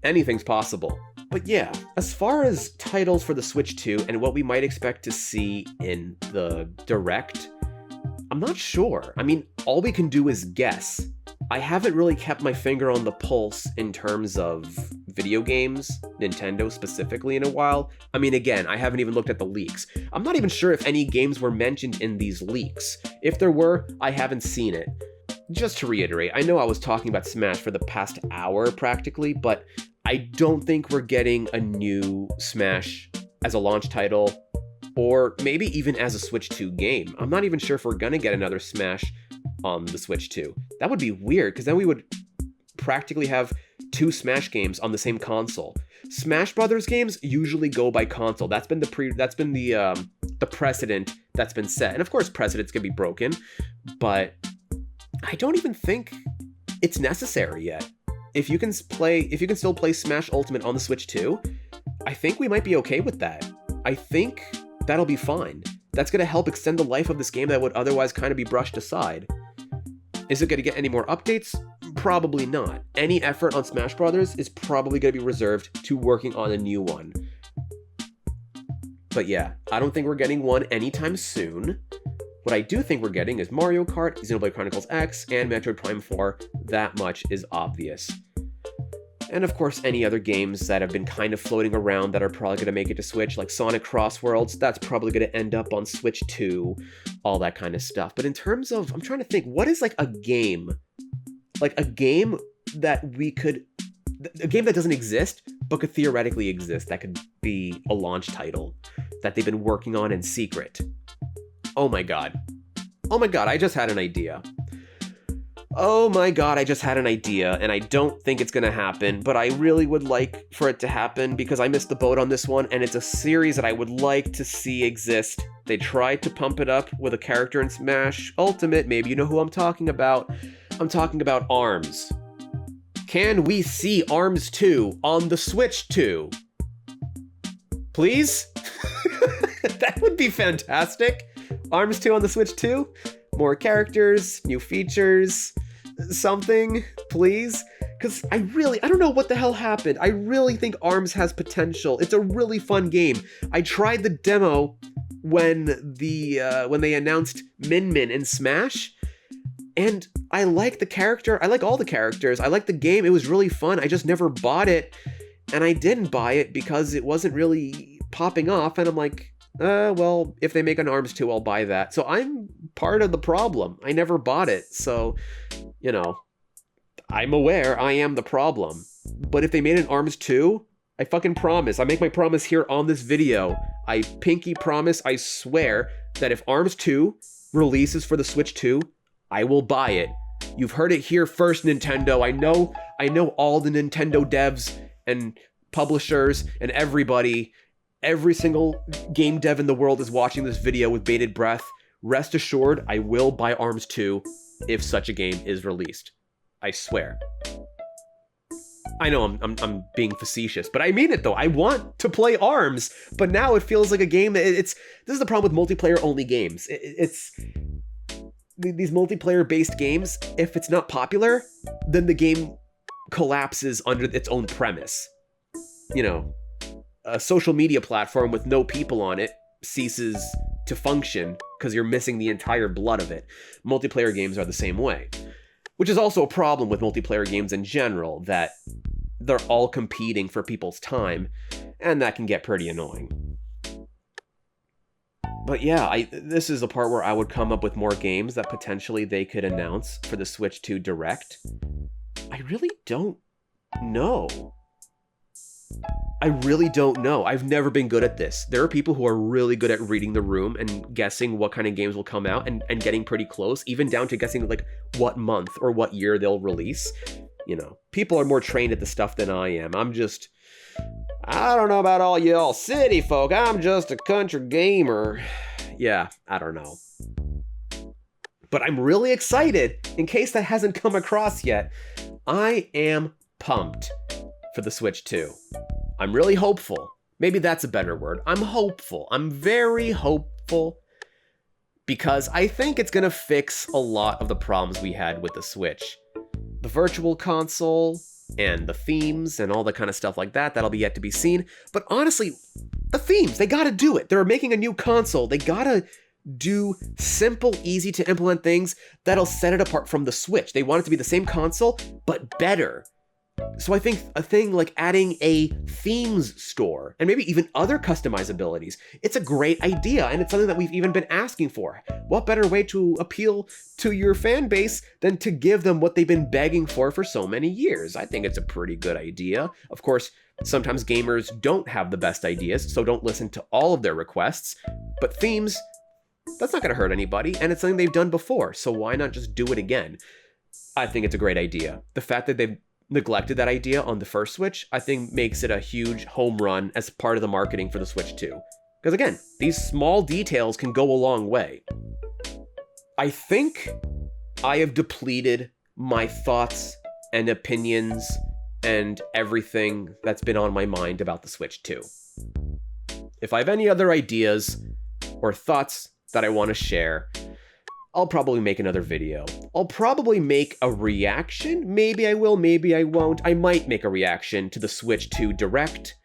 S1: anything's possible. But yeah, as far as titles for the Switch 2 and what we might expect to see in the Direct, I'm not sure. I mean, all we can do is guess. I haven't really kept my finger on the pulse in terms of video games, Nintendo specifically, in a while. I mean, again, I haven't even looked at the leaks. I'm not even sure if any games were mentioned in these leaks. If there were, I haven't seen it. Just to reiterate, I know I was talking about Smash for the past hour practically, but I don't think we're getting a new Smash as a launch title, or maybe even as a Switch 2 game. I'm not even sure if we're gonna get another Smash on the Switch 2. That would be weird, because then we would practically have two Smash games on the same console. Smash Brothers games usually go by console. That's been the precedent that's been set. And of course, precedents can be broken, but I don't even think it's necessary yet. If you can still play Smash Ultimate on the Switch 2, I think we might be okay with that. I think that'll be fine. That's going to help extend the life of this game that would otherwise kind of be brushed aside. Is it going to get any more updates? Probably not. Any effort on Smash Brothers is probably going to be reserved to working on a new one. But yeah, I don't think we're getting one anytime soon. What I do think we're getting is Mario Kart, Xenoblade Chronicles X, and Metroid Prime 4. That much is obvious. And of course, any other games that have been kind of floating around that are probably going to make it to Switch, like Sonic Cross Worlds, that's probably going to end up on Switch 2, all that kind of stuff. But in terms of, I'm trying to think, what is like a game that we could, a game that doesn't exist, but could theoretically exist, that could be a launch title that they've been working on in secret. Oh my god, I just had an idea. Oh my god, I just had an idea, and I don't think it's gonna happen, but I really would like for it to happen because I missed the boat on this one, and it's a series that I would like to see exist. They tried to pump it up with a character in Smash Ultimate, maybe you know who I'm talking about. I'm talking about ARMS. Can we see ARMS 2 on the Switch 2? Please? That would be fantastic. ARMS 2 on the Switch 2? More characters, new features, something, please? Because I don't know what the hell happened. I really think ARMS has potential. It's a really fun game. I tried the demo when they announced Min Min in Smash, and I like the character. I like all the characters. I like the game. It was really fun. I just never bought it, and I didn't buy it because it wasn't really popping off, and I'm like, well, if they make an ARMS 2, I'll buy that. So I'm part of the problem. I never bought it, so, you know, I'm aware I am the problem. But if they made an ARMS 2, I fucking promise. I make my promise here on this video. I pinky promise, I swear, that if ARMS 2 releases for the Switch 2, I will buy it. You've heard it here first, Nintendo. I know all the Nintendo devs and publishers and everybody. Every single game dev in the world is watching this video with bated breath. Rest assured, I will buy ARMS 2 if such a game is released. I swear. I know I'm being facetious, but I mean it though. I want to play ARMS, but now it feels like a game that this is the problem with multiplayer only games. It's these multiplayer based games, if it's not popular, then the game collapses under its own premise. You know, a social media platform with no people on it ceases to function because you're missing the entire blood of it. Multiplayer games are the same way, which is also a problem with multiplayer games in general, that they're all competing for people's time, and that can get pretty annoying. But yeah, this is the part where I would come up with more games that potentially they could announce for the Switch 2 Direct. I really don't know. I really don't know. I've never been good at this. There are people who are really good at reading the room and guessing what kind of games will come out and getting pretty close, even down to guessing like what month or what year they'll release. You know, people are more trained at the stuff than I am. I don't know about all y'all city folk. I'm just a country gamer. Yeah, I don't know. But I'm really excited, in case that hasn't come across yet. I am pumped for the Switch 2. I'm really hopeful. Maybe that's a better word. I'm hopeful. I'm very hopeful because I think it's gonna fix a lot of the problems we had with the Switch. The Virtual Console and the themes and all the kind of stuff like that, that'll be yet to be seen. But honestly, the themes, they gotta do it. They're making a new console. They gotta do simple, easy to implement things that'll set it apart from the Switch. They want it to be the same console, but better. So I think a thing like adding a themes store and maybe even other customizabilities, it's a great idea, and it's something that we've even been asking for. What better way to appeal to your fan base than to give them what they've been begging for so many years? I think it's a pretty good idea. Of course, sometimes gamers don't have the best ideas, so don't listen to all of their requests, but themes, that's not going to hurt anybody, and it's something they've done before, so why not just do it again? I think it's a great idea. The fact that they've neglected that idea on the first Switch, I think makes it a huge home run as part of the marketing for the Switch 2. Because again, these small details can go a long way. I think I have depleted my thoughts and opinions and everything that's been on my mind about the Switch 2. If I have any other ideas or thoughts that I want to share, I'll probably make another video. I'll probably make a reaction. Maybe I will, maybe I won't. I might make a reaction to the Switch 2 Direct.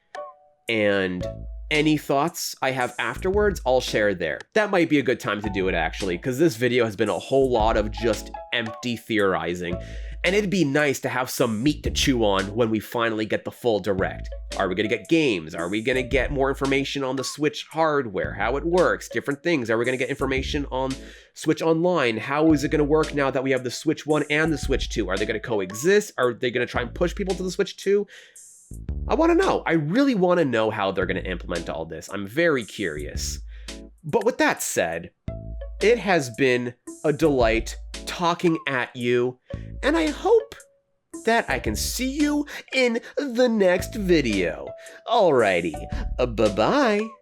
S1: And any thoughts I have afterwards, I'll share there. That might be a good time to do it actually, because this video has been a whole lot of just empty theorizing. And it'd be nice to have some meat to chew on when we finally get the full Direct. Are we going to get games? Are we going to get more information on the Switch hardware, how it works, different things? Are we going to get information on Switch Online? How is it going to work now that we have the Switch 1 and the Switch 2? Are they going to coexist? Are they going to try and push people to the Switch 2? I want to know. I really want to know how they're going to implement all this. I'm very curious. But with that said, it has been a delight talking at you, and I hope that I can see you in the next video. Alrighty, bye-bye.